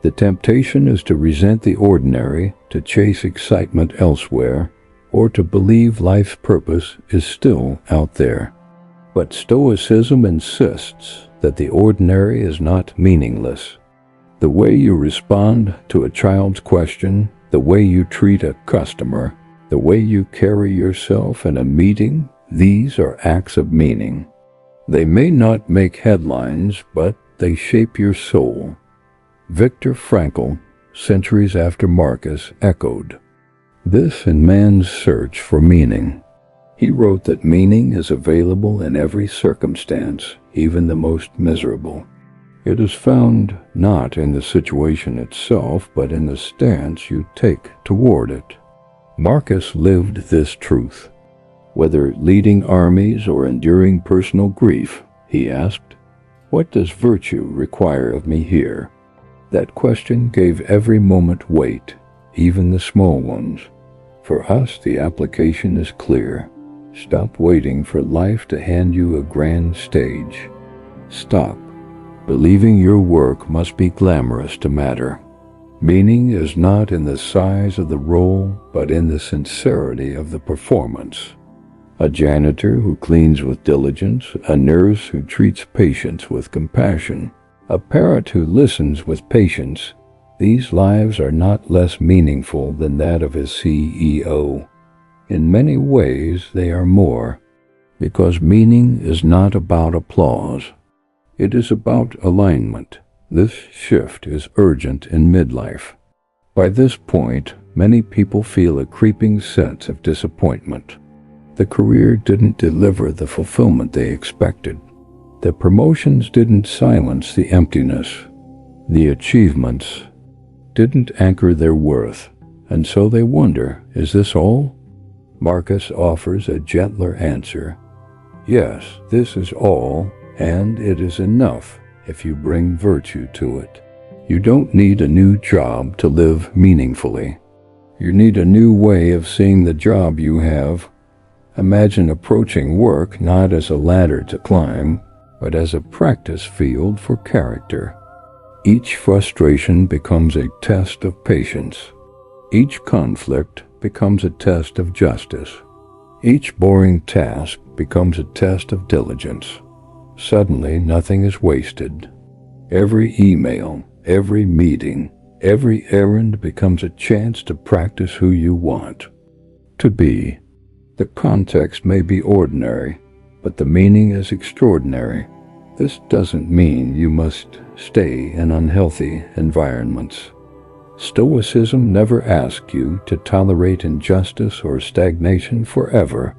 The temptation is to resent the ordinary, to chase excitement elsewhere, or to believe life's purpose is still out there. But Stoicism insists that the ordinary is not meaningless. The way you respond to a child's question, the way you treat a customer, the way you carry yourself in a meeting, these are acts of meaning. They may not make headlines, but they shape your soul. Viktor Frankl, centuries after Marcus, echoed this in man's search for meaning. He wrote that meaning is available in every circumstance, even the most miserable. It is found not in the situation itself, but in the stance you take toward it. Marcus lived this truth. Whether leading armies or enduring personal grief, he asked, "What does virtue require of me here?" That question gave every moment weight, even the small ones. For us, the application is clear. Stop waiting for life to hand you a grand stage. Stop believing your work must be glamorous to matter. Meaning is not in the size of the role, but in the sincerity of the performance. A janitor who cleans with diligence, a nurse who treats patients with compassion, a parent who listens with patience, these lives are not less meaningful than that of his CEO. In many ways, they are more, because meaning is not about applause. It is about alignment. This shift is urgent in midlife. By this point, many people feel a creeping sense of disappointment. The career didn't deliver the fulfillment they expected. The promotions didn't silence the emptiness. The achievements didn't anchor their worth, and so they wonder, is this all? Marcus offers a gentler answer. Yes, this is all, and it is enough if you bring virtue to it. You don't need a new job to live meaningfully. You need a new way of seeing the job you have. Imagine approaching work not as a ladder to climb, but as a practice field for character. Each frustration becomes a test of patience. Each conflict becomes a test of justice. Each boring task becomes a test of diligence. Suddenly, nothing is wasted. Every email, every meeting, every errand becomes a chance to practice who you want to be. The context may be ordinary, but the meaning is extraordinary. This doesn't mean you must stay in unhealthy environments. Stoicism never asks you to tolerate injustice or stagnation forever,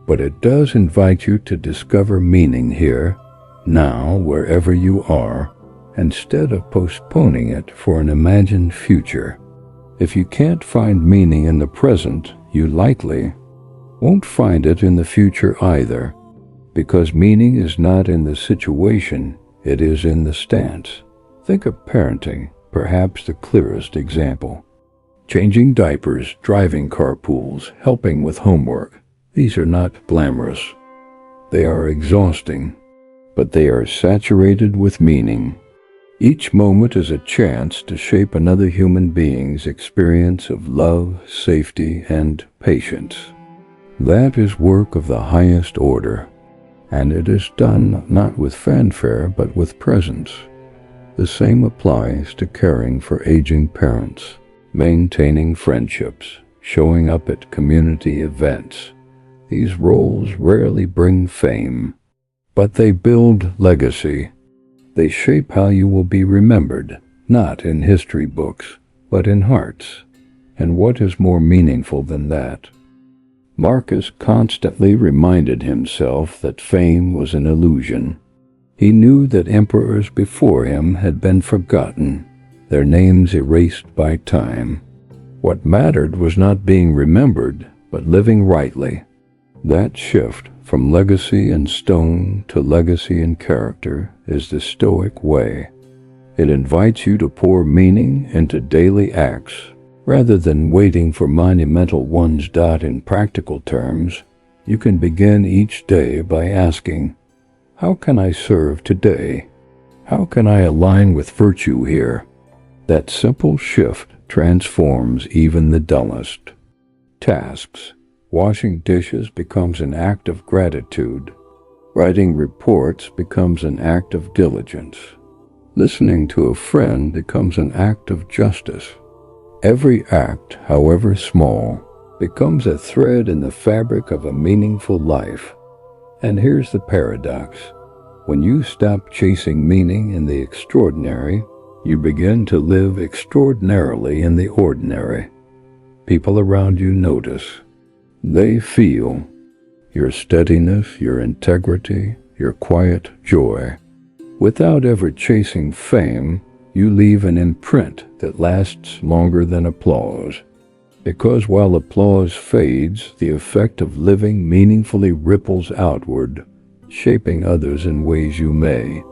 but it does invite you to discover meaning here, now, wherever you are, instead of postponing it for an imagined future. If you can't find meaning in the present, you likely won't find it in the future either, because meaning is not in the situation, it is in the stance. Think of parenting, perhaps the clearest example. Changing diapers, driving carpools, helping with homework. These are not glamorous. They are exhausting, but they are saturated with meaning. Each moment is a chance to shape another human being's experience of love, safety, and patience. That is work of the highest order, and it is done not with fanfare but with presence. The same applies to caring for aging parents, maintaining friendships, showing up at community events. These roles rarely bring fame, but they build legacy. They shape how you will be remembered, not in history books, but in hearts. And what is more meaningful than that? Marcus constantly reminded himself that fame was an illusion. He knew that emperors before him had been forgotten, their names erased by time. What mattered was not being remembered, but living rightly. That shift from legacy in stone to legacy in character is the Stoic way. It invites you to pour meaning into daily acts, rather than waiting for monumental ones. In practical terms, you can begin each day by asking, how can I serve today? How can I align with virtue here? That simple shift transforms even the dullest tasks. Washing dishes becomes an act of gratitude. Writing reports becomes an act of diligence. Listening to a friend becomes an act of justice. Every act, however small, becomes a thread in the fabric of a meaningful life. And here's the paradox. When you stop chasing meaning in the extraordinary, you begin to live extraordinarily in the ordinary. People around you notice. They feel your steadiness, your integrity, your quiet joy. Without ever chasing fame, you leave an imprint that lasts longer than applause. Because while applause fades, the effect of living meaningfully ripples outward, shaping others in ways you may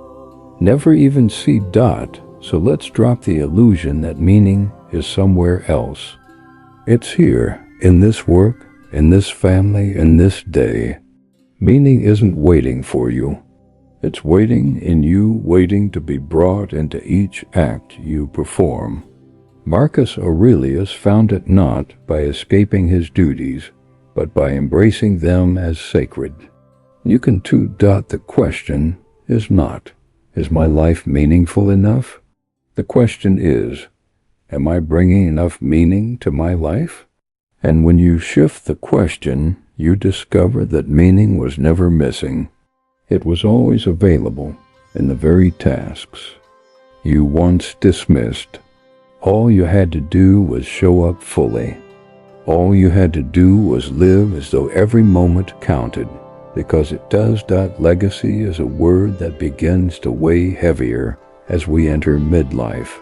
never even see. So let's drop the illusion that meaning is somewhere else. It's here, in this work, in this family, in this day. Meaning isn't waiting for you. It's waiting in you, waiting to be brought into each act you perform. Marcus Aurelius found it not by escaping his duties, but by embracing them as sacred. You can too. The question is not, is my life meaningful enough? The question is, am I bringing enough meaning to my life? And when you shift the question, you discover that meaning was never missing. It was always available in the very tasks you once dismissed. All you had to do was show up fully. All you had to do was live as though every moment counted, because it does. Legacy is a word that begins to weigh heavier as we enter midlife.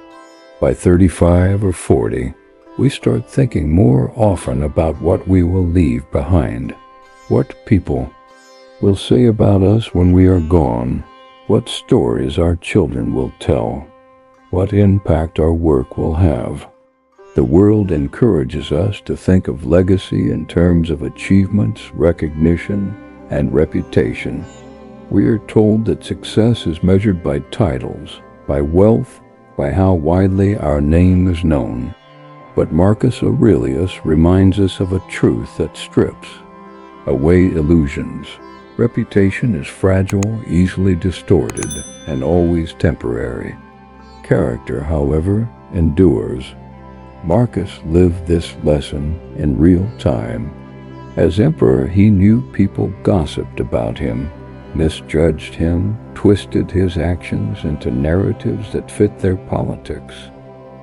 By 35 or 40, we start thinking more often about what we will leave behind, what people will say about us when we are gone, what stories our children will tell, what impact our work will have. The world encourages us to think of legacy in terms of achievements, recognition, and reputation. We are told that success is measured by titles, by wealth, by how widely our name is known. But Marcus Aurelius reminds us of a truth that strips away illusions. Reputation is fragile, easily distorted, and always temporary. Character, however, endures. Marcus lived this lesson in real time. As emperor, he knew people gossiped about him, misjudged him, twisted his actions into narratives that fit their politics.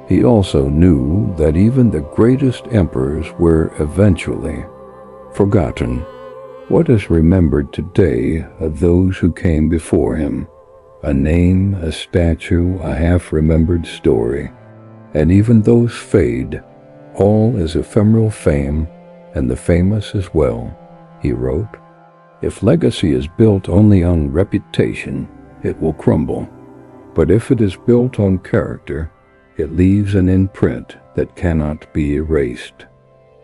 He also knew that even the greatest emperors were eventually forgotten. What is remembered today of those who came before him? A name, a statue, a half-remembered story. And even those fade. All is ephemeral fame, and the famous as well, he wrote. If legacy is built only on reputation, it will crumble. But if it is built on character, it leaves an imprint that cannot be erased.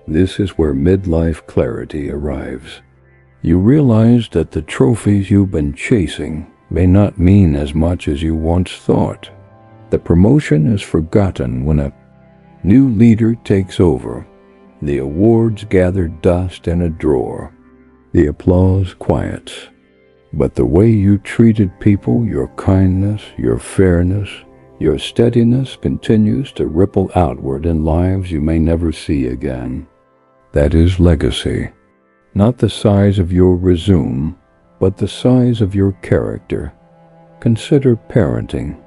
This is where midlife clarity arrives. You realize that the trophies you've been chasing may not mean as much as you once thought. The promotion is forgotten when a new leader takes over. The awards gather dust in a drawer. The applause quiets. But the way you treated people, your kindness, your fairness, your steadiness continues to ripple outward in lives you may never see again. That is legacy. Not the size of your resume, but the size of your character. Consider parenting.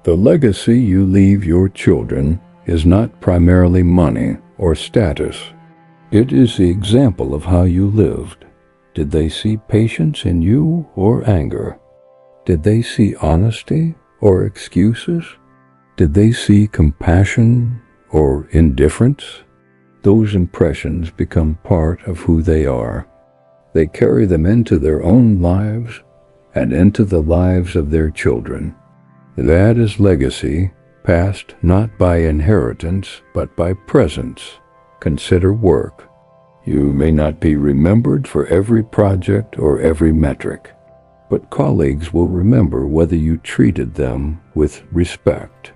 The legacy you leave your children is not primarily money or status. It is the example of how you lived. Did they see patience in you or anger? Did they see honesty or excuses? Did they see compassion or indifference? Those impressions become part of who they are. They carry them into their own lives and into the lives of their children. That is legacy, passed not by inheritance, but by presence. Consider work. You may not be remembered for every project or every metric, but colleagues will remember whether you treated them with respect.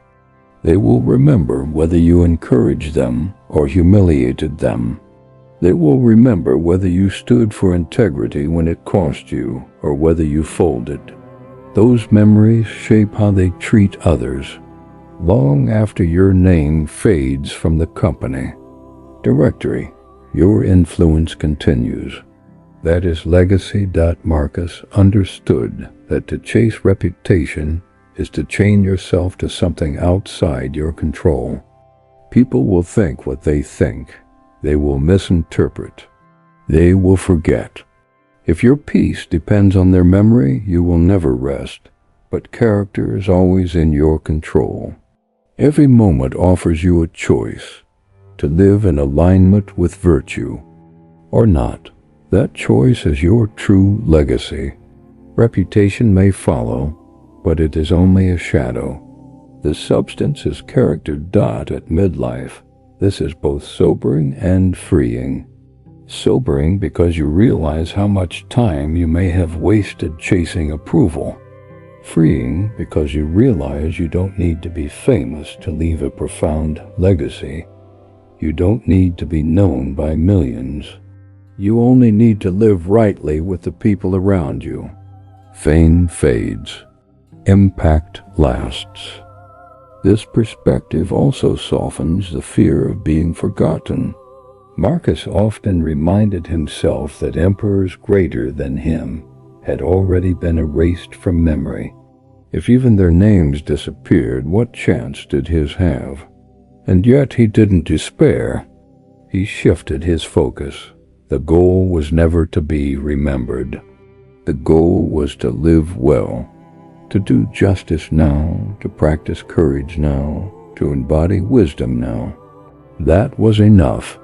They will remember whether you encouraged them or humiliated them. They will remember whether you stood for integrity when it cost you or whether you folded. Those memories shape how they treat others, long after your name fades from the company. Directory, your influence continues. That is legacy. Marcus understood that to chase reputation is to chain yourself to something outside your control. People will think what they think. They will misinterpret. They will forget. If your peace depends on their memory, you will never rest, but character is always in your control. Every moment offers you a choice to live in alignment with virtue or not. That choice is your true legacy. Reputation may follow, but it is only a shadow. The substance is character. At midlife, this is both sobering and freeing. Sobering because you realize how much time you may have wasted chasing approval. Freeing because you realize you don't need to be famous to leave a profound legacy. You don't need to be known by millions. You only need to live rightly with the people around you. Fame fades. Impact lasts. This perspective also softens the fear of being forgotten. Marcus often reminded himself that emperors greater than him had already been erased from memory. If even their names disappeared, what chance did his have? And yet he didn't despair. He shifted his focus. The goal was never to be remembered. The goal was to live well. to do justice now, to practice courage now, to embody wisdom now. That was enough.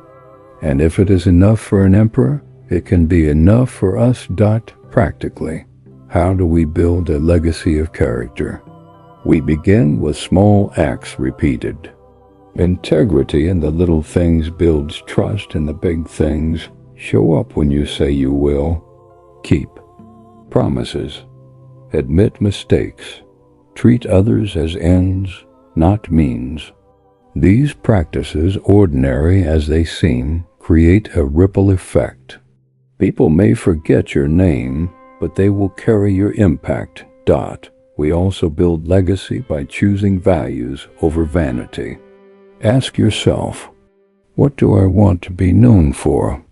And if it is enough for an emperor, it can be enough for us. Practically, how do we build a legacy of character? We begin with small acts repeated. Integrity in the little things builds trust in the big things. Show up when you say you will. Keep promises. Admit mistakes. Treat others as ends, not means. These practices, ordinary as they seem, create a ripple effect. People may forget your name, but they will carry your impact. We also build legacy by choosing values over vanity. Ask yourself, what do I want to be known for?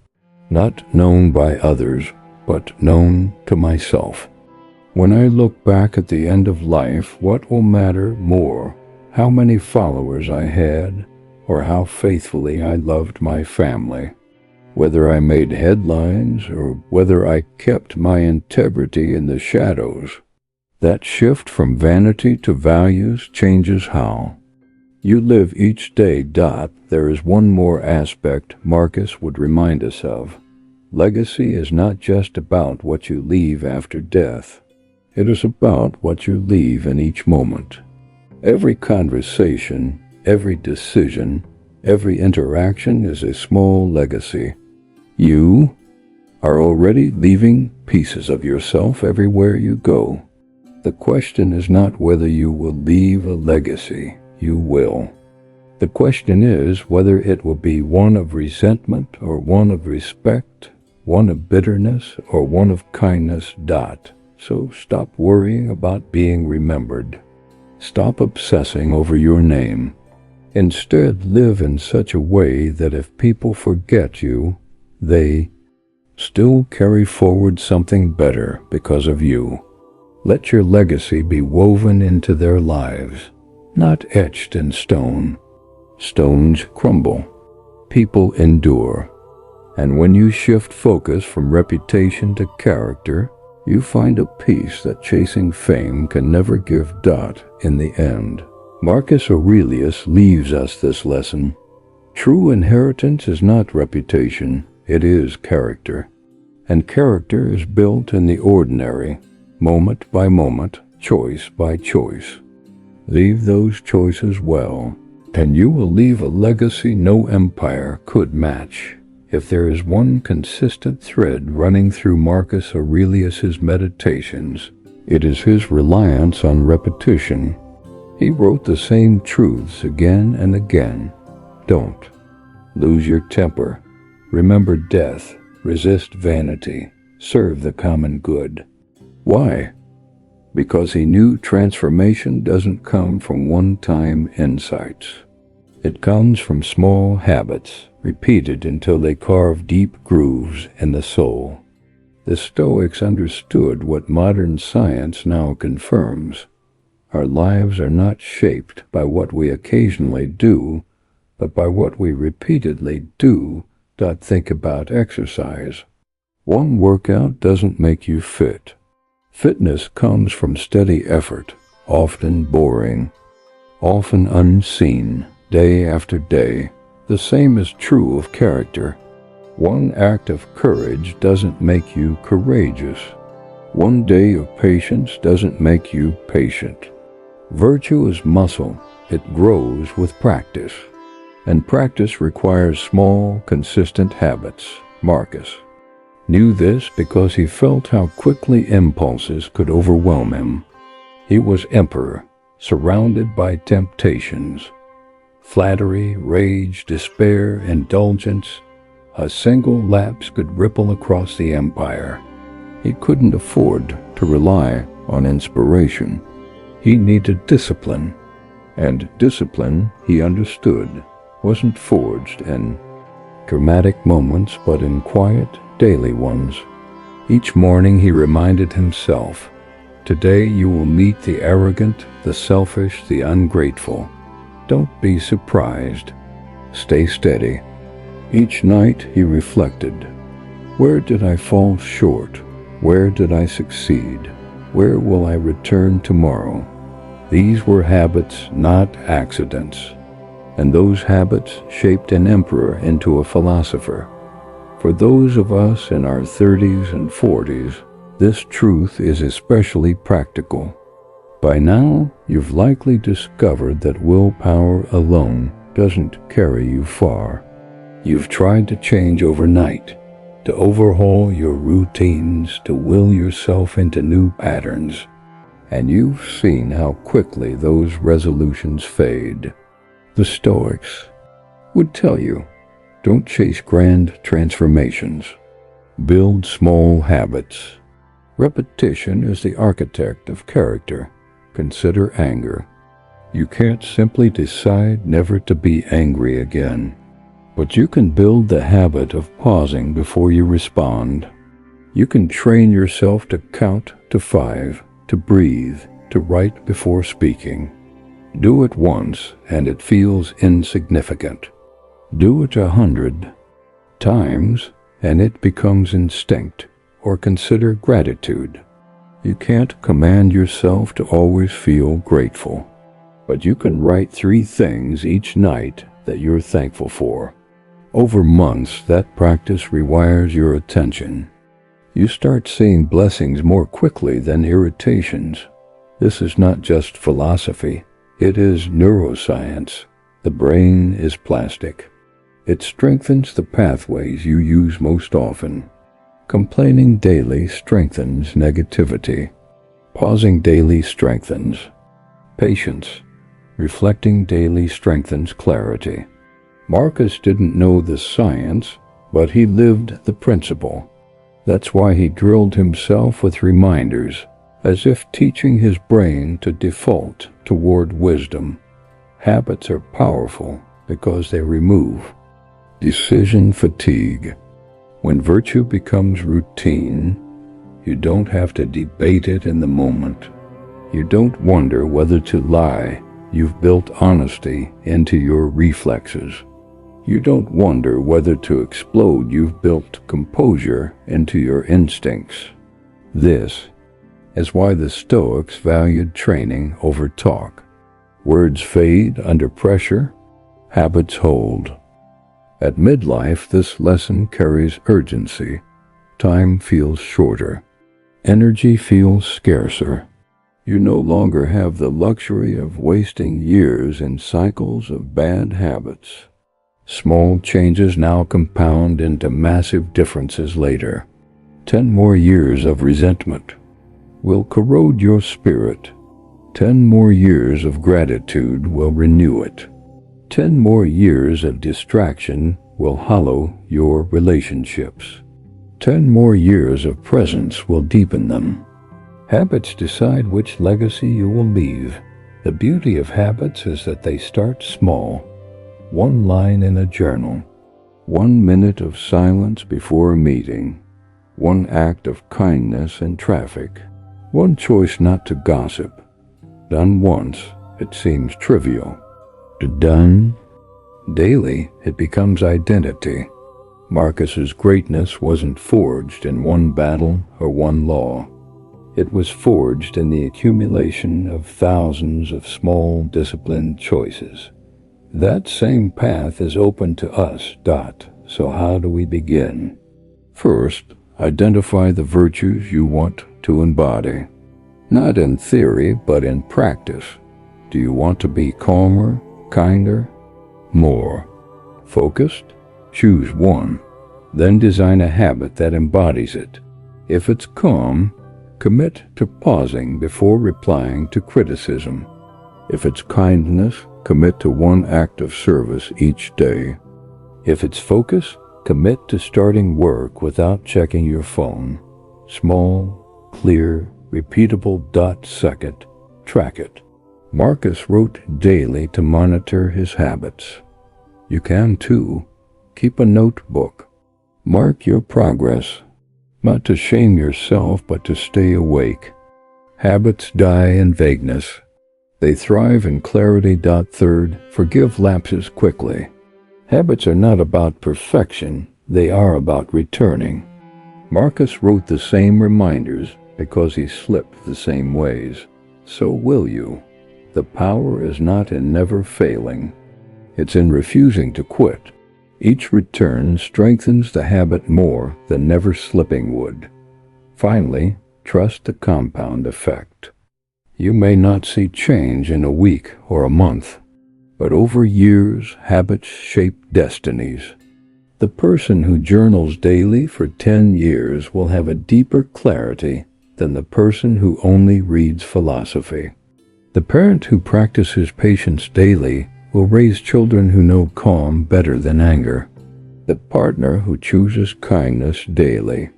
Not known by others, but known to myself. When I look back at the end of life, what will matter more? How many followers I had, or how faithfully I loved my family? Whether I made headlines, or whether I kept my integrity in the shadows. That shift from vanity to values changes how you live each day. There is one more aspect Marcus would remind us of. Legacy is not just about what you leave after death. It is about what you leave in each moment. Every conversation, every decision, every interaction is a small legacy. You are already leaving pieces of yourself everywhere you go. The question is not whether you will leave a legacy. You will. The question is whether it will be one of resentment or one of respect, one of bitterness or one of kindness. So stop worrying about being remembered. Stop obsessing over your name. Instead, live in such a way that if people forget you, they still carry forward something better because of you. Let your legacy be woven into their lives, not etched in stone. Stones crumble. People endure. And when you shift focus from reputation to character, you find a peace that chasing fame can never give. In the end, Marcus Aurelius leaves us this lesson. True inheritance is not reputation, it is character. And character is built in the ordinary, moment by moment, choice by choice. Leave those choices well, and you will leave a legacy no empire could match. If there is one consistent thread running through Marcus Aurelius's meditations, it is his reliance on repetition. He wrote the same truths again and again. Don't lose your temper. Remember death. Resist vanity. Serve the common good. Why? Because he knew transformation doesn't come from one-time insights. It comes from small habits, repeated until they carve deep grooves in the soul. The Stoics understood what modern science now confirms. Our lives are not shaped by what we occasionally do, but by what we repeatedly do. Think about exercise. One workout doesn't make you fit. Fitness comes from steady effort, often boring, often unseen, day after day. The same is true of character. One act of courage doesn't make you courageous. One day of patience doesn't make you patient. Virtue is muscle. It grows with practice. And practice requires small, consistent habits. Marcus knew this because he felt how quickly impulses could overwhelm him. He was emperor, surrounded by temptations. Flattery, rage, despair, indulgence. A single lapse could ripple across the empire. He couldn't afford to rely on inspiration. He needed discipline, and discipline, he understood, wasn't forged in dramatic moments but in quiet, daily ones. Each morning he reminded himself, today you will meet the arrogant, the selfish, the ungrateful. Don't be surprised. Stay steady. Each night he reflected, where did I fall short? Where did I succeed? Where will I return tomorrow? These were habits, not accidents. And those habits shaped an emperor into a philosopher. For those of us in our 30s and 40s, this truth is especially practical. By now, you've likely discovered that willpower alone doesn't carry you far. You've tried to change overnight, to overhaul your routines, to will yourself into new patterns. And you've seen how quickly those resolutions fade. The Stoics would tell you, don't chase grand transformations. Build small habits. Repetition is the architect of character. Consider anger. You can't simply decide never to be angry again. But you can build the habit of pausing before you respond. You can train yourself to count to 5, to breathe, to write before speaking. Do it once and it feels insignificant. Do it 100 times and it becomes instinct. Or consider gratitude. You can't command yourself to always feel grateful, but you can write 3 things each night that you're thankful for. Over months, that practice rewires your attention. You start seeing blessings more quickly than irritations. This is not just philosophy. It is neuroscience. The brain is plastic. It strengthens the pathways you use most often. Complaining daily strengthens negativity. Pausing daily strengthens patience. Reflecting daily strengthens clarity. Marcus didn't know the science, but he lived the principle. That's why he drilled himself with reminders, as if teaching his brain to default toward wisdom. Habits are powerful because they remove decision fatigue. When virtue becomes routine, you don't have to debate it in the moment. You don't wonder whether to lie. You've built honesty into your reflexes. You don't wonder whether to explode. You've built composure into your instincts. This is why the Stoics valued training over talk. Words fade under pressure, habits hold. At midlife, this lesson carries urgency. Time feels shorter. Energy feels scarcer. You no longer have the luxury of wasting years in cycles of bad habits. Small changes now compound into massive differences later. 10 more years of resentment will corrode your spirit. 10 more years of gratitude will renew it. 10 more years of distraction will hollow your relationships. 10 more years of presence will deepen them. Habits decide which legacy you will leave. The beauty of habits is that they start small. 1 line in a journal. 1 minute of silence before a meeting. 1 act of kindness in traffic. 1 choice not to gossip. Done once, it seems trivial. Done daily, it becomes identity. Marcus's greatness wasn't forged in 1 battle or 1 law. It was forged in the accumulation of thousands of small, disciplined choices. That same path is open to us. So how do we begin? First, identify the virtues you want to embody. Not in theory, but in practice. Do you want to be calmer, kinder, more focused? Choose 1. Then design a habit that embodies it. If it's calm, commit to pausing before replying to criticism. If it's kindness, commit to 1 act of service each day. If it's focus, commit to starting work without checking your phone. Small, clear, repeatable. Second, track it. Marcus wrote daily to monitor his habits. You can too. Keep a notebook. Mark your progress. Not to shame yourself, but to stay awake. Habits die in vagueness. They thrive in clarity. Third, forgive lapses quickly. Habits are not about perfection. They are about returning. Marcus wrote the same reminders because he slipped the same ways. So will you. The power is not in never failing. It's in refusing to quit. Each return strengthens the habit more than never slipping would. Finally, trust the compound effect. You may not see change in a week or a month, but over years, habits shape destinies. The person who journals daily for 10 years will have a deeper clarity than the person who only reads philosophy. The parent who practices patience daily will raise children who know calm better than anger. The partner who chooses kindness daily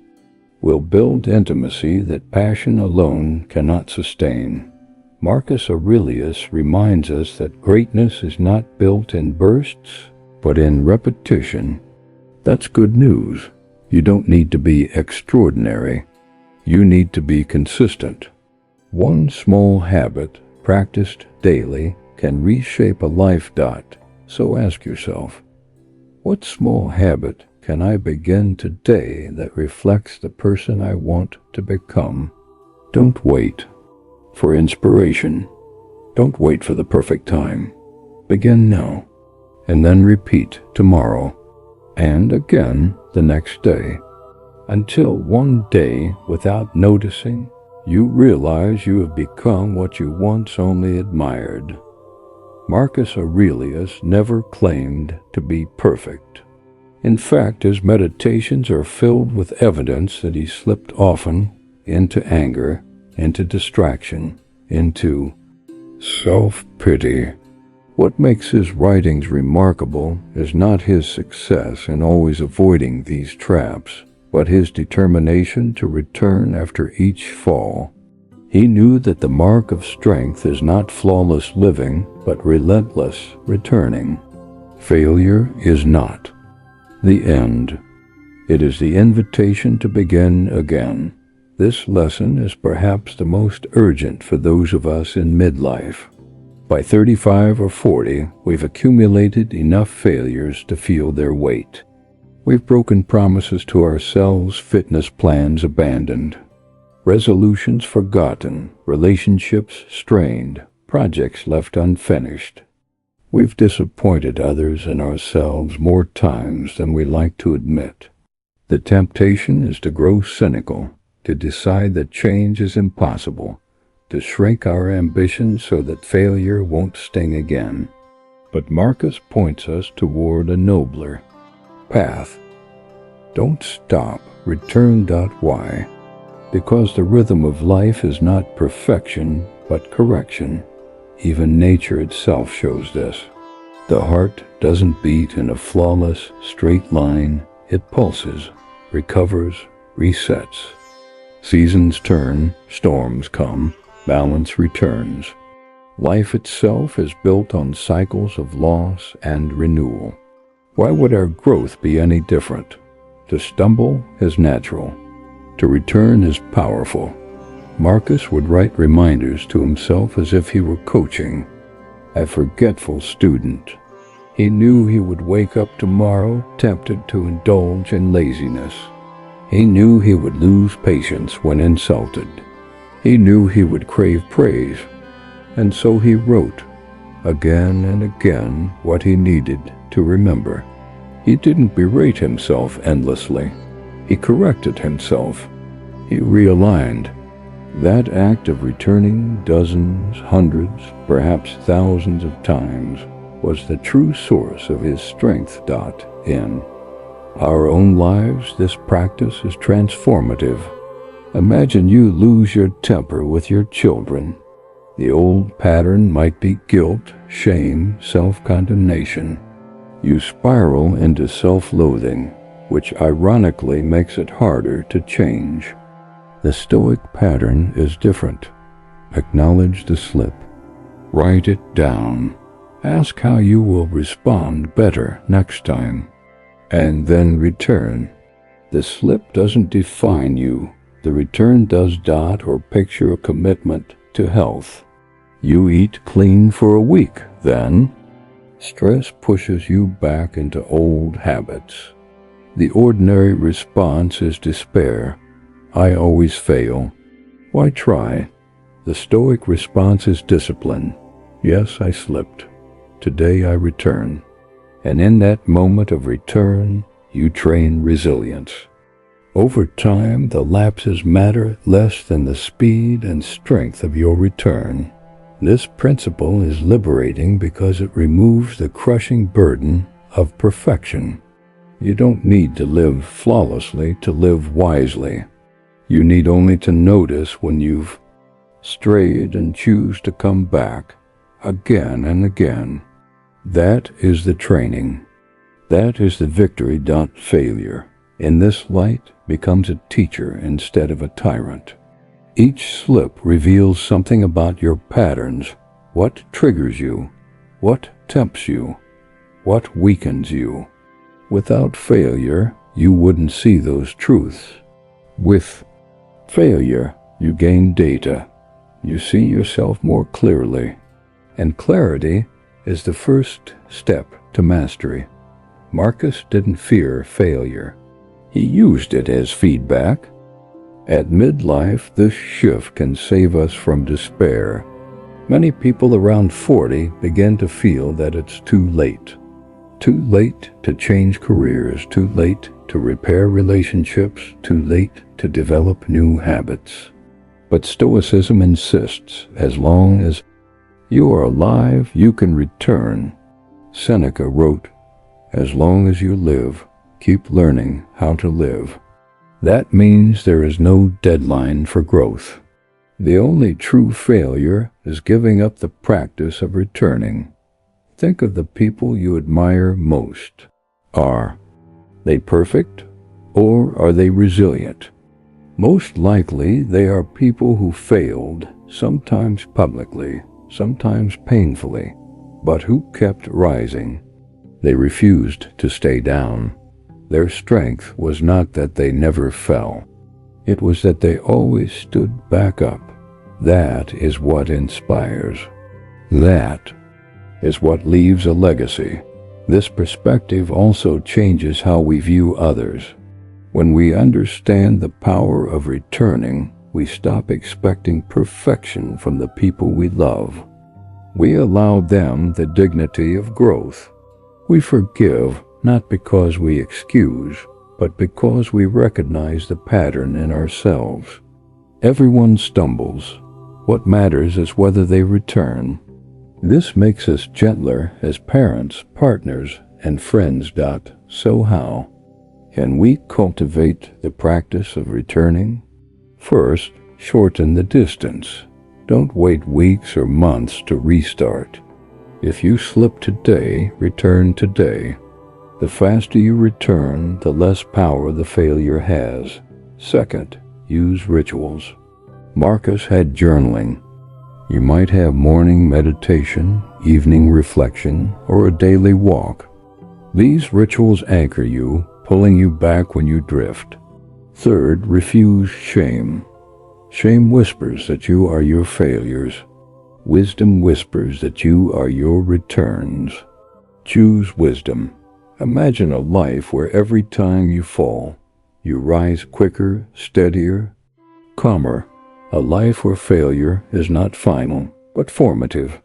will build intimacy that passion alone cannot sustain. Marcus Aurelius reminds us that greatness is not built in bursts, but in repetition. That's good news. You don't need to be extraordinary. You need to be consistent. One small habit practiced daily can reshape a life. So ask yourself, what small habit can I begin today that reflects the person I want to become? Don't wait for inspiration. Don't wait for the perfect time. Begin now, and then repeat tomorrow, and again the next day, until one day, without noticing, you realize you have become what you once only admired. Marcus Aurelius never claimed to be perfect. In fact, his meditations are filled with evidence that he slipped often into anger, into distraction, into self-pity. What makes his writings remarkable is not his success in always avoiding these traps, but his determination to return after each fall. He knew that the mark of strength is not flawless living, but relentless returning. Failure is not the end. It is the invitation to begin again. This lesson is perhaps the most urgent for those of us in midlife. By 35 or 40, we've accumulated enough failures to feel their weight. We've broken promises to ourselves, fitness plans abandoned, resolutions forgotten, relationships strained, projects left unfinished. We've disappointed others and ourselves more times than we like to admit. The temptation is to grow cynical, to decide that change is impossible, to shrink our ambitions so that failure won't sting again. But Marcus points us toward a nobler path. Don't stop, return. Why? Because the rhythm of life is not perfection, but correction. Even nature itself shows this. The heart doesn't beat in a flawless, straight line. It pulses, recovers, resets. Seasons turn, storms come, balance returns. Life itself is built on cycles of loss and renewal. Why would our growth be any different? To stumble is natural. To return is powerful. Marcus would write reminders to himself as if he were coaching a forgetful student. He knew he would wake up tomorrow tempted to indulge in laziness. He knew he would lose patience when insulted. He knew he would crave praise, and so he wrote again and again what he needed to remember. He didn't berate himself endlessly. He corrected himself. He realigned. That act of returning dozens, hundreds, perhaps thousands of times was the true source of his strength. In our own lives, this practice is transformative. Imagine you lose your temper with your children. The old pattern might be guilt, shame, self-condemnation. You spiral into self-loathing, which ironically makes it harder to change. The Stoic pattern is different. Acknowledge the slip. Write it down. Ask how you will respond better next time. And then return. The slip doesn't define you. The return does. Or picture a commitment to health. You eat clean for a week, then. Stress pushes you back into old habits. The ordinary response is despair. I always fail. Why try? The Stoic response is discipline. Yes, I slipped. Today I return. And in that moment of return, you train resilience. Over time, the lapses matter less than the speed and strength of your return. This principle is liberating because it removes the crushing burden of perfection. You don't need to live flawlessly to live wisely. You need only to notice when you've strayed and choose to come back again and again. That is the training. That is the victory. Failure, in this light, becomes a teacher instead of a tyrant. Each slip reveals something about your patterns, what triggers you, what tempts you, what weakens you. Without failure, you wouldn't see those truths. With failure, you gain data. You see yourself more clearly. And clarity is the first step to mastery. Marcus didn't fear failure. He used it as feedback. At midlife, this shift can save us from despair. Many people around 40 begin to feel that it's too late. Too late to change careers, too late to repair relationships, too late to develop new habits. But Stoicism insists, as long as you are alive, you can return. Seneca wrote, "As long as you live, keep learning how to live." That means there is no deadline for growth. The only true failure is giving up the practice of returning. Think of the people you admire most. Are they perfect, or are they resilient? Most likely they are people who failed, sometimes publicly, sometimes painfully, but who kept rising. They refused to stay down. Their strength was not that they never fell. It was that they always stood back up. That is what inspires. That is what leaves a legacy. This perspective also changes how we view others. When we understand the power of returning, we stop expecting perfection from the people we love. We allow them the dignity of growth. We forgive not because we excuse, but because we recognize the pattern in ourselves. Everyone stumbles. What matters is whether they return. This makes us gentler as parents, partners, and friends. So how can we cultivate the practice of returning? First, shorten the distance. Don't wait weeks or months to restart. If you slip today, return today. The faster you return, the less power the failure has. Second, use rituals. Marcus had journaling. You might have morning meditation, evening reflection, or a daily walk. These rituals anchor you, pulling you back when you drift. Third, refuse shame. Shame whispers that you are your failures. Wisdom whispers that you are your returns. Choose wisdom. Imagine a life where every time you fall, you rise quicker, steadier, calmer. A life where failure is not final, but formative.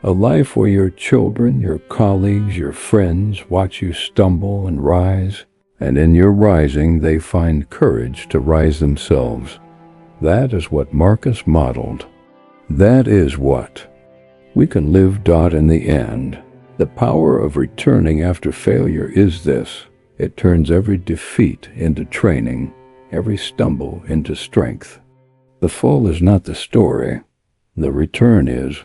A life where your children, your colleagues, your friends watch you stumble and rise, and in your rising they find courage to rise themselves. That is what Marcus modeled. That is what we can live. In the end, the power of returning after failure is this. It turns every defeat into training, every stumble into strength. The fall is not the story, the return is.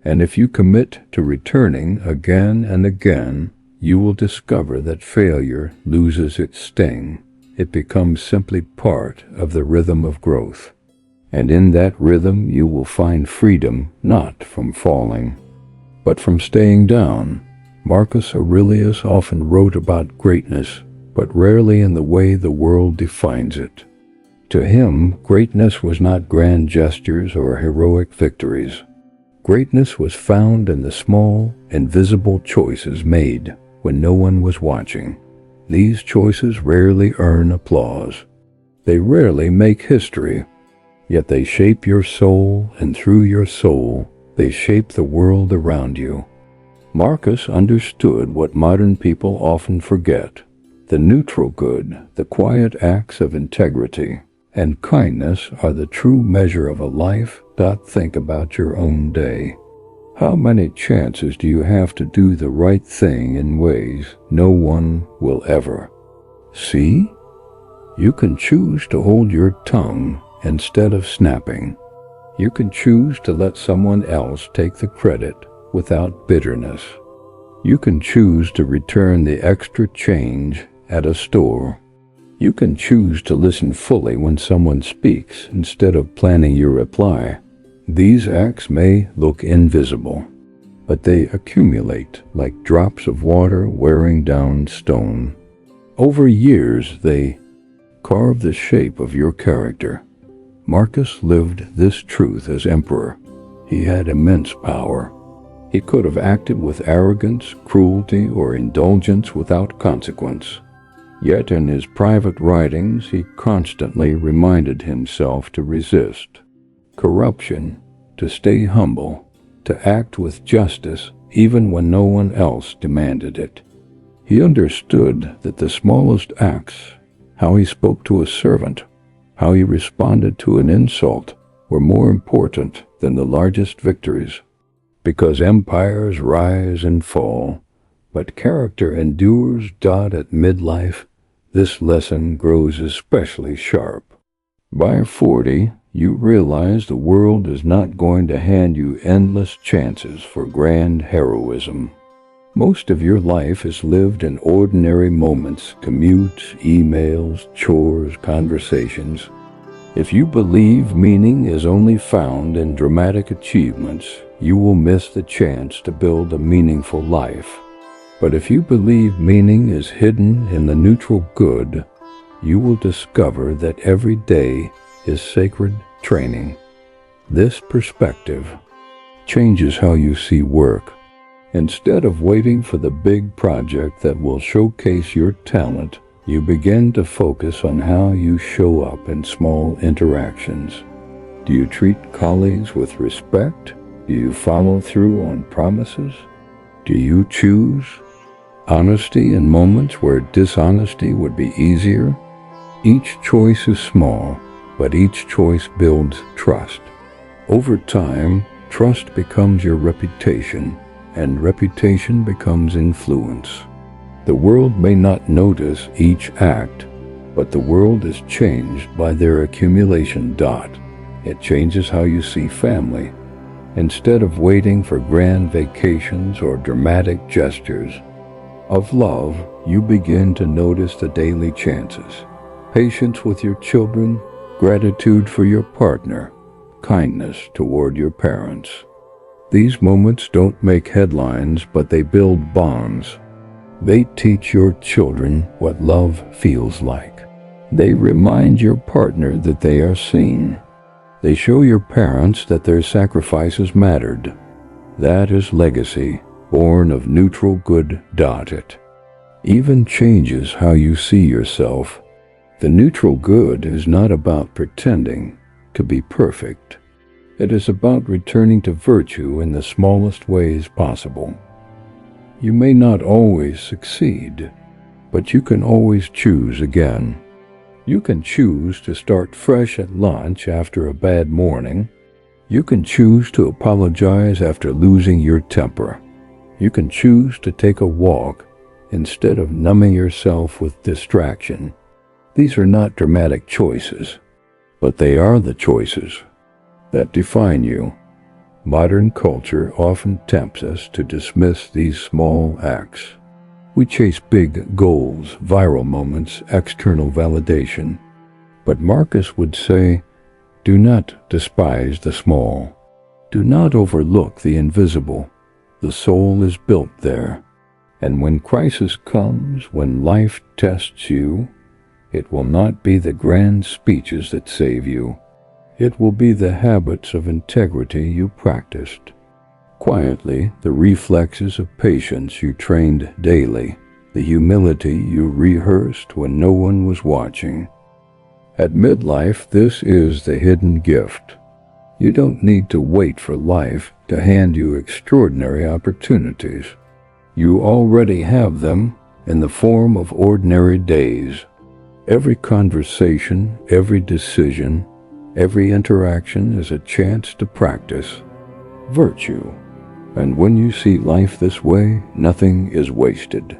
And if you commit to returning again and again, you will discover that failure loses its sting. It becomes simply part of the rhythm of growth. And in that rhythm you will find freedom not from falling, but from staying down. Marcus Aurelius often wrote about greatness, but rarely in the way the world defines it. To him, greatness was not grand gestures or heroic victories. Greatness was found in the small, invisible choices made when no one was watching. These choices rarely earn applause. They rarely make history. Yet they shape your soul, and through your soul, they shape the world around you. Marcus understood what modern people often forget: the neutral good, the quiet acts of integrity, and kindness are the true measure of a life. Think about your own day. How many chances do you have to do the right thing in ways no one will ever see? You can choose to hold your tongue instead of snapping. You can choose to let someone else take the credit without bitterness. You can choose to return the extra change at a store. You can choose to listen fully when someone speaks instead of planning your reply. These acts may look invisible, but they accumulate like drops of water wearing down stone. Over years, they carve the shape of your character. Marcus lived this truth as emperor. He had immense power. He could have acted with arrogance, cruelty, or indulgence without consequence. Yet in his private writings, he constantly reminded himself to resist corruption, to stay humble, to act with justice even when no one else demanded it. He understood that the smallest acts, how he spoke to a servant, how he responded to an insult, were more important than the largest victories. Because empires rise and fall, but character endures. At midlife, this lesson grows especially sharp. By 40, you realize the world is not going to hand you endless chances for grand heroism. Most of your life is lived in ordinary moments: commutes, emails, chores, conversations. If you believe meaning is only found in dramatic achievements, you will miss the chance to build a meaningful life. But if you believe meaning is hidden in the neutral good, you will discover that every day is sacred training. This perspective changes how you see work. Instead of waiting for the big project that will showcase your talent, you begin to focus on how you show up in small interactions. Do you treat colleagues with respect? Do you follow through on promises? Do you choose honesty in moments where dishonesty would be easier? Each choice is small, but each choice builds trust. Over time, trust becomes your reputation, and reputation becomes influence. The world may not notice each act, but the world is changed by their accumulation. It changes how you see family. Instead of waiting for grand vacations or dramatic gestures of love, you begin to notice the daily chances: patience with your children, gratitude for your partner, kindness toward your parents. These moments don't make headlines, but they build bonds. They teach your children what love feels like. They remind your partner that they are seen. They show your parents that their sacrifices mattered. That is legacy, born of neutral good. It even changes how you see yourself. The neutral good is not about pretending to be perfect. It is about returning to virtue in the smallest ways possible. You may not always succeed, but you can always choose again. You can choose to start fresh at lunch after a bad morning. You can choose to apologize after losing your temper. You can choose to take a walk instead of numbing yourself with distraction. These are not dramatic choices, but they are the choices that define you. Modern culture often tempts us to dismiss these small acts. We chase big goals, viral moments, external validation. But Marcus would say, do not despise the small. Do not overlook the invisible. The soul is built there. And when crisis comes, when life tests you, it will not be the grand speeches that save you. It will be the habits of integrity you practiced. Quietly, the reflexes of patience you trained daily, the humility you rehearsed when no one was watching. At midlife, this is the hidden gift. You don't need to wait for life to hand you extraordinary opportunities. You already have them in the form of ordinary days. Every conversation, every decision, every interaction is a chance to practice virtue. And when you see life this way, nothing is wasted.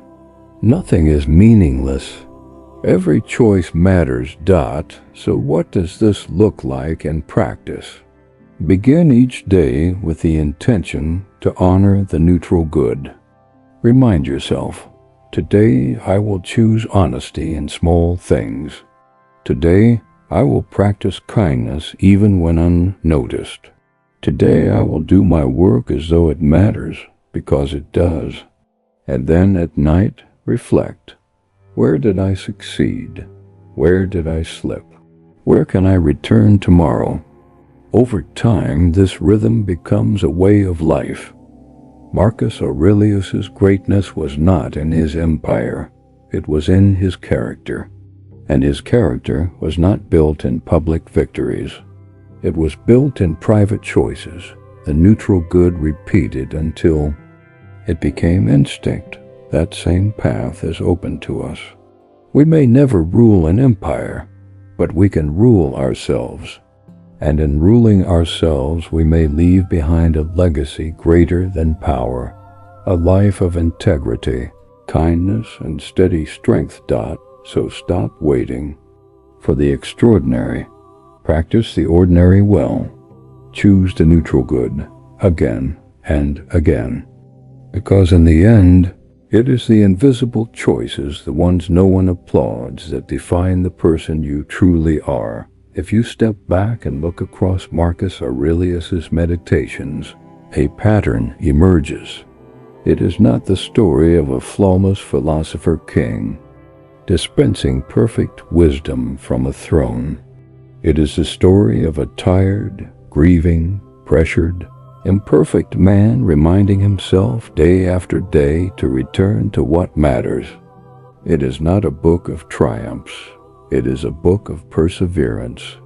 Nothing is meaningless. Every choice matters. So what does this look like in practice? Begin each day with the intention to honor the neutral good. Remind yourself, today I will choose honesty in small things. Today I will practice kindness even when unnoticed. Today I will do my work as though it matters, because it does. And then at night, reflect. Where did I succeed? Where did I slip? Where can I return tomorrow? Over time, this rhythm becomes a way of life. Marcus Aurelius's greatness was not in his empire. It was in his character. And his character was not built in public victories. It was built in private choices, the neutral good repeated until it became instinct. That same path is open to us. We may never rule an empire, but we can rule ourselves. And in ruling ourselves, we may leave behind a legacy greater than power, a life of integrity, kindness, and steady strength. So stop waiting for the extraordinary. Practice the ordinary well. Choose the neutral good again and again. Because in the end, it is the invisible choices, the ones no one applauds, that define the person you truly are. If you step back and look across Marcus Aurelius's meditations, a pattern emerges. It is not the story of a flawless philosopher king, dispensing perfect wisdom from a throne. It is the story of a tired, grieving, pressured, imperfect man reminding himself day after day to return to what matters. It is not a book of triumphs. It is a book of perseverance.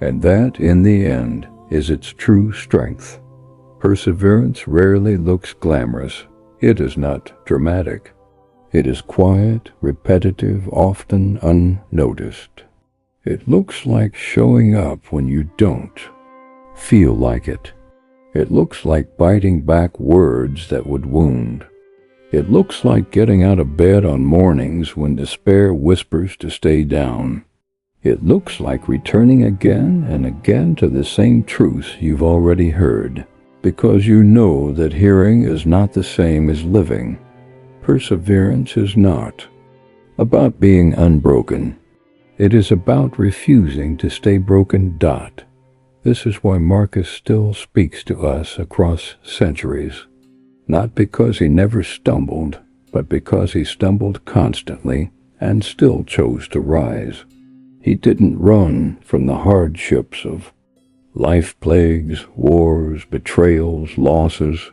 And that, in the end, is its true strength. Perseverance rarely looks glamorous. It is not dramatic. It is quiet, repetitive, often unnoticed. It looks like showing up when you don't feel like it. It looks like biting back words that would wound. It looks like getting out of bed on mornings when despair whispers to stay down. It looks like returning again and again to the same truths you've already heard, because you know that hearing is not the same as living. Perseverance is not about being unbroken. It is about refusing to stay broken. This is why Marcus still speaks to us across centuries. Not because he never stumbled, but because he stumbled constantly and still chose to rise. He didn't run from the hardships of life, plagues, wars, betrayals, losses.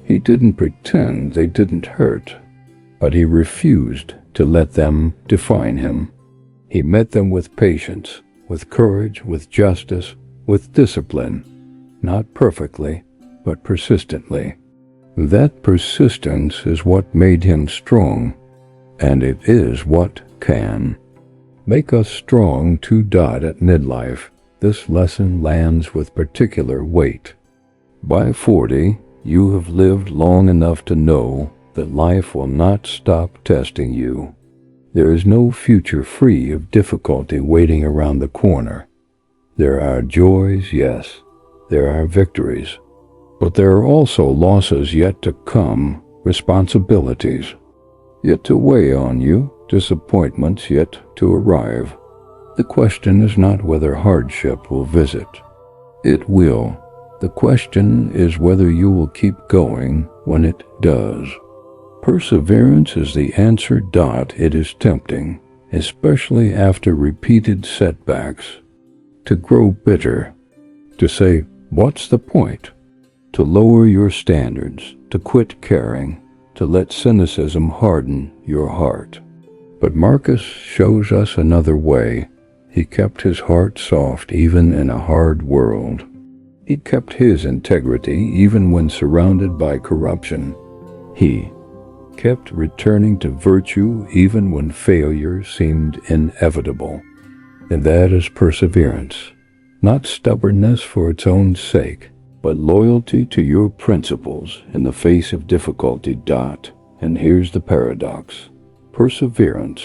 He didn't pretend they didn't hurt, but he refused to let them define him. He met them with patience, with courage, with justice, with discipline, not perfectly, but persistently. That persistence is what made him strong, and it is what can make us strong too. At midlife, this lesson lands with particular weight. By 40, you have lived long enough to know that life will not stop testing you. There is no future free of difficulty waiting around the corner. There are joys, yes. There are victories. But there are also losses yet to come, responsibilities yet to weigh on you, disappointments yet to arrive. The question is not whether hardship will visit. It will. The question is whether you will keep going when it does. Perseverance is the answer. It is tempting, especially after repeated setbacks, to grow bitter, to say, "What's the point?" To lower your standards, to quit caring, to let cynicism harden your heart. But Marcus shows us another way. He kept his heart soft even in a hard world. He kept his integrity even when surrounded by corruption. He kept returning to virtue even when failure seemed inevitable. And that is perseverance, not stubbornness for its own sake, but loyalty to your principles in the face of difficulty. And here's the paradox. Perseverance,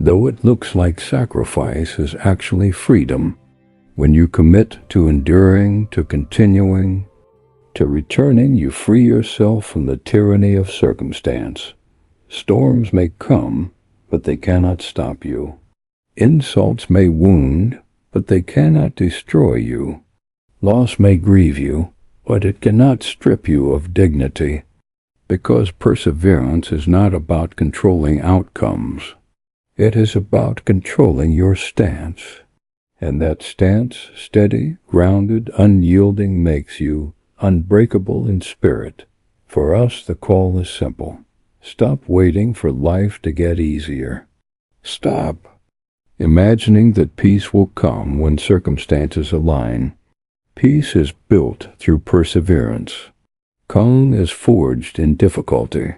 though it looks like sacrifice, is actually freedom. When you commit to enduring, to continuing, to returning, you free yourself from the tyranny of circumstance. Storms may come, but they cannot stop you. Insults may wound, but they cannot destroy you. Loss may grieve you, but it cannot strip you of dignity. Because perseverance is not about controlling outcomes. It is about controlling your stance. And that stance, steady, grounded, unyielding, makes you unbreakable in spirit. For us, the call is simple. Stop waiting for life to get easier. Stop imagining that peace will come when circumstances align. Peace is built through perseverance. Calm is forged in difficulty.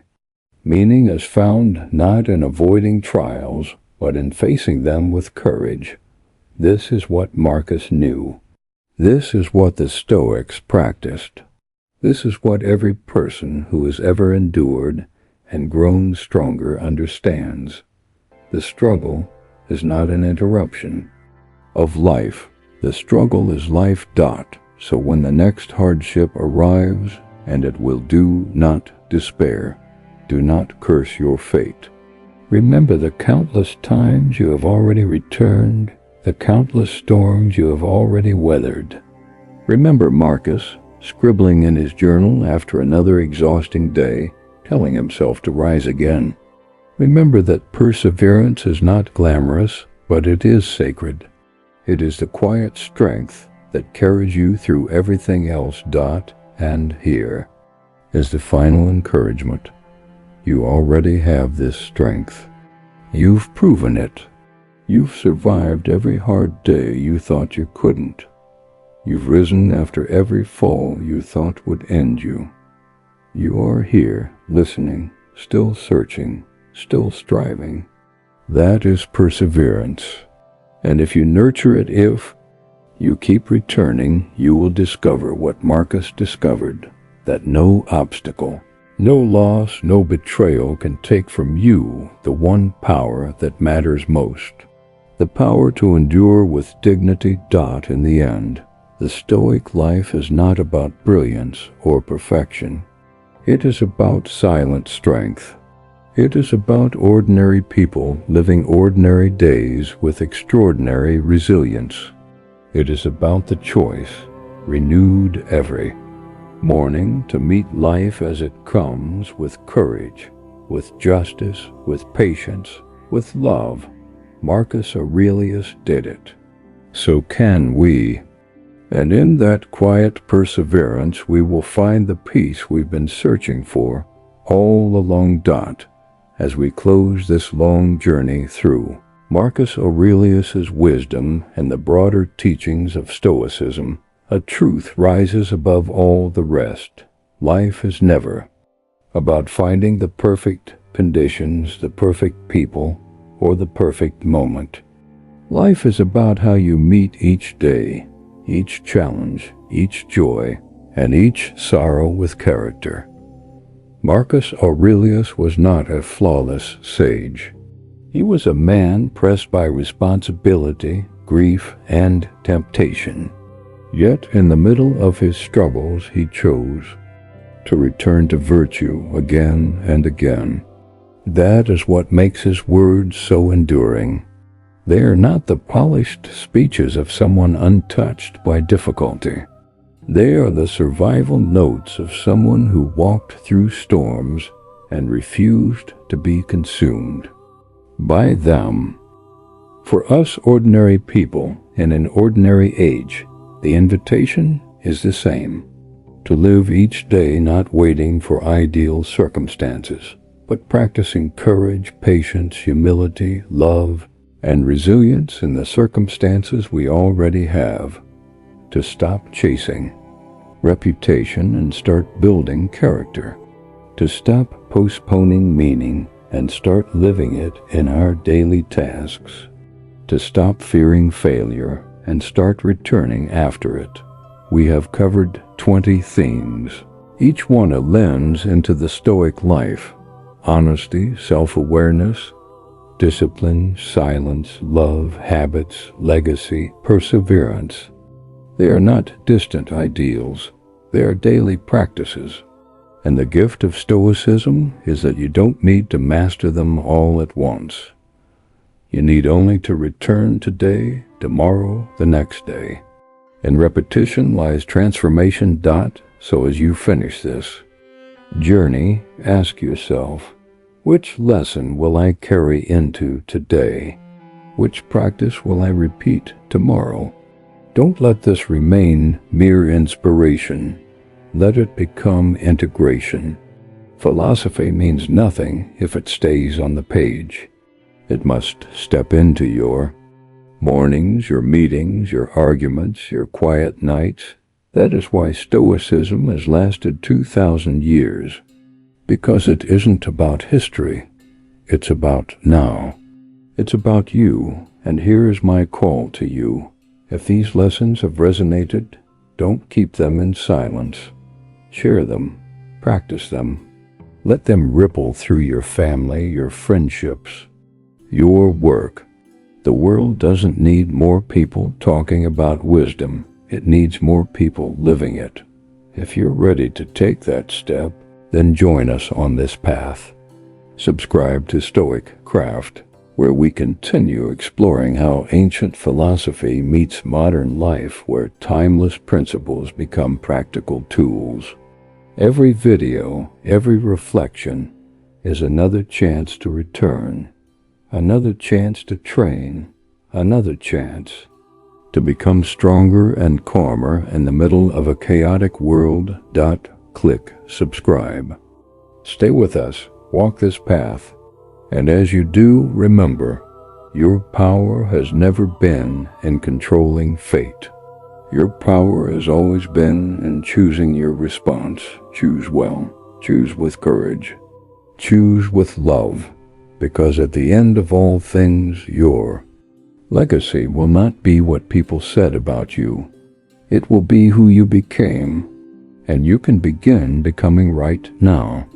Meaning is found not in avoiding trials, but in facing them with courage. This is what Marcus knew. This is what the Stoics practiced. This is what every person who has ever endured and grown stronger understands. The struggle is not an interruption of life. The struggle is life. So when the next hardship arrives, and it will, do not despair. Do not curse your fate. Remember the countless times you have already returned, the countless storms you have already weathered. Remember Marcus, scribbling in his journal after another exhausting day, telling himself to rise again. Remember that perseverance is not glamorous, but it is sacred. It is the quiet strength that carries you through everything else. And here is the final encouragement. You already have this strength. You've proven it. You've survived every hard day you thought you couldn't. You've risen after every fall you thought would end you. You are here, listening, still searching, still striving. That is perseverance. And if you nurture it, if you keep returning, you will discover what Marcus discovered, that no obstacle, no loss, no betrayal can take from you the one power that matters most. The power to endure with dignity. In the end, the Stoic life is not about brilliance or perfection. It is about silent strength. It is about ordinary people living ordinary days with extraordinary resilience. It is about the choice, renewed every morning, to meet life as it comes with courage, with justice, with patience, with love. Marcus Aurelius did it. So can we. And in that quiet perseverance we will find the peace we've been searching for all along. As we close this long journey through Marcus Aurelius's wisdom and the broader teachings of Stoicism, a truth rises above all the rest. Life is never about finding the perfect conditions, the perfect people, or the perfect moment. Life is about how you meet each day, each challenge, each joy, and each sorrow with character. Marcus Aurelius was not a flawless sage. He was a man pressed by responsibility, grief, and temptation. Yet in the middle of his struggles he chose to return to virtue again and again. That is what makes his words so enduring. They are not the polished speeches of someone untouched by difficulty. They are the survival notes of someone who walked through storms and refused to be consumed by them. For us ordinary people in an ordinary age, the invitation is the same: to live each day not waiting for ideal circumstances, but practicing courage, patience, humility, love, and resilience in the circumstances we already have, to stop chasing reputation and start building character, to stop postponing meaning and start living it in our daily tasks, to stop fearing failure and start returning after it. We have covered 20 themes, each one a lens into the Stoic life: honesty, self-awareness, discipline, silence, love, habits, legacy, perseverance. They are not distant ideals, they are daily practices. And the gift of Stoicism is that you don't need to master them all at once. You need only to return today, tomorrow, the next day. In repetition lies transformation. So as you finish this journey, ask yourself, which lesson will I carry into today? Which practice will I repeat tomorrow? Don't let this remain mere inspiration. Let it become integration. Philosophy means nothing if it stays on the page. It must step into your mornings, your meetings, your arguments, your quiet nights. That is why Stoicism has lasted 2,000 years. Because it isn't about history. It's about now. It's about you, and here is my call to you. If these lessons have resonated, don't keep them in silence. Share them. Practice them. Let them ripple through your family, your friendships, your work. The world doesn't need more people talking about wisdom. It needs more people living it. If you're ready to take that step, then join us on this path. Subscribe to StoicCraft, where we continue exploring how ancient philosophy meets modern life, where timeless principles become practical tools. Every video, every reflection is another chance to return, another chance to train, another chance to become stronger and calmer in the middle of a chaotic world. Click subscribe. Stay with us, walk this path, and as you do, remember, your power has never been in controlling fate. Your power has always been in choosing your response. Choose well, choose with courage, choose with love, because at the end of all things, your legacy will not be what people said about you. It will be who you became, and you can begin becoming right now.